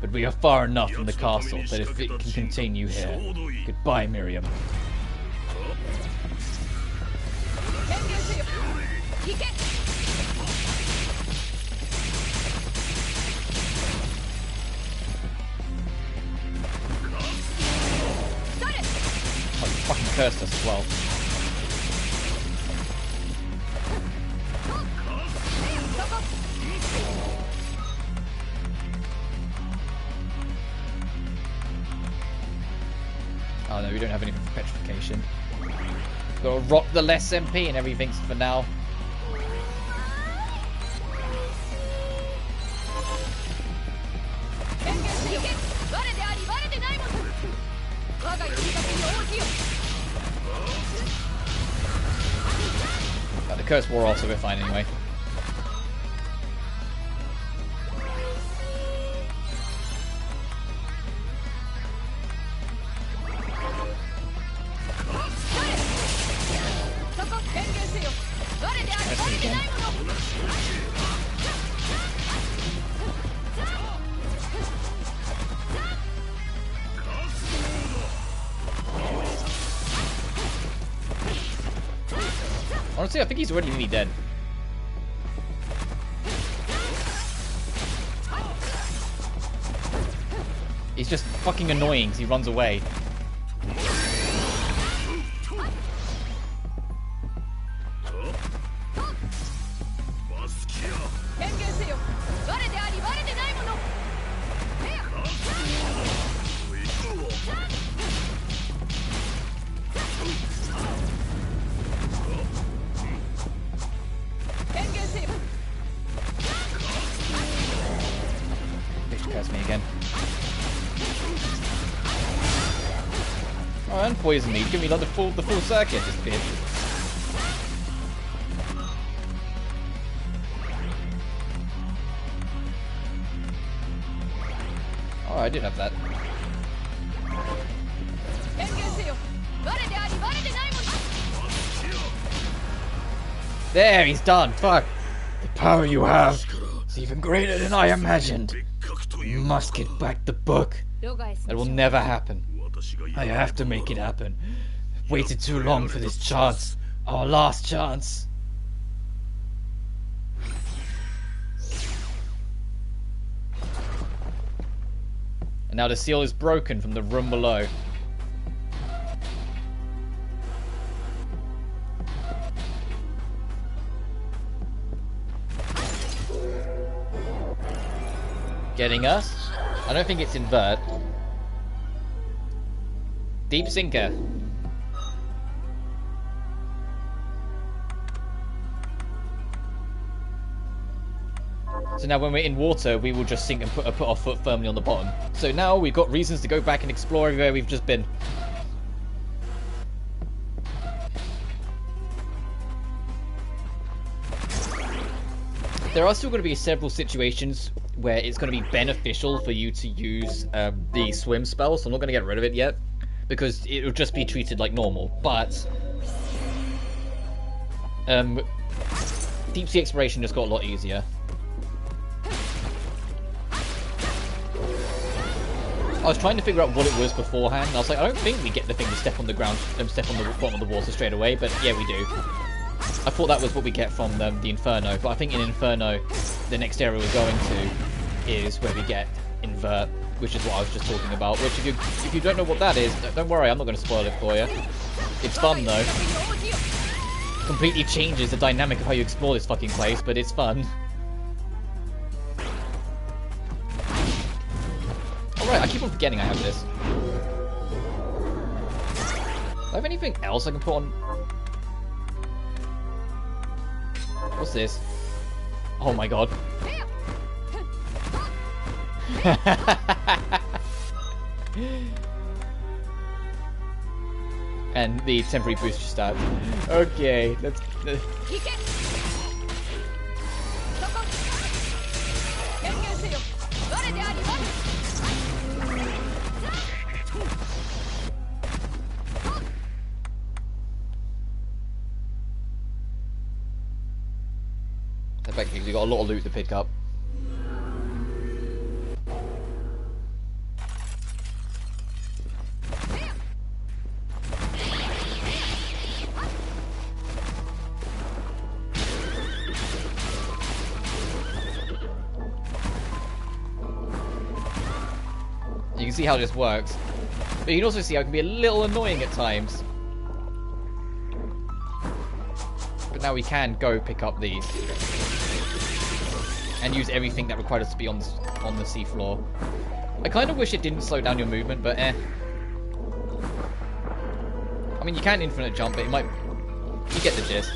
but we are far enough from the castle that if it can contain you here. Goodbye, Miriam. Oh, you fucking cursed us as well. Oh no, we don't have any for petrification. Gotta rock the less MP and everything's for now. The curse wore off, so we're fine anyway. Honestly, I think he's already nearly dead. just fucking annoying because he runs away. Me again. Oh, unpoison me. Give me like the full circuit, this bitch. Oh, I did have that. There, he's done. Fuck. The power you have is even greater than I imagined. You must get back the book. That will never happen. I have to make it happen. I've waited too long for this chance. Our last chance. And now the seal is broken from the room below. Getting us? I don't think it's invert. Deep sinker. So now when we're in water, we will just sink and put our foot firmly on the bottom. So now we've got reasons to go back and explore everywhere we've just been. There are still going to be several situations where it's going to be beneficial for you to use the swim spell, so I'm not going to get rid of it yet, because it will just be treated like normal. But deep sea exploration just got a lot easier. I was trying to figure out what it was beforehand, and I was like, I don't think we get the thing to step on the ground, step on the bottom of the water straight away, but yeah, we do. I thought that was what we get from the Inferno, but I think in Inferno, the next area we're going to is where we get Invert, which is what I was just talking about. Which, if you don't know what that is, don't worry, I'm not going to spoil it for you. It's fun though. Completely changes the dynamic of how you explore this fucking place, but it's fun. Alright, I keep on forgetting I have this. Do I have anything else I can put on? What's this? Oh my god. And the temporary booster stat. Okay, let's... Effectively, we got a lot of loot to pick up. You can see how this works, but you can also see how it can be a little annoying at times. But now we can go pick up these and use everything that required us to be on the seafloor. I kind of wish it didn't slow down your movement, but eh. I mean, you can infinite jump, but it might... You get the gist.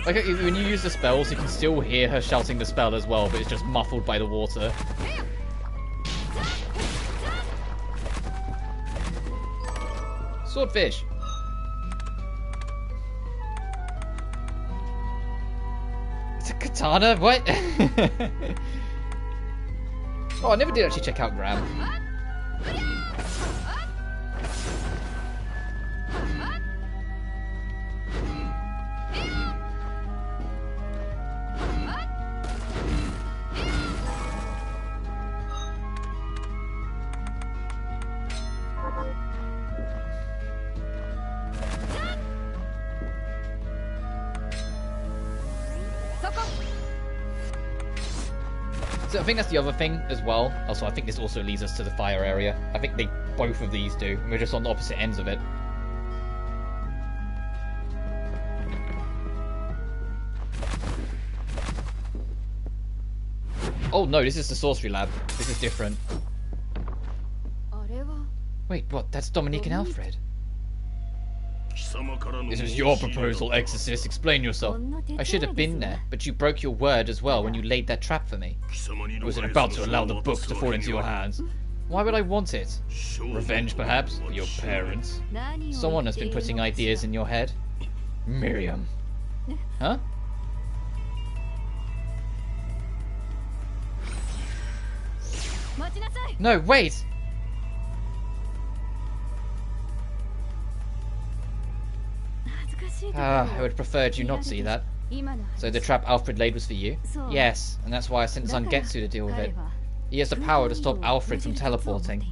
Like, when you use the spells, you can still hear her shouting the spell as well, but it's just muffled by the water. Swordfish! Katana? What? Oh, I never did actually check out Graham. So I think that's the other thing as well. Also, I think this also leads us to the fire area. I think they both of these do. We're just on the opposite ends of it. Oh no, this is the sorcery lab. This is different. Wait, what? That's Dominique and Alfred. This was your proposal, Exorcist. Explain yourself. I should have been there, but you broke your word as well when you laid that trap for me. I wasn't about to allow the book to fall into your hands. Why would I want it? Revenge, perhaps? For your parents? Someone has been putting ideas in your head. Miriam. Huh? No, wait! I would prefer you not see that. So the trap Alfred laid was for you? Yes, and that's why I sent Zangetsu to deal with it. He has the power to stop Alfred from teleporting.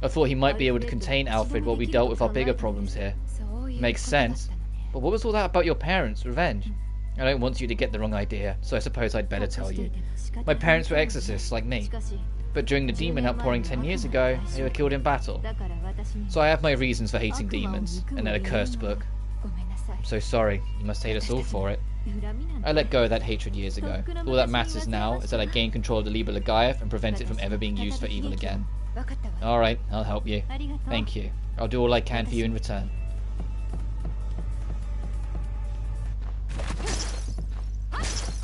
I thought he might be able to contain Alfred while we dealt with our bigger problems here. Makes sense. But what was all that about your parents' revenge? I don't want you to get the wrong idea, so I suppose I'd better tell you. My parents were exorcists, like me. But during the demon outpouring 10 years ago, they were killed in battle. So I have my reasons for hating demons, and that accursed book. I'm so sorry, you must hate us all for it. I let go of that hatred years ago. All that matters now is that I gain control of the Liber Legaev and prevent it from ever being used for evil again. Alright, I'll help you. Thank you. I'll do all I can for you in return.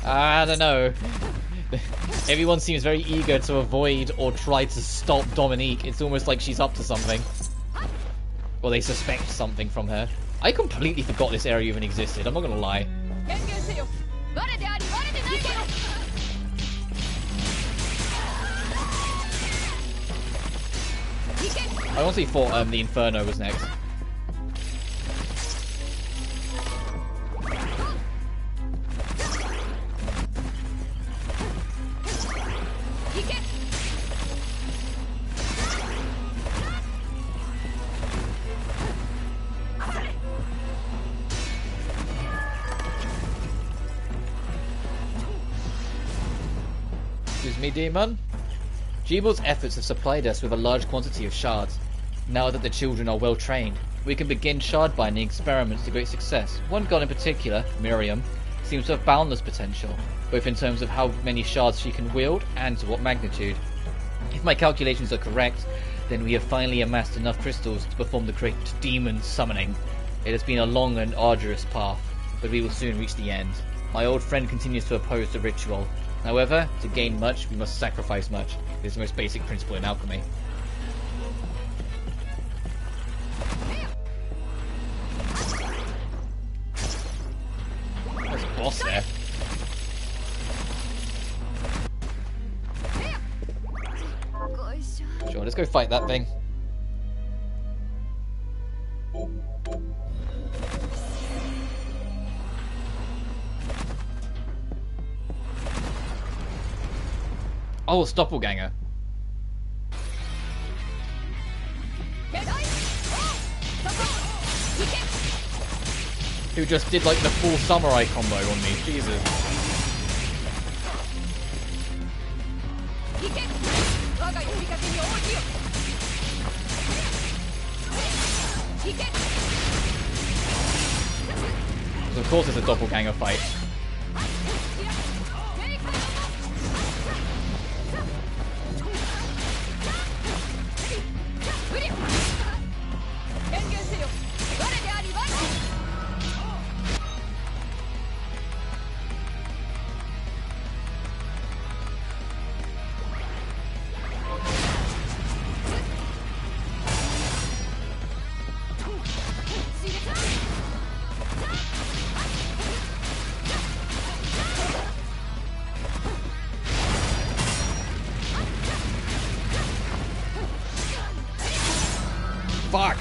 I don't know. Everyone seems very eager to avoid or try to stop Dominique. It's almost like she's up to something. Or they suspect something from her. I completely forgot this area even existed, I'm not gonna lie. I honestly thought the Inferno was next. Excuse me, demon. Jeebel's efforts have supplied us with a large quantity of shards. Now that the children are well trained, we can begin shard binding experiments to great success. One god in particular, Miriam, seems to have boundless potential, both in terms of how many shards she can wield and to what magnitude. If my calculations are correct, then we have finally amassed enough crystals to perform the great demon summoning. It has been a long and arduous path, but we will soon reach the end. My old friend continues to oppose the ritual. However, to gain much, we must sacrifice much. It is the most basic principle in alchemy. There's a boss there. Sure, let's go fight that thing. Oh, Stoppelganger. Who just did like the full samurai combo on me, Jesus. So of course it's a doppelganger fight. Fuck!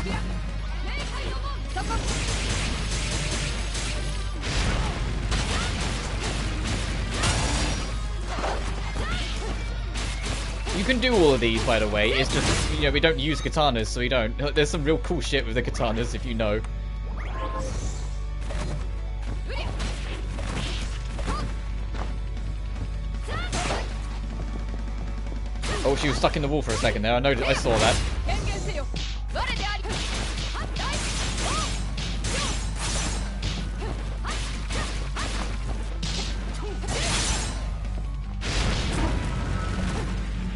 You can do all of these, by the way. It's just, you know, we don't use katanas, so we don't. There's some real cool shit with the katanas, if you know. Oh, she was stuck in the wall for a second there. I saw that.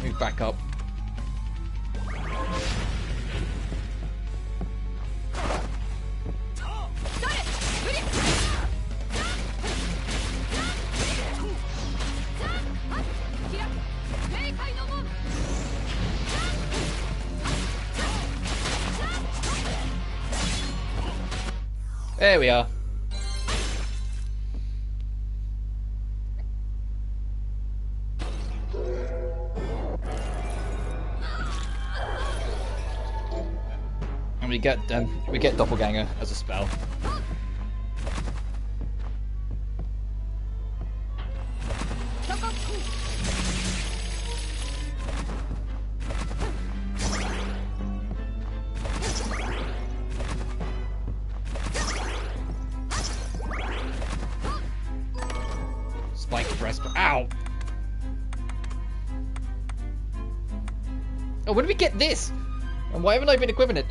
Move back up. There we are. And we get Doppelganger as a spell. Ow! Oh, when did we get this? And why haven't I been equipping it?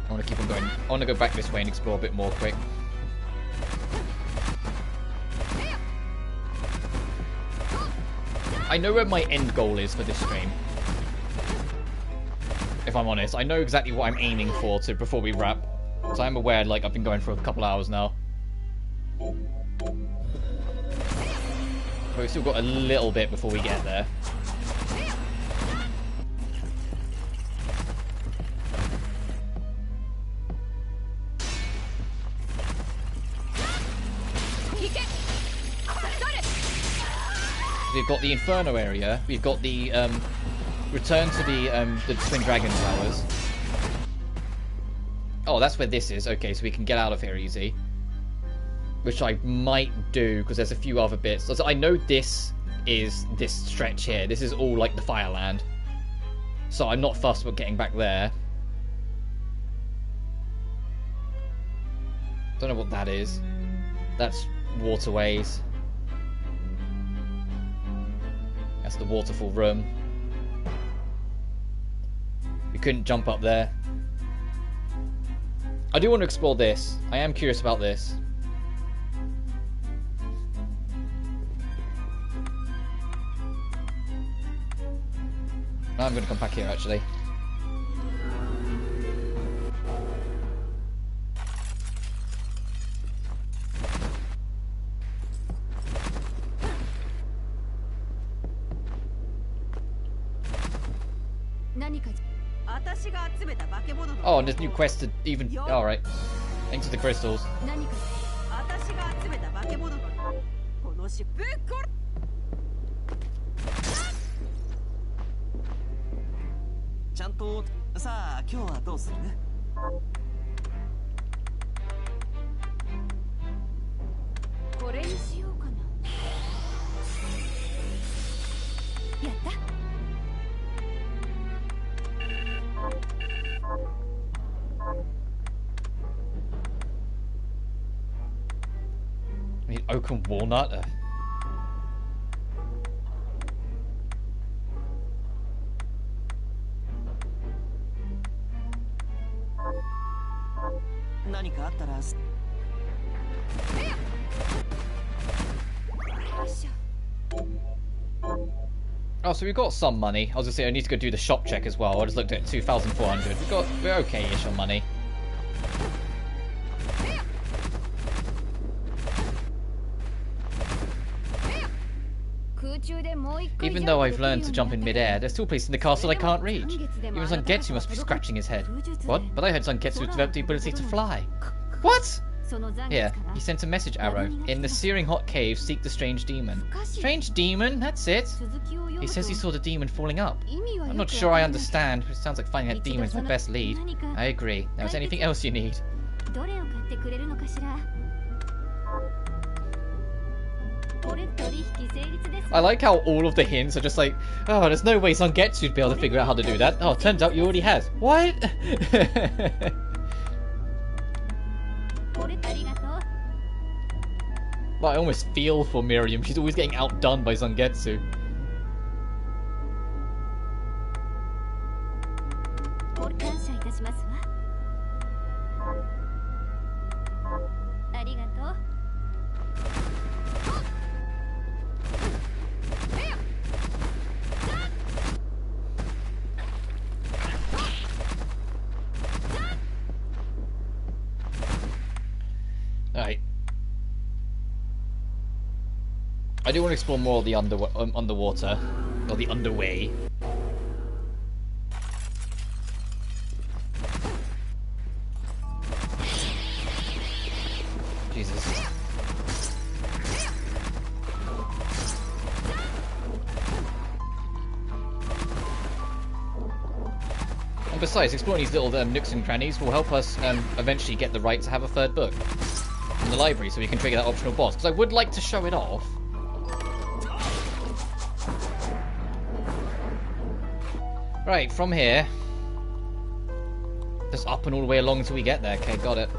I want to keep on going. I want to go back this way and explore a bit more quick. I know where my end goal is for this stream. If I'm honest, I know exactly what I'm aiming for before we wrap. So I'm aware, like, I've been going for a couple hours now. But we've still got a little bit before we get there. We've got the Inferno area. We've got the return to the Twin Dragon Towers. Oh, that's where this is. Okay, so we can get out of here easy. Which I might do, because there's a few other bits. So I know this is this stretch here. This is all like the Fireland. So I'm not fussed about getting back there. Don't know what that is. That's waterways. That's the waterfall room. We couldn't jump up there. I do want to explore this. I am curious about this. I'm going to come back here actually. Oh, and there's new quest to even... Alright. Thanks to the crystals. I need oak and walnut. Oh, so we've got some money. I was gonna say I need to go do the shop check as well. I just looked at 2,400. We're okay-ish on money. Even though I've learned to jump in mid-air, there's still places in the castle I can't reach. Even Zangetsu must be scratching his head. What? But I heard Zangetsu developed the ability to fly. What? Here, he sent a message arrow. In the searing hot cave, seek the strange demon. Strange demon? That's it? He says he saw the demon falling up. I'm not sure I understand, but it sounds like finding that demon is my best lead. I agree. Now, is there anything else you need? I like how all of the hints are just like, oh, there's no way Zangetsu would be able to figure out how to do that. Oh, turns out you already has. What? Well, I almost feel for Miriam. She's always getting outdone by Zangetsu. Alright. I do want to explore more of the underwater, or the underway. Jesus. And besides, exploring these little nooks and crannies will help us eventually get the right to have a third book in the library, so we can trigger that optional boss. Because I would like to show it off. Right, from here, just up and all the way along until we get there. Okay, got it.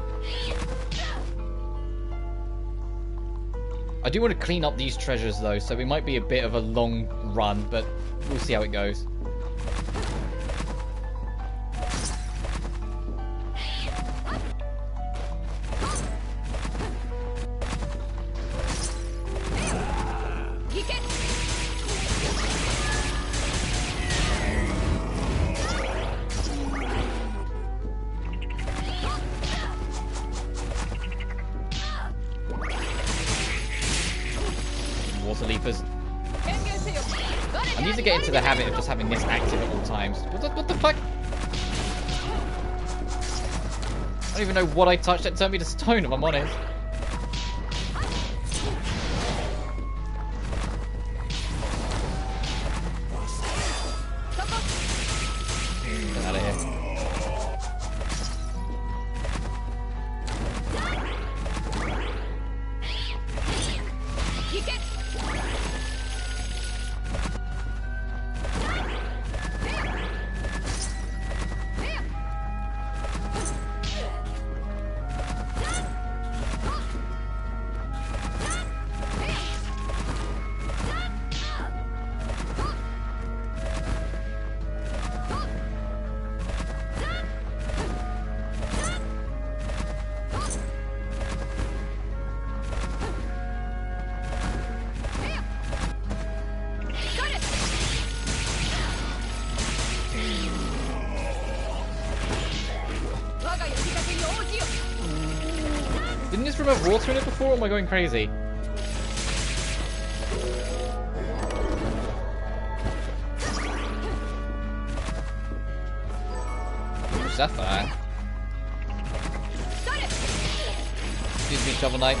I do want to clean up these treasures though, so it might be a bit of a long run, but we'll see how it goes. Water leapers. I need to get into the habit of just having this active at all times. What the fuck? I don't even know what I touched that turned me to stone, if I'm honest. Get out of here. Didn't this room have water in it before, or am I going crazy? Sapphire. Excuse me, Shovel Knight.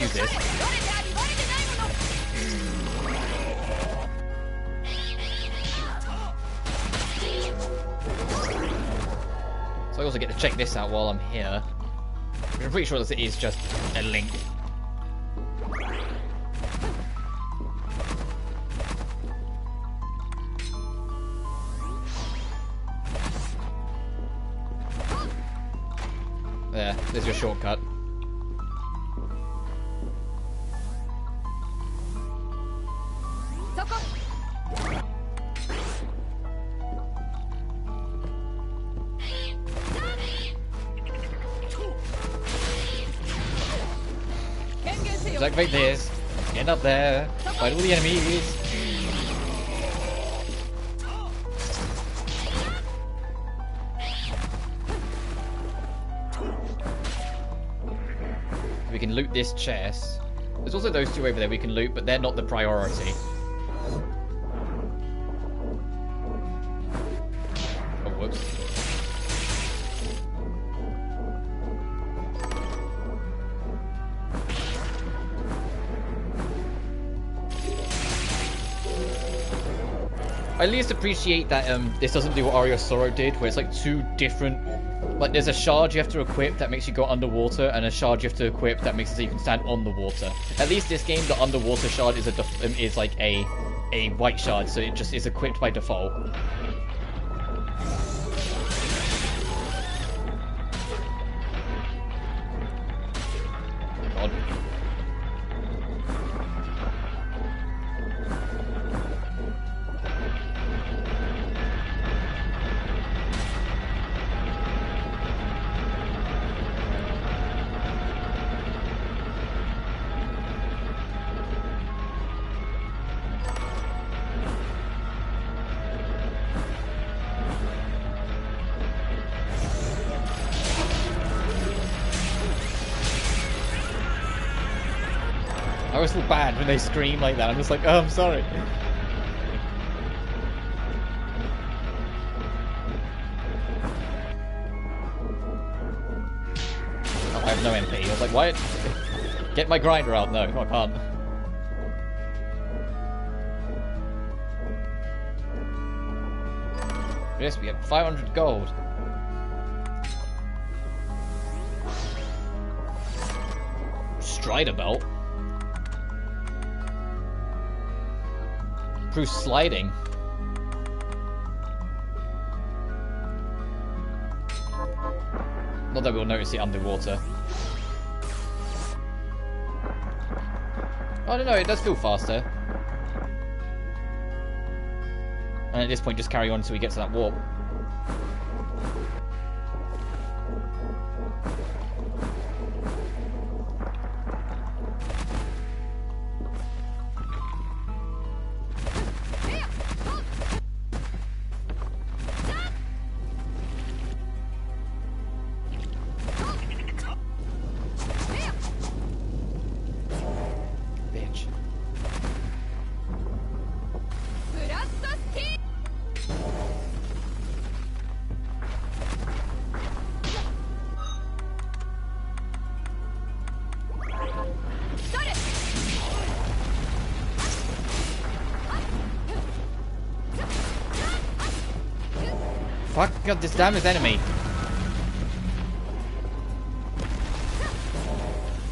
Use this. So I also get to check this out while I'm here. I'm pretty sure that it is just a link. There's your shortcut. Just activate this. Get up there. Fight all the enemies. We can loot this chest. There's also those two over there we can loot, but they're not the priority. Oh, whoops. I at least appreciate that this doesn't do what Ariarhod did, where it's like two different... Like, there's a shard you have to equip that makes you go underwater, and a shard you have to equip that makes it so you can stand on the water. At least this game, the underwater shard is like a white shard, so it just is equipped by default. God. I always feel bad when they scream like that. I'm just like, oh, I'm sorry. Oh, I have no MP. I was like, why? Get my grinder out. No, I can't. Yes, we have 500 gold. Strider belt. Through sliding. Not that we'll notice it underwater. I don't know, it does feel faster. And at this point, just carry on until we get to that warp. Fuck God, this damaged enemy.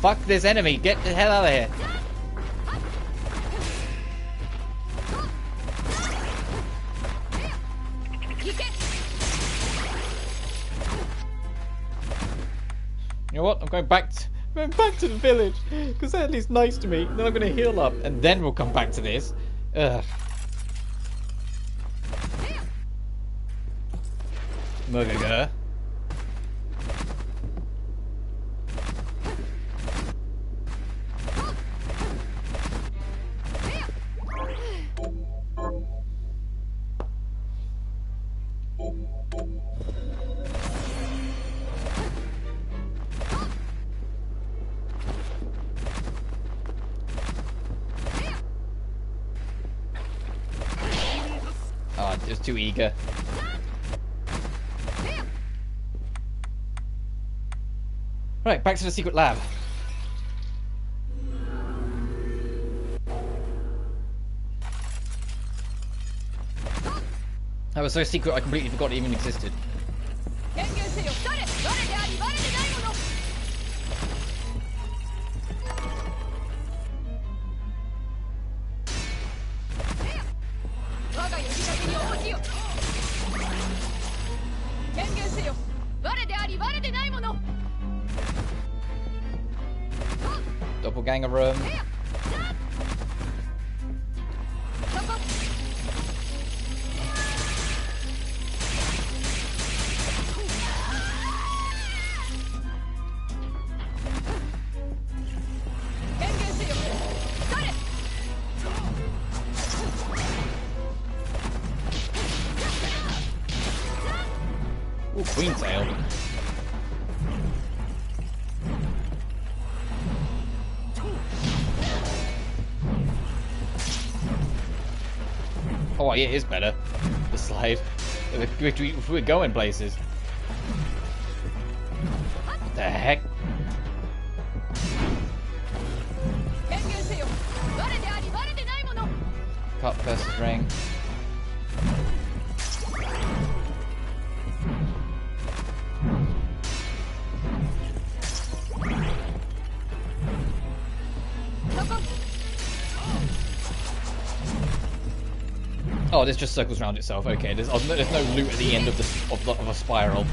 Fuck this enemy. Get the hell out of here. You know what? I'm going back to the village because they're at least nice to me. Then I'm going to heal up and then we'll come back to this. Ugh. Mugger. Oh, just too eager. Right, back to the secret lab. That was so secret I completely forgot it even existed. Doppelganger room. queen tail. Oh, yeah, it is better. The slide. We're going places. What the heck? Cup versus ring. Oh, this just circles around itself. Okay, there's no loot at the end of a spiral.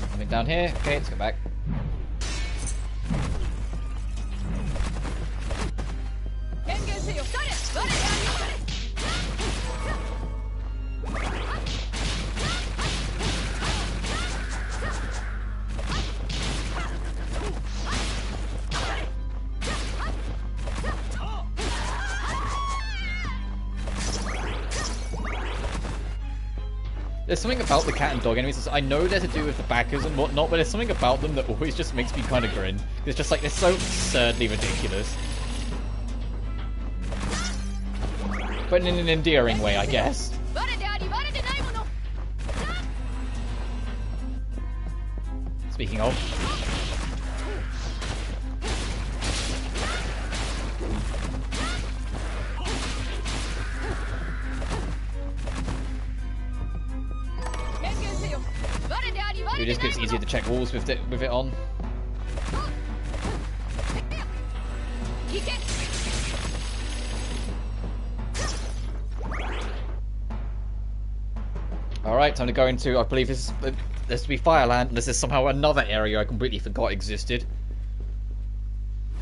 Something down here. Okay, let's go back. There's something about the cat and dog enemies. I know they're to do with the backers and whatnot, but there's something about them that always just makes me kind of grin. It's just like, they're so absurdly ridiculous. But in an endearing way, I guess. Speaking of. It just gets easier to check walls with it on. Alright, time to go into, I believe this to be Fireland. This is somehow another area I completely forgot existed.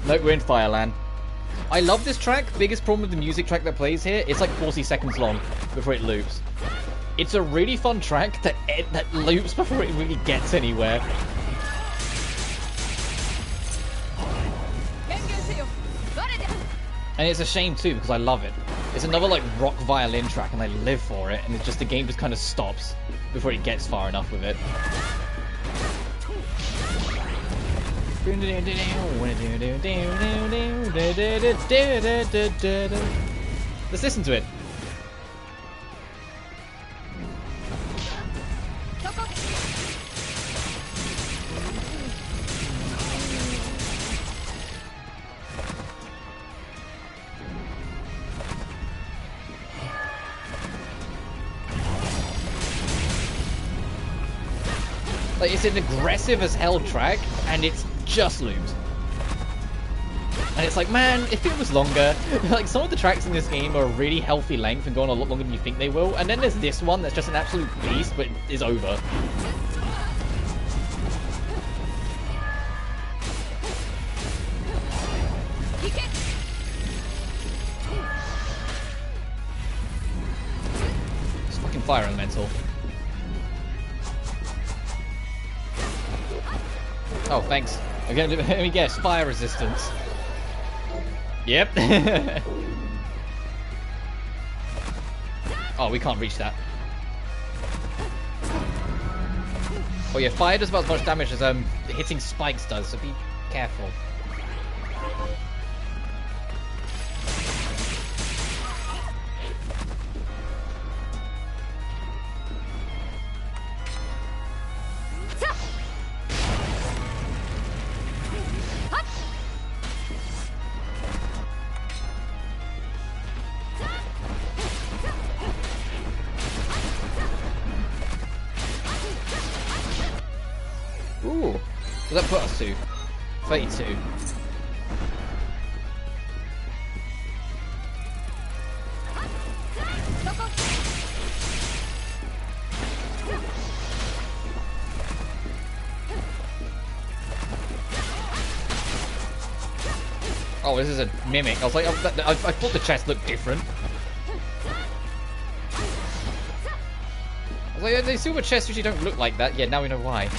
Nope, we're in Fireland. I love this track. Biggest problem with the music track that plays here, it's like 40 seconds long before it loops. It's a really fun track that loops before it really gets anywhere. And it's a shame too, because I love it. It's another like rock violin track and I live for it, and it's just the game just kind of stops before it gets far enough with it. Let's listen to it. Like, it's an aggressive as hell track, and it's just looped. And it's like, man, if it was longer, like, some of the tracks in this game are a really healthy length and go on a lot longer than you think they will. And then there's this one that's just an absolute beast, but is over. It's fucking fire elemental. Oh, thanks. Again, let me guess. Fire resistance. Yep. Oh, we can't reach that. Oh yeah, fire does about as much damage as hitting spikes does, so be careful. Ooh, does that put us to 32? Oh, this is a mimic. I was like, I thought the chest looked different. I was like, the silver chests usually don't look like that. Yeah, now we know why.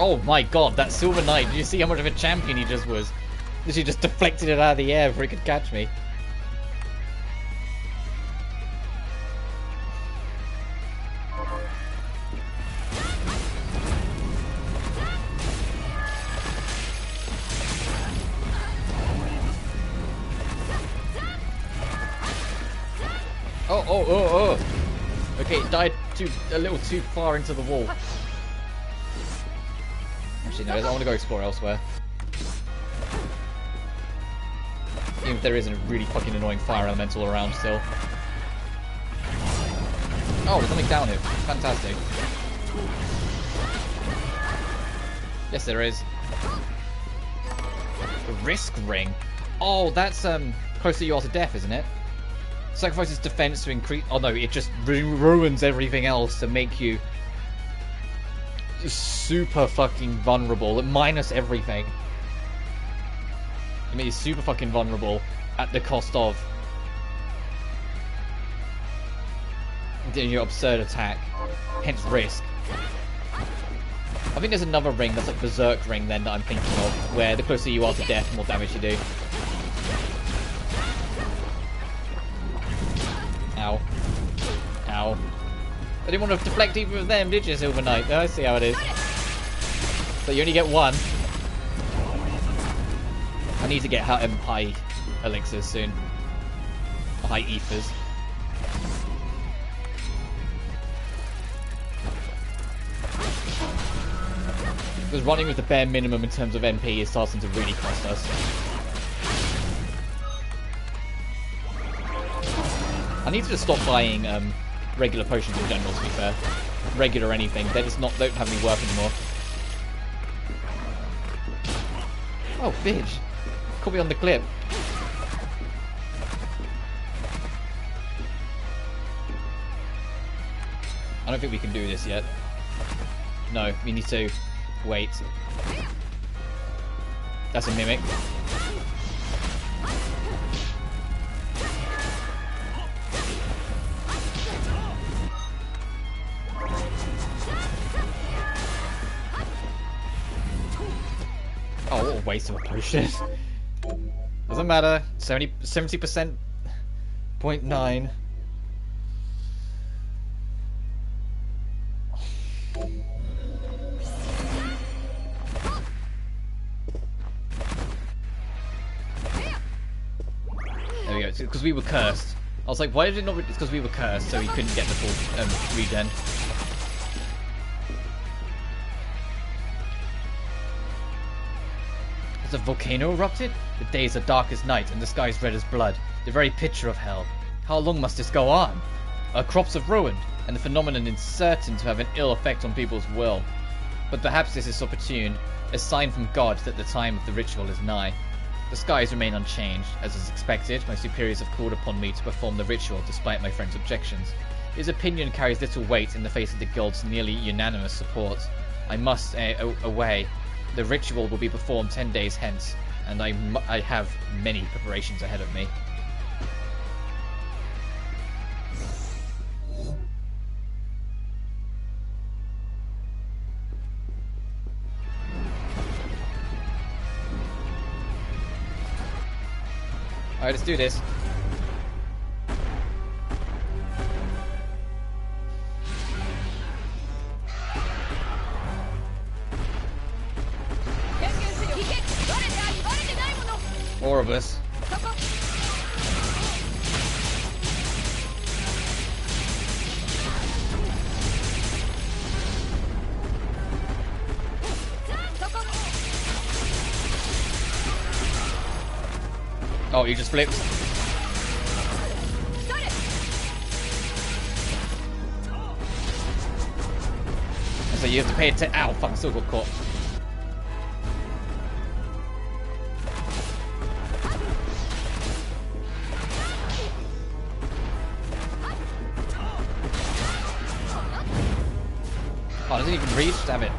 Oh my god, that Silver Knight. Did you see how much of a champion he just was? Literally just deflected it out of the air before he could catch me. Oh. Okay, it died a little too far into the wall. Actually, no, I want to go explore elsewhere. Even if there isn't a really fucking annoying fire elemental around still. Oh, there's something down here. Fantastic. Yes, there is. The risk ring. Oh, that's closer you are to death, isn't it? Sacrifices defense to increase. Oh no, it just ruins everything else to make you super fucking vulnerable. It minus everything. It makes you super fucking vulnerable at the cost of doing your absurd attack. Hence risk. I think there's another ring that's like Berserk ring then that I'm thinking of, where the closer you are to death, the more damage you do. Ow. Ow. I didn't want to deflect either of them, did you, Silver Knight? Oh, I see how it is. So you only get one. I need to get high elixirs soon. High ethers. Because running with the bare minimum in terms of MP is starting to really cost us. I need to just stop buying regular potions in general, to be fair. Regular anything. They just don't have any work anymore. Oh, bitch. Caught me on the clip. I don't think we can do this yet. No, we need to wait. That's a mimic. Oh, what a waste of a potion. Doesn't matter. 70%. 0.9. There we go. It's because we were cursed. I was like, why did it not? It's because we were cursed, so we couldn't get the full regen. Has a volcano erupted? The days are dark as night, and the sky is red as blood. The very picture of hell. How long must this go on? Our crops have ruined, and the phenomenon is certain to have an ill effect on people's will. But perhaps this is opportune, a sign from God that the time of the ritual is nigh. The skies remain unchanged. As is expected, my superiors have called upon me to perform the ritual despite my friend's objections. His opinion carries little weight in the face of the guild's nearly unanimous support. I must away. The ritual will be performed 10 days hence, and I have many preparations ahead of me. Alright, let's do this. Orbus. Oh, you just flipped. So you have to pay attention. Ow, fuck, I still got caught. Oh, doesn't even reach? Damn it.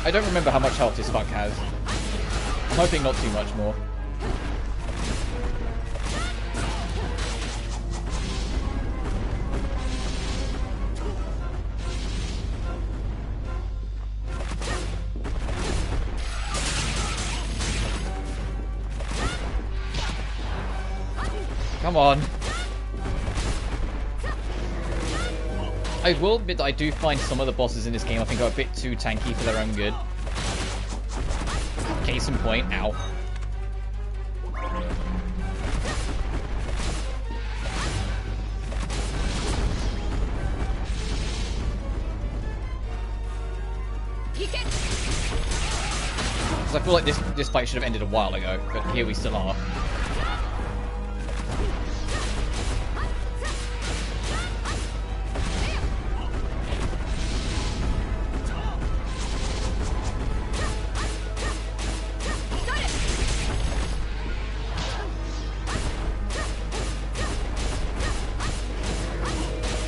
I don't remember how much health this fuck has. I'm hoping not too much more. Come on. I will admit that I do find some of the bosses in this game I think are a bit too tanky for their own good. Case in point, ow. Because I feel like this fight should have ended a while ago, but here we still are.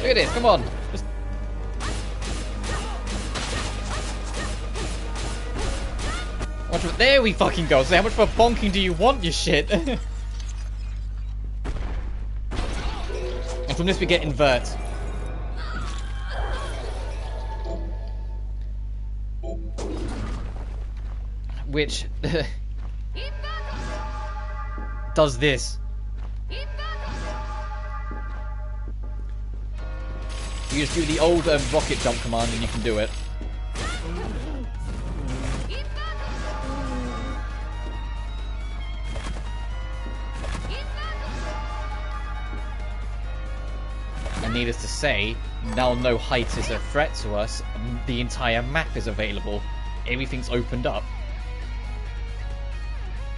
Look at this, come on. Just... There we fucking go. So how much for bonking do you want, you shit? And from this we get invert. Which does this. You just do the old rocket jump command and you can do it. And needless to say, now no height is a threat to us, the entire map is available. Everything's opened up.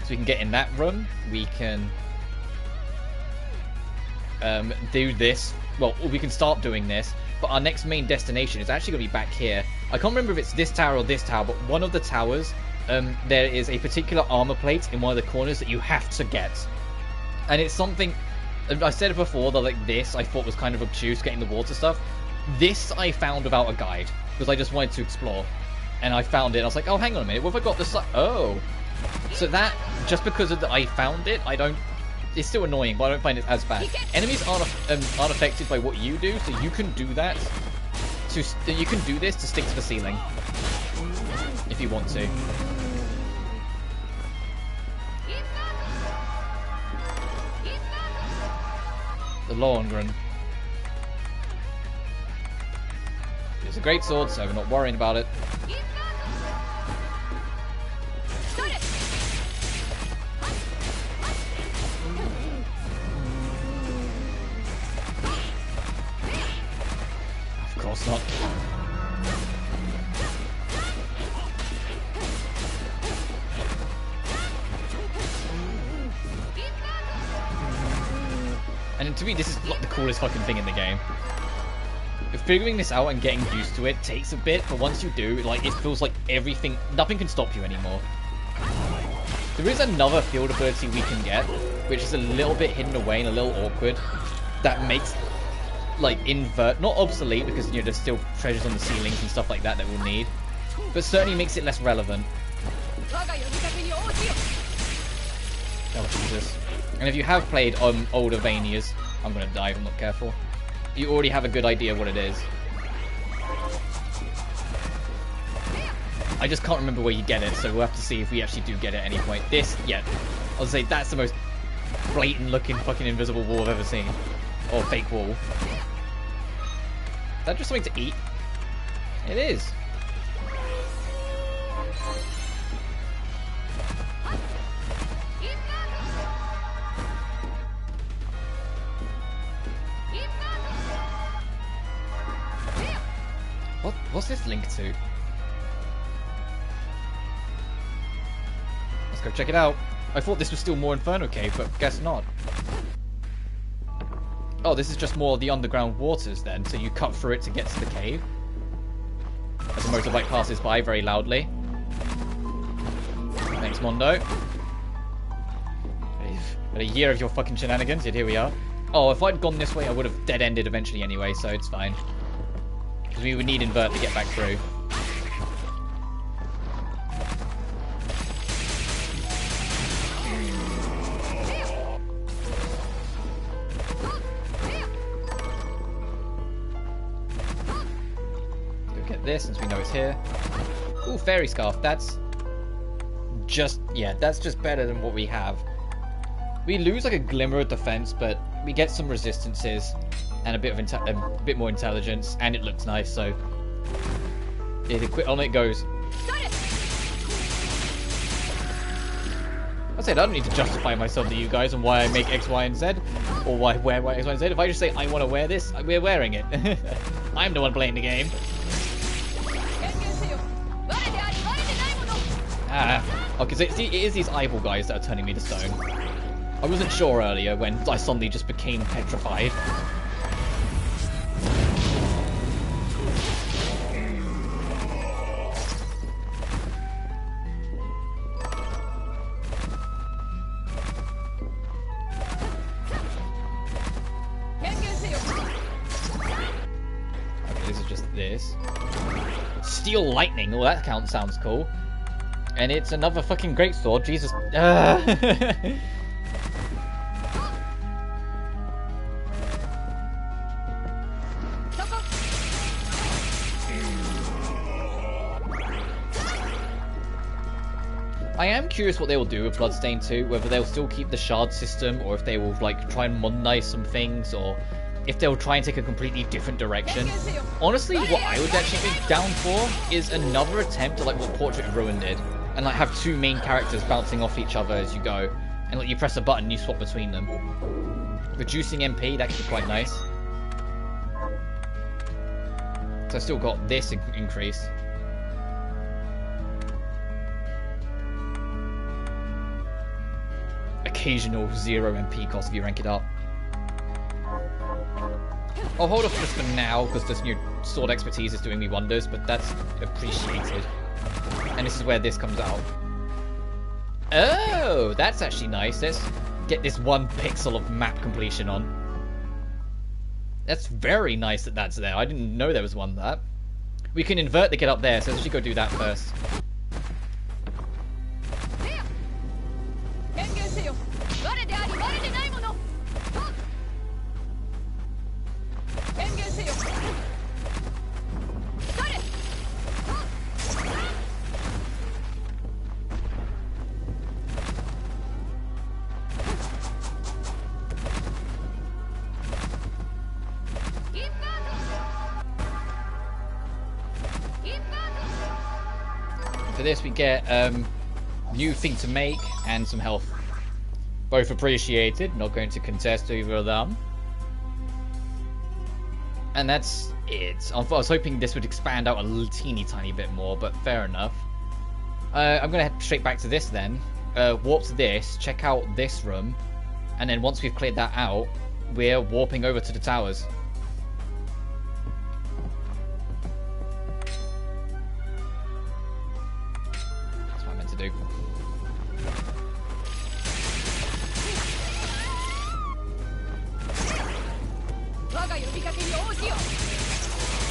So we can get in that room, we can do this. Well, we can start doing this, but our next main destination is actually going to be back here. I can't remember if it's this tower or this tower, but one of the towers, there is a particular armor plate in one of the corners that you have to get. And it's something, I said it before, that like this I thought was kind of obtuse, getting the water stuff. This I found without a guide, because I just wanted to explore. And I found it, and I was like, oh, hang on a minute, what have I got this? Oh. So that, just because of I found it, I don't... It's still annoying, but I don't find it as bad. Enemies aren't affected by what you do, so you can do that. You can do this to stick to the ceiling, if you want to. The Lohengrin. It's a great sword, so we're not worrying about it. Not. And to me, this is like the coolest fucking thing in the game. Figuring this out and getting used to it takes a bit, but once you do, like, it feels like everything, nothing can stop you anymore. There is another field ability we can get, which is a little bit hidden away and a little awkward, that makes like invert, not obsolete because you know there's still treasures on the ceilings and stuff like that that we'll need, but certainly makes it less relevant. Oh Jesus. And if you have played older Vanias, I'm gonna die if I'm not careful, you already have a good idea of what it is. I just can't remember where you get it, so we'll have to see if we actually do get it at any point. This, yeah, I'll say that's the most blatant looking fucking invisible wall I've ever seen. Or fake wall. Is that just something to eat? It is. What's this link to? Let's go check it out. I thought this was still more Inferno Cave, but guess not. Oh, this is just more of the underground waters then, so you cut through it to get to the cave. As a motorbike passes by very loudly. Thanks, Mondo. But a year of your fucking shenanigans, yet here we are. Oh, if I'd gone this way, I would have dead-ended eventually anyway, so it's fine. Because we would need invert to get back through. get this since we know it's here. Ooh, fairy scarf. That's just better than what we have. We lose like a glimmer of defense, but we get some resistances and a bit more intelligence, and it looks nice. So on it goes. I said I don't need to justify myself to you guys on why I make X, Y, and Z, or why I wear X, Y, and Z. If I just say I want to wear this, we're wearing it. I'm the one playing the game. Okay, so it is these eyeball guys that are turning me to stone. I wasn't sure earlier when I suddenly just became petrified. This. Steel lightning. Oh, that sounds cool. And it's another fucking greatsword. Jesus. I am curious what they will do with Bloodstained 2. Whether they'll still keep the shard system, or if they will like try and modernize some things, or if they'll try and take a completely different direction. Honestly, what I would actually be down for is another attempt at like what Portrait of Ruin did, and like have two main characters bouncing off each other as you go, and like you press a button and you swap between them. Reducing MP, that could be quite nice. So I still got this increase. Occasional 0 MP cost if you rank it up. I'll hold off just for now, because this new sword expertise is doing me wonders, but that's appreciated. And this is where this comes out. Oh, that's actually nice. Let's get this 1 pixel of map completion on. That's very nice that that's there. I didn't know there was one that. We can invert to get up there, so let's actually go do that first. For this we get new thing to make and some health. Both appreciated, not going to contest either of them. And that's it. I was hoping this would expand out a teeny tiny bit more, but fair enough. I'm going to head straight back to this then. Warp to this, check out this room, and then once we've cleared that out, we're warping over to the towers. That's what I meant to do.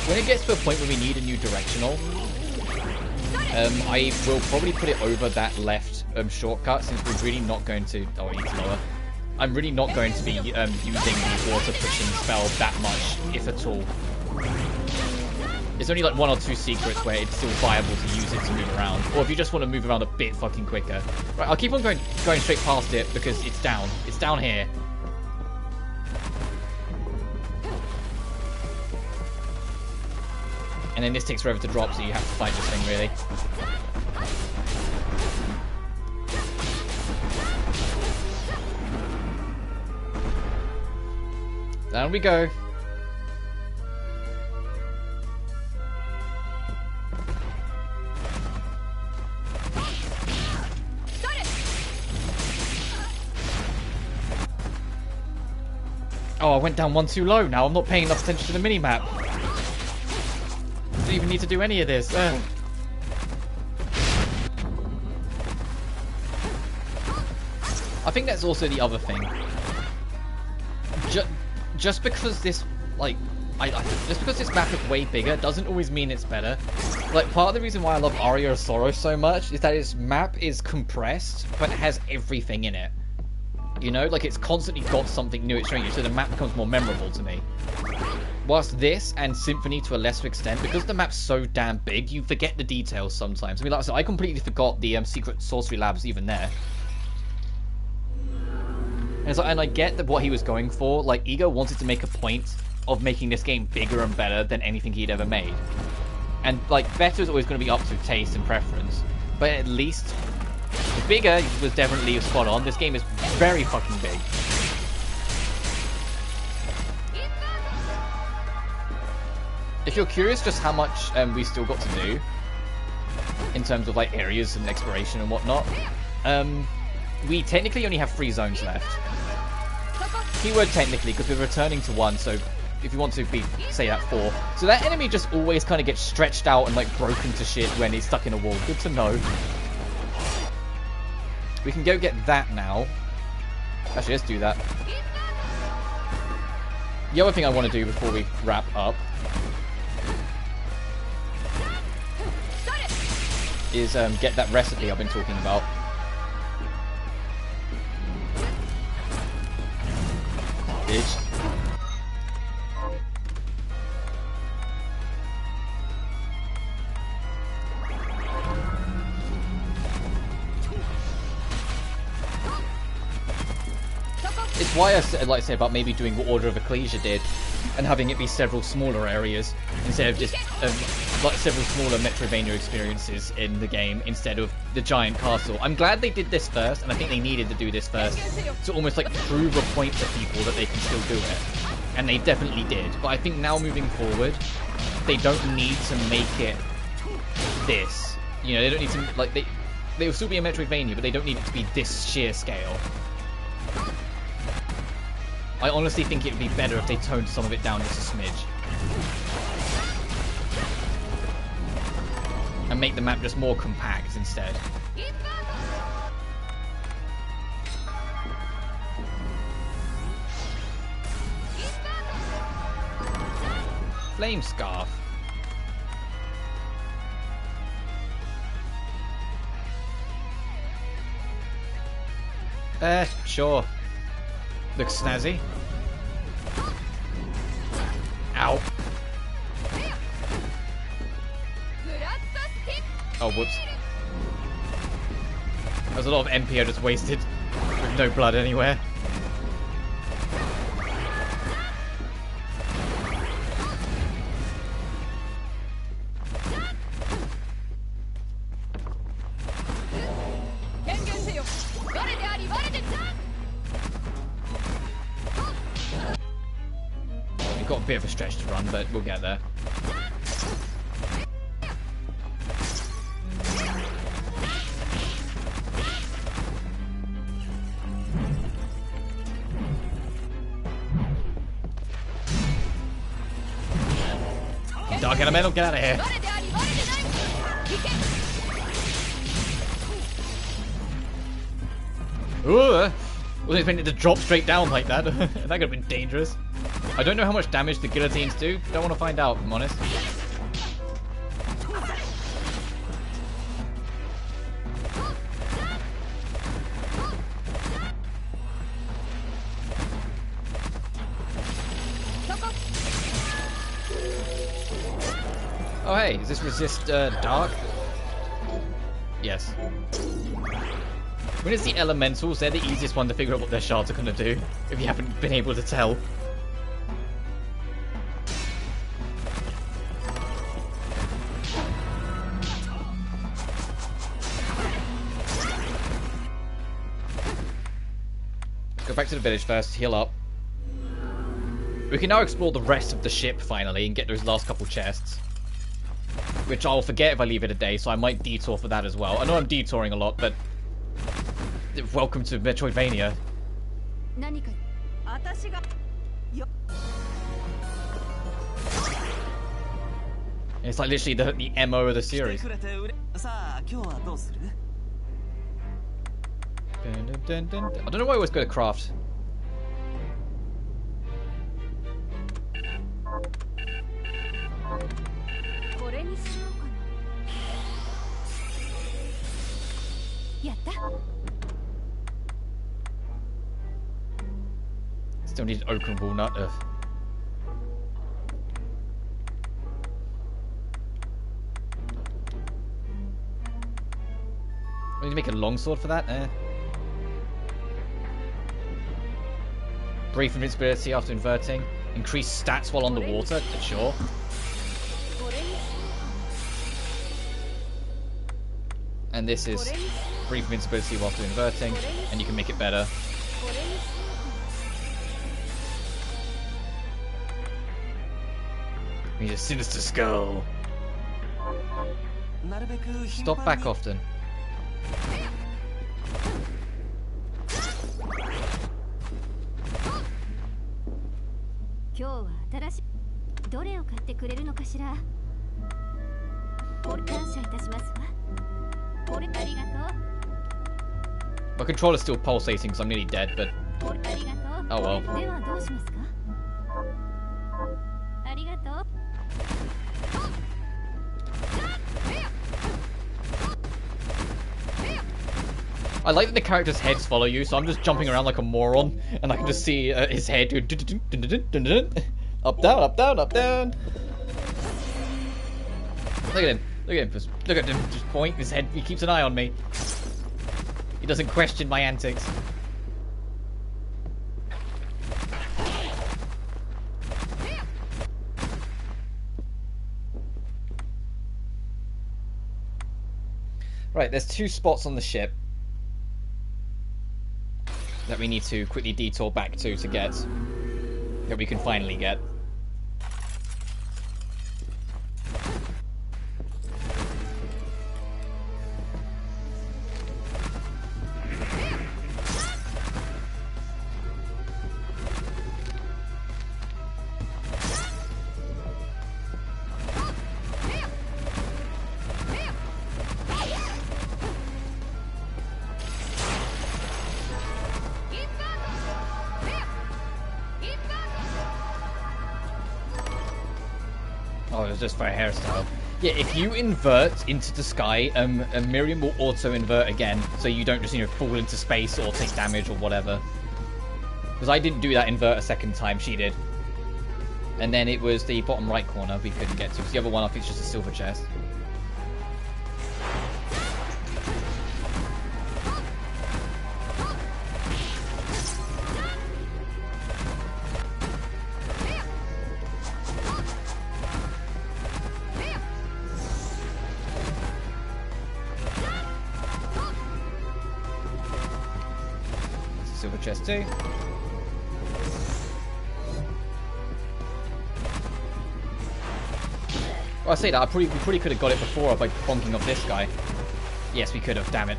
When it gets to a point where we need a new directional, I will probably put it over that left shortcut, since we're really not going to... Oh, it's lower. I'm really not going to be using the water pushing spell that much, if at all. There's only like 1 or 2 secrets where it's still viable to use it to move around, or if you just want to move around a bit fucking quicker. Right, I'll keep on going straight past it because it's down. It's down here. And then this takes forever to drop, so you have to fight this thing, really. Down we go. Oh, I went down 1 too low now. I'm not paying enough attention to the mini-map. Don't even need to do any of this. I think that's also the other thing. Just because this, like, just because this map is way bigger doesn't always mean it's better. Like, part of the reason why I love Aria of Sorrow so much is that its map is compressed, but it has everything in it. You know, like it's constantly got something new it's showing you, so the map becomes more memorable to me. whilst this and Symphony to a lesser extent, because the map's so damn big, you forget the details sometimes. I mean, like I said, I completely forgot the secret sorcery lab's even there. And I get that what he was going for. Like, Ego wanted to make a point of making this game bigger and better than anything he'd ever made. And, like, better is always going to be up to taste and preference. But at least, the bigger was definitely spot on. This game is very fucking big. If you're curious just how much we still got to do, in terms of, like, areas and exploration and whatnot, we technically only have 3 zones left. Keyword technically, because we're returning to 1, so if you want to be, say that 4. So that enemy just always kind of gets stretched out and, like, broken to shit when he's stuck in a wall. Good to know. We can go get that now. Actually, let's do that. The other thing I want to do before we wrap up is get that recipe I've been talking about. Bitch. It's why I said, like I say, about maybe doing what Order of Ecclesia did and having it be several smaller areas instead of just like several smaller Metroidvania experiences in the game instead of the giant castle. I'm glad they did this first, and I think they needed to do this first to almost like prove a point to people that they can still do it. And they definitely did. But I think now moving forward, they don't need to make it this. You know, they don't need to, like, they will still be a Metroidvania, but they don't need it to be this sheer scale. I honestly think it would be better if they toned some of it down just a smidge. And make the map just more compact instead. Flame Scarf. Sure. Looks snazzy. Ow. Oh, whoops. There's a lot of MP I just wasted with no blood anywhere. We've got a bit of a stretch to run, but we'll get there. Dark Elemental, get out of here. Ooh, wasn't expecting it to drop straight down like that. That could have been dangerous. I don't know how much damage the guillotines do. Don't want to find out, if I'm honest. Oh hey, is this resist dark? Yes. When it's the elementals, they're the easiest one to figure out what their shards are going to do, if you haven't been able to tell. Let's go back to the village first, heal up. We can now explore the rest of the ship finally and get those last couple chests. Which I'll forget if I leave it a day, so I might detour for that as well. I know I'm detouring a lot, but welcome to Metroidvania. It's like literally the MO of the series. I don't know why I always go to craft. Still need oak and walnut. Ugh. to make a longsword for that? Brief invincibility after inverting. Increased stats while underwater? Sure. And this is brief invincibility whilst inverting, and you can make it better. We need a sinister skull. Stop back often. My controller's still pulsating because I'm nearly dead, but oh well. I like that the characters' heads follow you, so I'm just jumping around like a moron, and I can just see his head do up, down, up, down, up, down. Look at him. Look at him. Look at him. Just point his head. He keeps an eye on me. He doesn't question my antics. Right, there's 2 spots on the ship that we need to quickly detour back to get. That we can finally get. Oh, it was just for a hairstyle. Yeah, if you invert into the sky, Miriam will auto-invert again, so you don't just, fall into space or take damage or whatever. Because I didn't do that invert a second time, she did. And then it was the bottom right corner we couldn't get to, because the other one I think is just a silver chest. Silver chest too. Well, I say that, we probably could have got it before by bonking off this guy. Yes, we could have, damn it.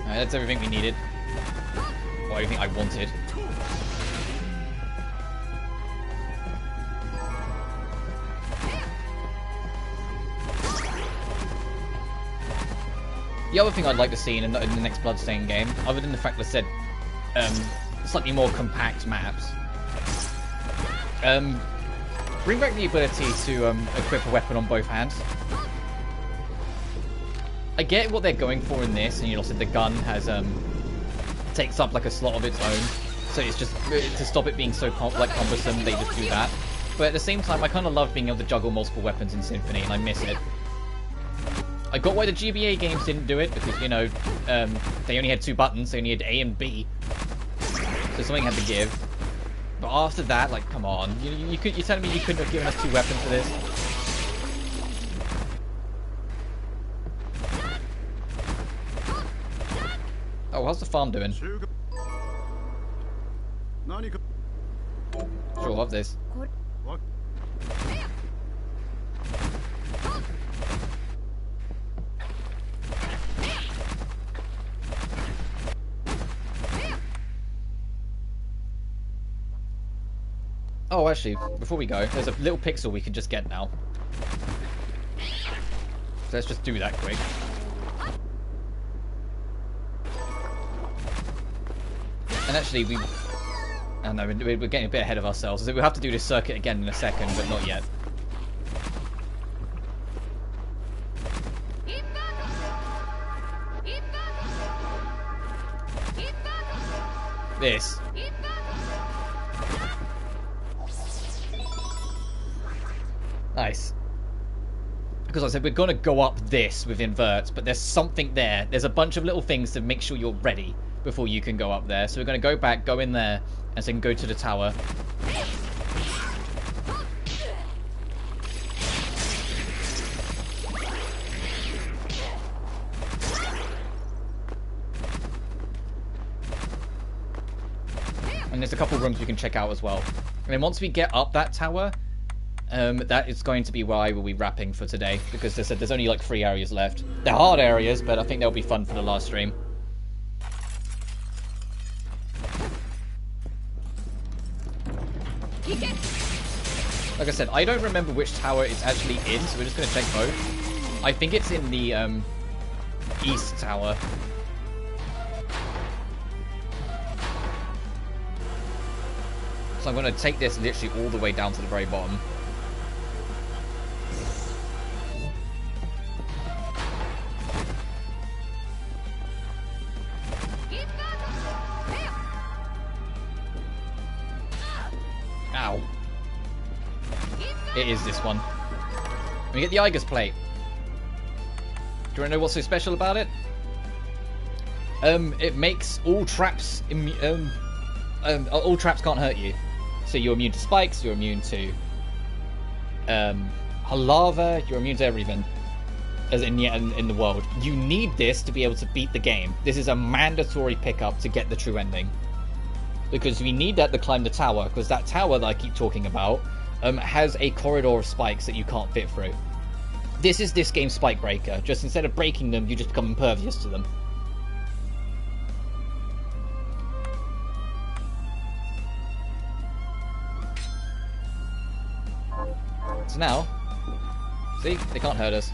Alright, that's everything we needed. Or everything I wanted. The other thing I'd like to see in the next Bloodstained game, other than the fact that I said slightly more compact maps, bring back the ability to equip a weapon on both hands. I get what they're going for in this, and you know, said the gun has takes up like a slot of its own, so it's just to stop it being so cumbersome. They just do that. But at the same time, I kind of love being able to juggle multiple weapons in Symphony, and I miss it. I got why the GBA games didn't do it, because, they only had 2 buttons, they only had A and B. So something had to give. But after that, like, come on. You're telling me you couldn't have given us 2 weapons for this? Oh, how's the farm doing? Sure, love this. Oh, actually, before we go, there's a little pixel we can just get now. So let's just do that quick. And actually, oh no, we're getting a bit ahead of ourselves. So we'll have to do this circuit again in a second, but not yet. This. Nice. Because I said we're going to go up this with inverts, but there's something there. There's a bunch of little things to make sure you're ready before you can go up there. So we're going to go back, go in there, and then go to the tower. And there's a couple rooms we can check out as well. And then once we get up that tower, that is going to be where I will be wrapping for today, because they said there's only like 3 areas left. They're hard areas, but I think they'll be fun for the last stream. Like I said, I don't remember which tower it's actually in, so we're just going to check both. I think it's in the east tower. So I'm going to take this literally all the way down to the very bottom. Ow. It is this one. We get the Iger's plate. Do you want to know what's so special about it? It makes all traps all traps can't hurt you. So you're immune to spikes, you're immune to lava, you're immune to everything as in the world. You need this to be able to beat the game. This is a mandatory pickup to get the true ending. Because we need that to climb the tower, because that tower that I keep talking about has a corridor of spikes that you can't fit through. This is this game's spike breaker. Just instead of breaking them, you just become impervious to them. So now, see, they can't hurt us.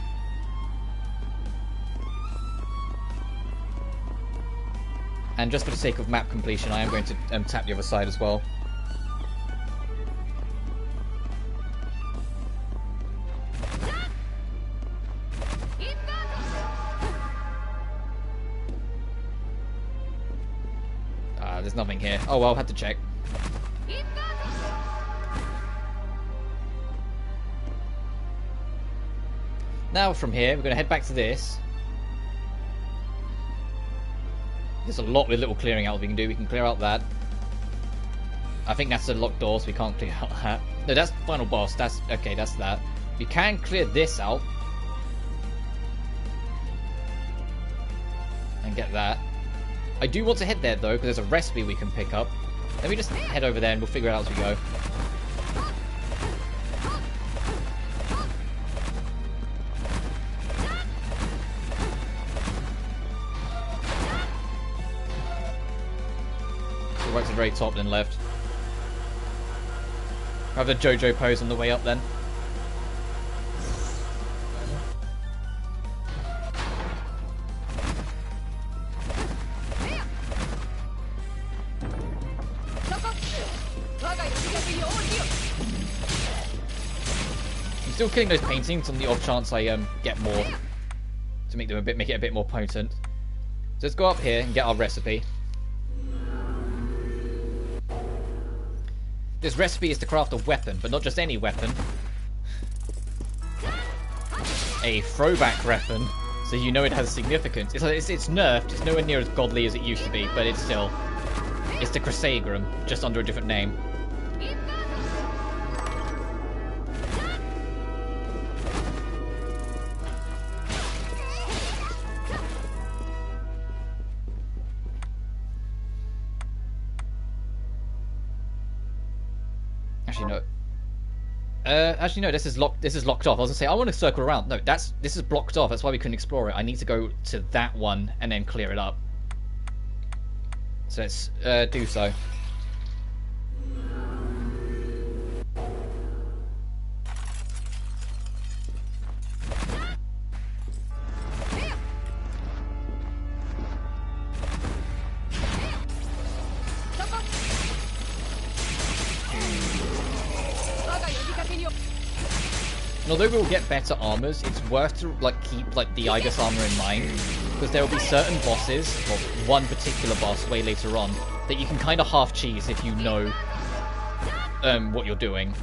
And just for the sake of map completion, I am going to tap the other side as well. There's nothing here. Oh well, had to check. Now from here, we're going to head back to this. There's a lot with little clearing out we can do. We can clear out that. I think that's a locked door, so we can't clear out that. No, that's the final boss. That's okay, that's that. We can clear this out. And get that. I do want to head there, though, because there's a recipe we can pick up. Let me just head over there and we'll figure it out as we go. So right to the very top, then left. Have the JoJo pose on the way up, then. Still killing those paintings on the off chance I get more to make it a bit more potent. So let's go up here and get our recipe. This recipe is to craft a weapon, but not just any weapon. A throwback weapon, so you know it has significance. It's nerfed. It's nowhere near as godly as it used to be, but it's the Chrysagram, just under a different name. Actually no, this is locked off. I was gonna say I want to circle around. No, this is blocked off. That's why we couldn't explore it. I need to go to that one and then clear it up. So let's do so. And although we will get better armors, it's worth to keep the Iger's armor in mind, because there will be certain bosses, or one particular boss way later on, that you can kind of half cheese if you know what you're doing.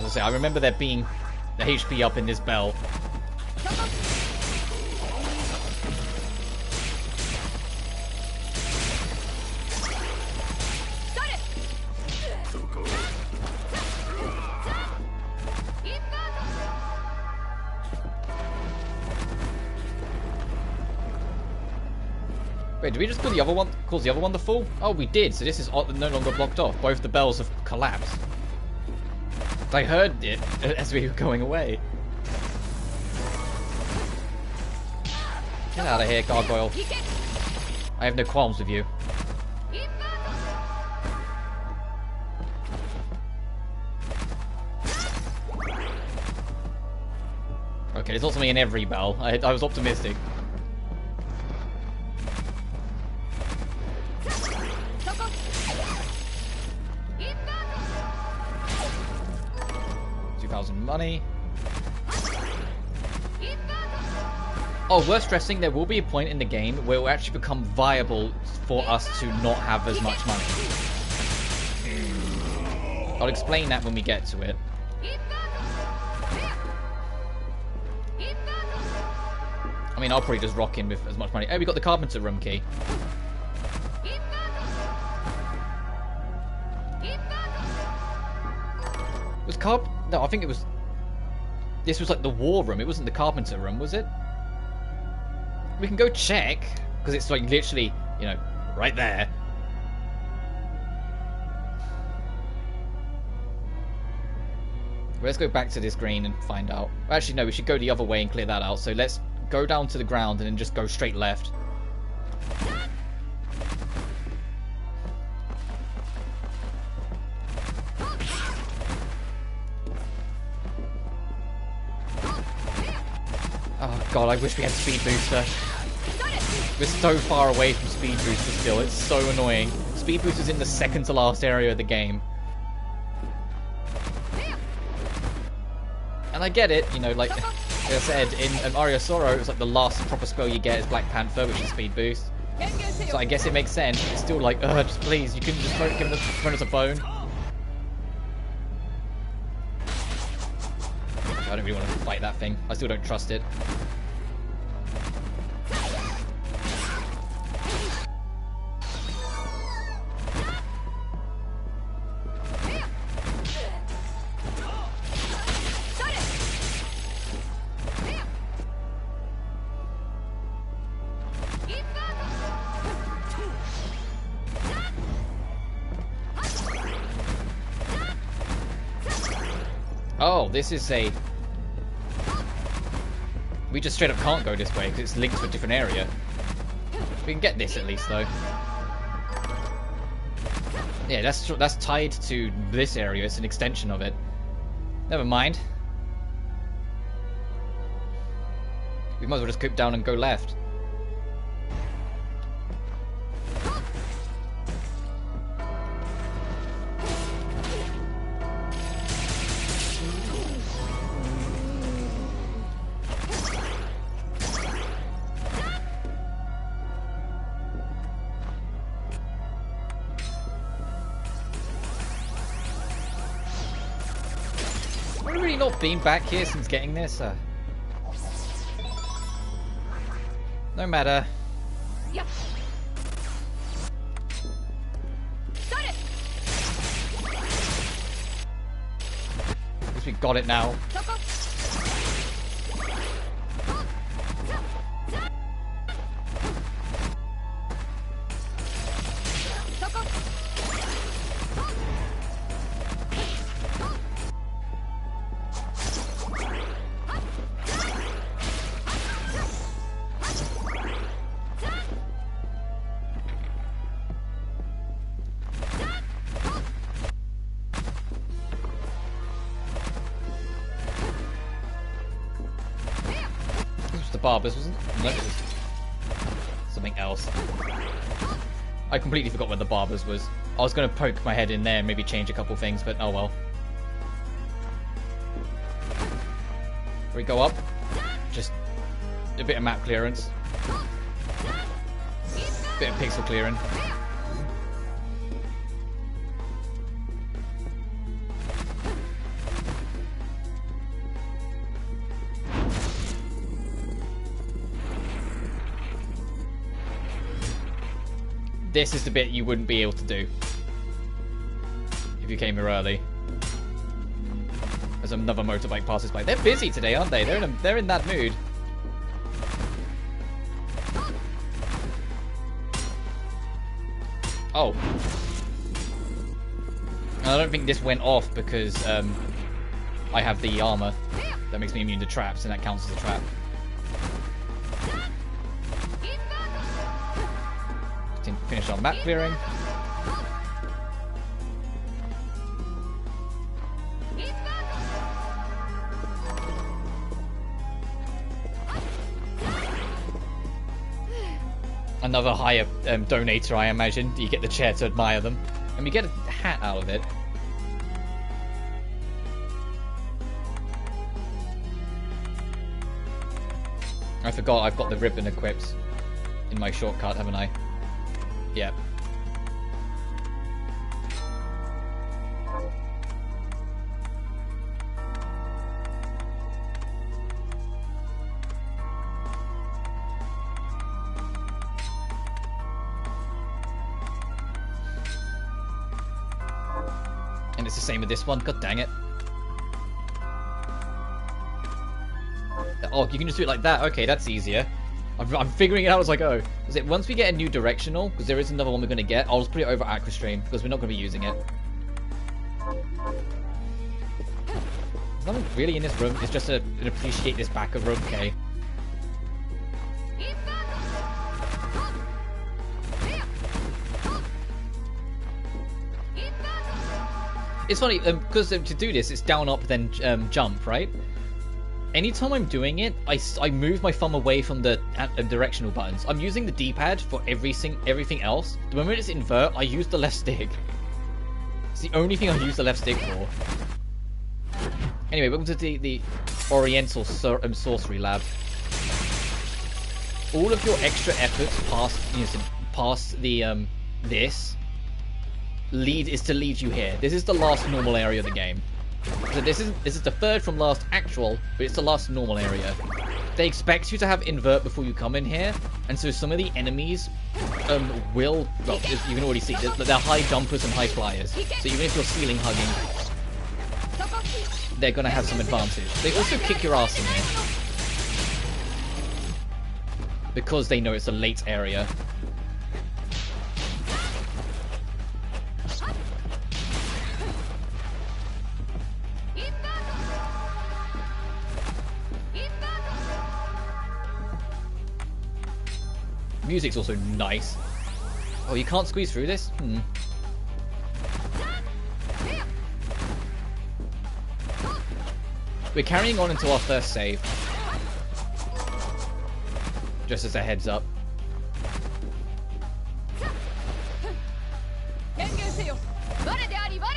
I say, I remember there being the HP up in this bell. Wait, did we just cause the other one to fall? Oh, we did, so this is no longer blocked off. Both the bells have collapsed. I heard it as we were going away. Get out of here, Gargoyle. I have no qualms with you. Okay, there's not something in every bell. I was optimistic. Money. Oh, worth stressing, there will be a point in the game where it will actually become viable for us to not have as much money. I'll explain that when we get to it. I mean, I'll probably just rock in with as much money. Oh, we got the carpenter room key. No, I think it was... This was like the war room. It wasn't the carpenter room, was it? We can go check, because it's like literally, you know, right there. Let's go back to this green and find out. Actually, no, we should go the other way and clear that out. So let's go down to the ground and then just go straight left. Oh god, I wish we had Speed Booster. We're so far away from Speed Booster still, it's so annoying. Speed Booster's in the second to last area of the game. And I get it, you know, like I said, in Mario Sorrow, it's like the last proper spell you get is Black Panther, which is Speed Boost. So I guess it makes sense, but it's still like, just please, you couldn't just give us a phone. I don't really want to fight that thing. I still don't trust it. Oh, this is a... We just straight up can't go this way because it's linked to a different area. We can get this at least though. Yeah, that's tied to this area. It's an extension of it. Never mind. We might as well just coop down and go left. Been back here since getting this. No matter. Yep. Guess we got it now. Barbers, wasn't it? No, it was something else. I completely forgot where the Barbers was. I was going to poke my head in there and maybe change a couple things, but oh well. We go up. Just a bit of map clearance. Bit of pixel clearing. This is the bit you wouldn't be able to do if you came here early. As another motorbike passes by. They're busy today, aren't they? They're in that mood. Oh. I don't think this went off because I have the armor that makes me immune to traps, and that counts as a trap. Finish our map clearing. Another higher donator, I imagine. You get the chair to admire them. And we get a hat out of it. I forgot I've got the ribbon equipped in my shortcut, haven't I? Yep. And it's the same with this one. God dang it. Oh, you can just do it like that. Okay, that's easier. I'm figuring it out as I go. Is it once we get a new directional, because there is another one we're going to get, I'll just put it over Aqua Stream, because we're not going to be using it. There's nothing really in this room. It's just an appreciate this back of room. Okay. It's funny, because to do this, it's down, up, then jump, right? Anytime I'm doing it, I move my thumb away from the directional buttons. I'm using the D-pad for everything else. The moment it's invert, I use the left stick. It's the only thing I use the left stick for. Anyway, welcome to the Oriental Sorcery Lab. All of your extra efforts past the this is to lead you here. This is the last normal area of the game. So this is the third from last actual, but it's the last normal area. They expect you to have invert before you come in here, and so some of the enemies well, you can already see they're high jumpers and high flyers. So even if you're ceiling hugging, they're gonna have some advantage. They also kick your ass in here because they know it's a late area. Music's also nice. Oh, you can't squeeze through this? We're carrying on until our first save. Just as a heads up.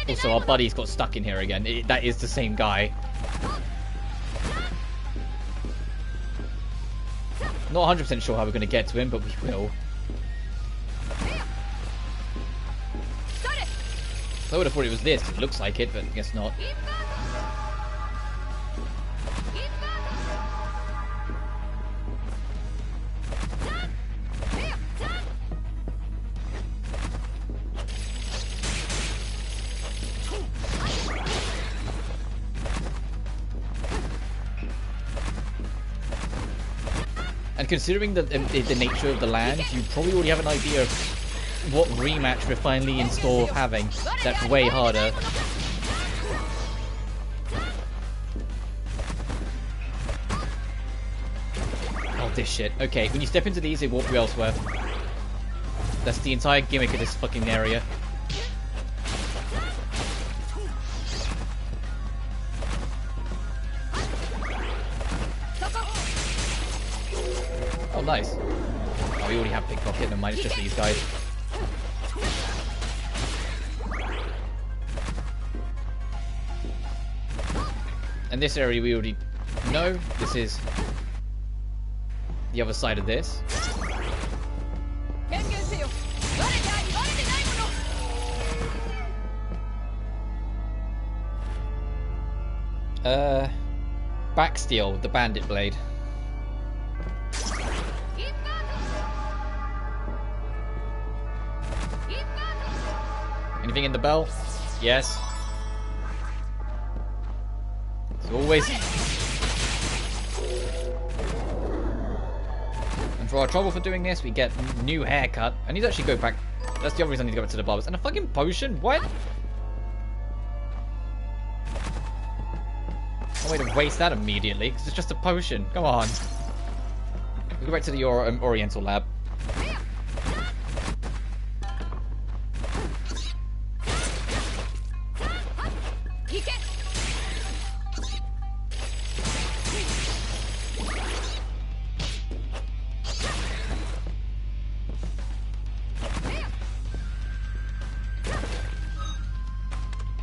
Also, our buddy's got stuck in here again. That is the same guy. Not 100% sure how we're going to get to him, but we will. I would have thought it was this. It looks like it, but I guess not. And considering the nature of the land, you probably already have an idea of what rematch we're finally in store of having. That's way harder. Oh, this shit. Okay, when you step into these, they walk you elsewhere. That's the entire gimmick of this fucking area. Oh, nice. Oh, we already have pickpocket, never mind, it's just these guys. And this area we already know. This is the other side of this. Backsteel with the bandit blade. Anything in the bell? Yes. It's always... And for our trouble for doing this, we get new haircut. I need to actually go back. That's the other reason I need to go back to the barbers. And a fucking potion? What? No way to waste that immediately, because it's just a potion. Come on. We'll go back to the Oriental lab.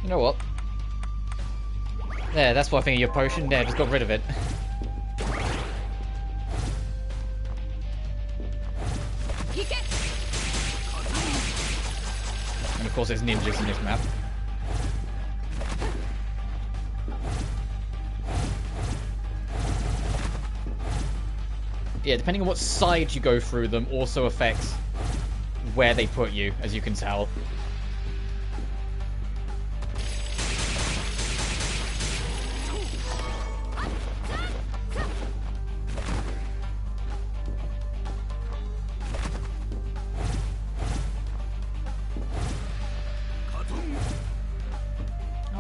You know what? There, that's what I think of your potion. There, just got rid of it. And of course there's ninjas in this map. Yeah, depending on what side you go through them also affects where they put you, as you can tell.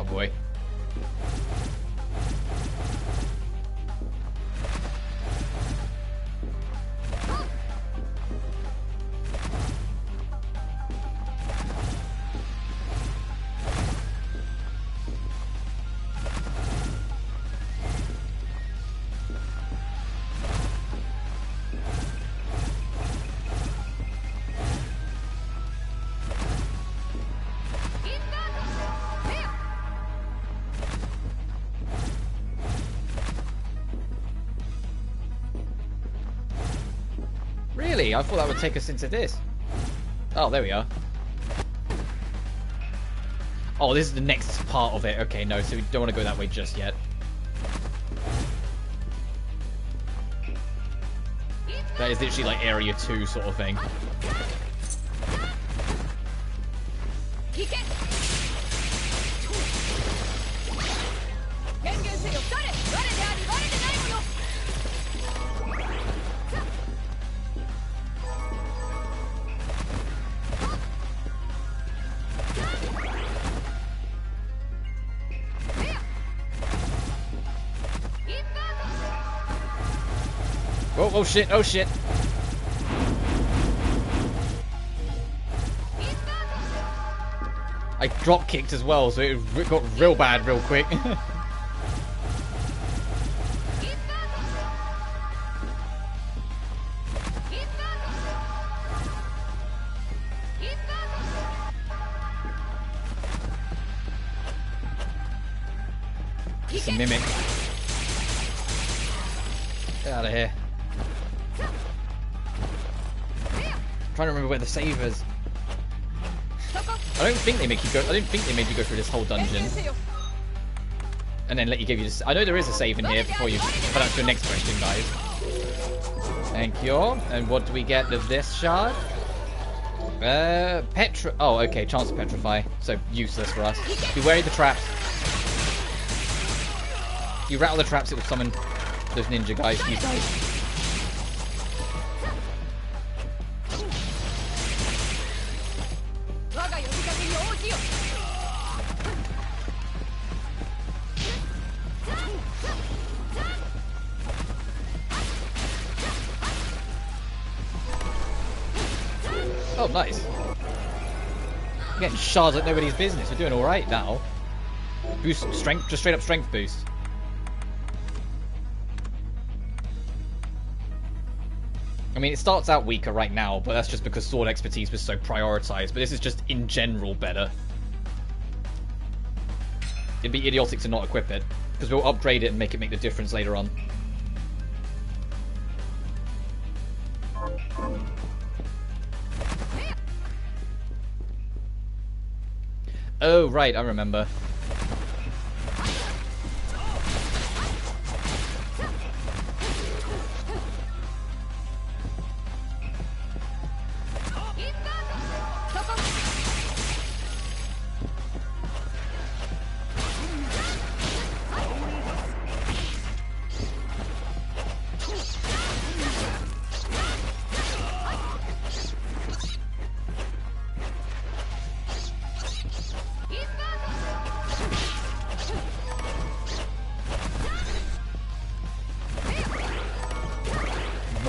Oh boy. Really? I thought that would take us into this. Oh, there we are. Oh, this is the next part of it. Okay, no, so we don't want to go that way just yet. That is literally like Area 2 sort of thing. Oh, oh shit, oh shit. I drop kicked as well, so it got real bad real quick. It's a mimic. Get out of here. I'm trying to remember where the save is. I don't think they make you go. I don't think they made you go through this whole dungeon and then let you give you this. I know there is a save in here before you put out to your next question, guys. Thank you. And what do we get of this shard? Oh, okay. Chance to petrify. So useless for us. Be wary of the traps. If you rattle the traps, it will summon those ninja guys. These guys. Oh, nice. We're getting shards like nobody's business. We're doing alright now. Boost strength, just straight up strength boost. I mean, it starts out weaker right now, but that's just because sword expertise was so prioritized. But this is just, in general, better. It'd be idiotic to not equip it, because we'll upgrade it and make the difference later on. Oh, right, I remember.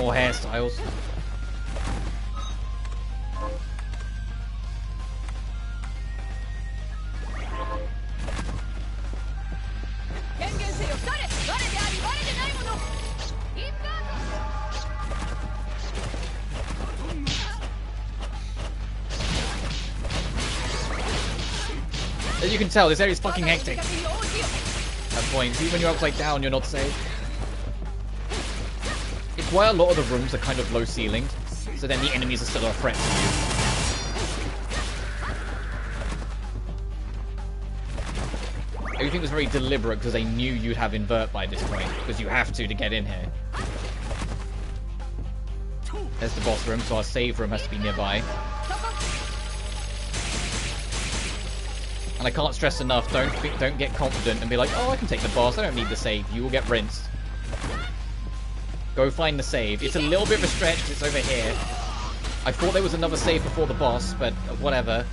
more hairstyles. As you can tell, this area is fucking hectic. At points, even when you're upside down, you're not safe. It's why a lot of the rooms are kind of low ceilinged, so then the enemies are still a threat to you. Everything was very deliberate because they knew you'd have invert by this point, because you have to get in here. There's the boss room, so our save room has to be nearby. And I can't stress enough, don't get confident and be like, oh, I can take the boss, I don't need the save. You will get rinsed. Go find the save. It's a little bit of a stretch, it's over here. I thought there was another save before the boss, but whatever.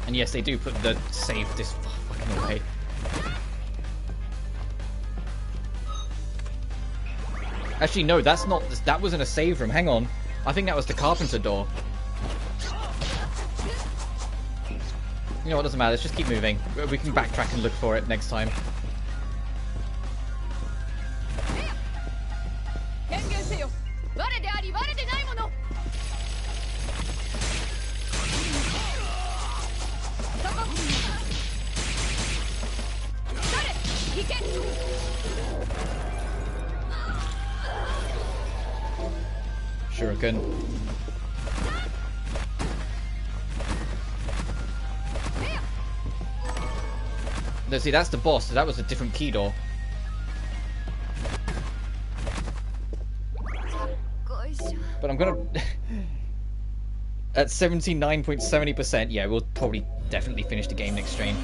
And yes, they do put the save this fucking away. Actually, no, that's not. That wasn't a save room. Hang on. I think that was the carpenter door. You know what? Doesn't matter. Let's just keep moving. We can backtrack and look for it next time. Shuriken. No, see, that's the boss. So that was a different key door. But I'm gonna... At 79.70%, yeah, we'll probably definitely finish the game next stream.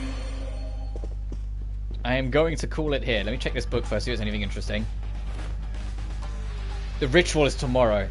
I am going to call it here. Let me check this book first, see if there's anything interesting. The ritual is tomorrow.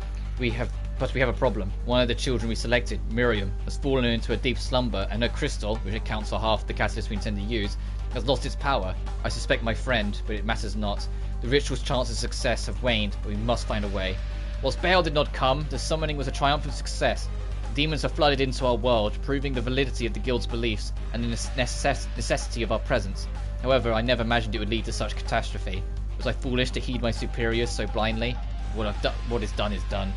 But we have a problem. One of the children we selected, Miriam, has fallen into a deep slumber, and her crystal, which accounts for half the catalyst we intend to use, has lost its power. I suspect my friend, but it matters not. The ritual's chances of success have waned, but we must find a way. Whilst Baal did not come, the summoning was a triumphant success. Demons have flooded into our world, proving the validity of the guild's beliefs and the necessity of our presence. However, I never imagined it would lead to such catastrophe. Was I foolish to heed my superiors so blindly? What is done is done.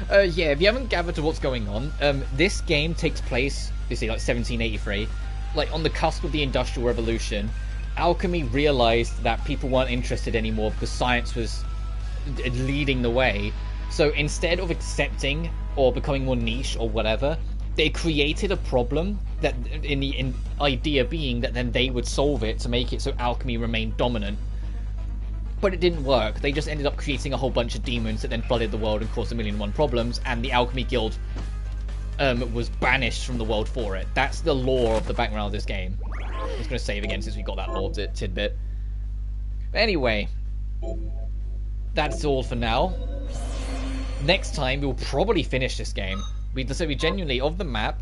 Yeah, if you haven't gathered to what's going on, this game takes place, you see, like 1783, like on the cusp of the Industrial Revolution. Alchemy realized that people weren't interested anymore because science was leading the way. So instead of accepting or becoming more niche or whatever, they created a problem that, in idea being that then they would solve it to make it so alchemy remained dominant. But it didn't work. They just ended up creating a whole bunch of demons that then flooded the world and caused 1,000,001 problems, and the Alchemy Guild was banished from the world for it. That's the lore of the background of this game. I'm just going to save again since we got that lore tidbit. But anyway, that's all for now. Next time, we'll probably finish this game. We genuinely, of the map,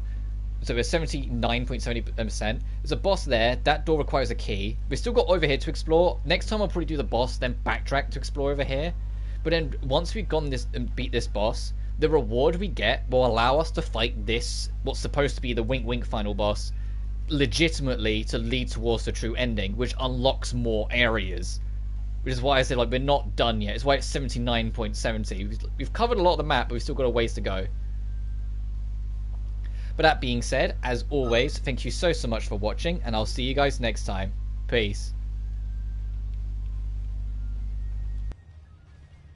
so we're 79.70%. There's a boss there. That door requires a key. We've still got over here to explore. Next time I'll probably do the boss, then backtrack to explore over here. But then once we've gone this and beat this boss, the reward we get will allow us to fight this, what's supposed to be the wink wink final boss, legitimately to lead towards the true ending, which unlocks more areas. Which is why I said, like, we're not done yet. It's why it's 79.70. We've covered a lot of the map, but we've still got a ways to go. But that being said, as always, thank you so much for watching, and I'll see you guys next time. Peace.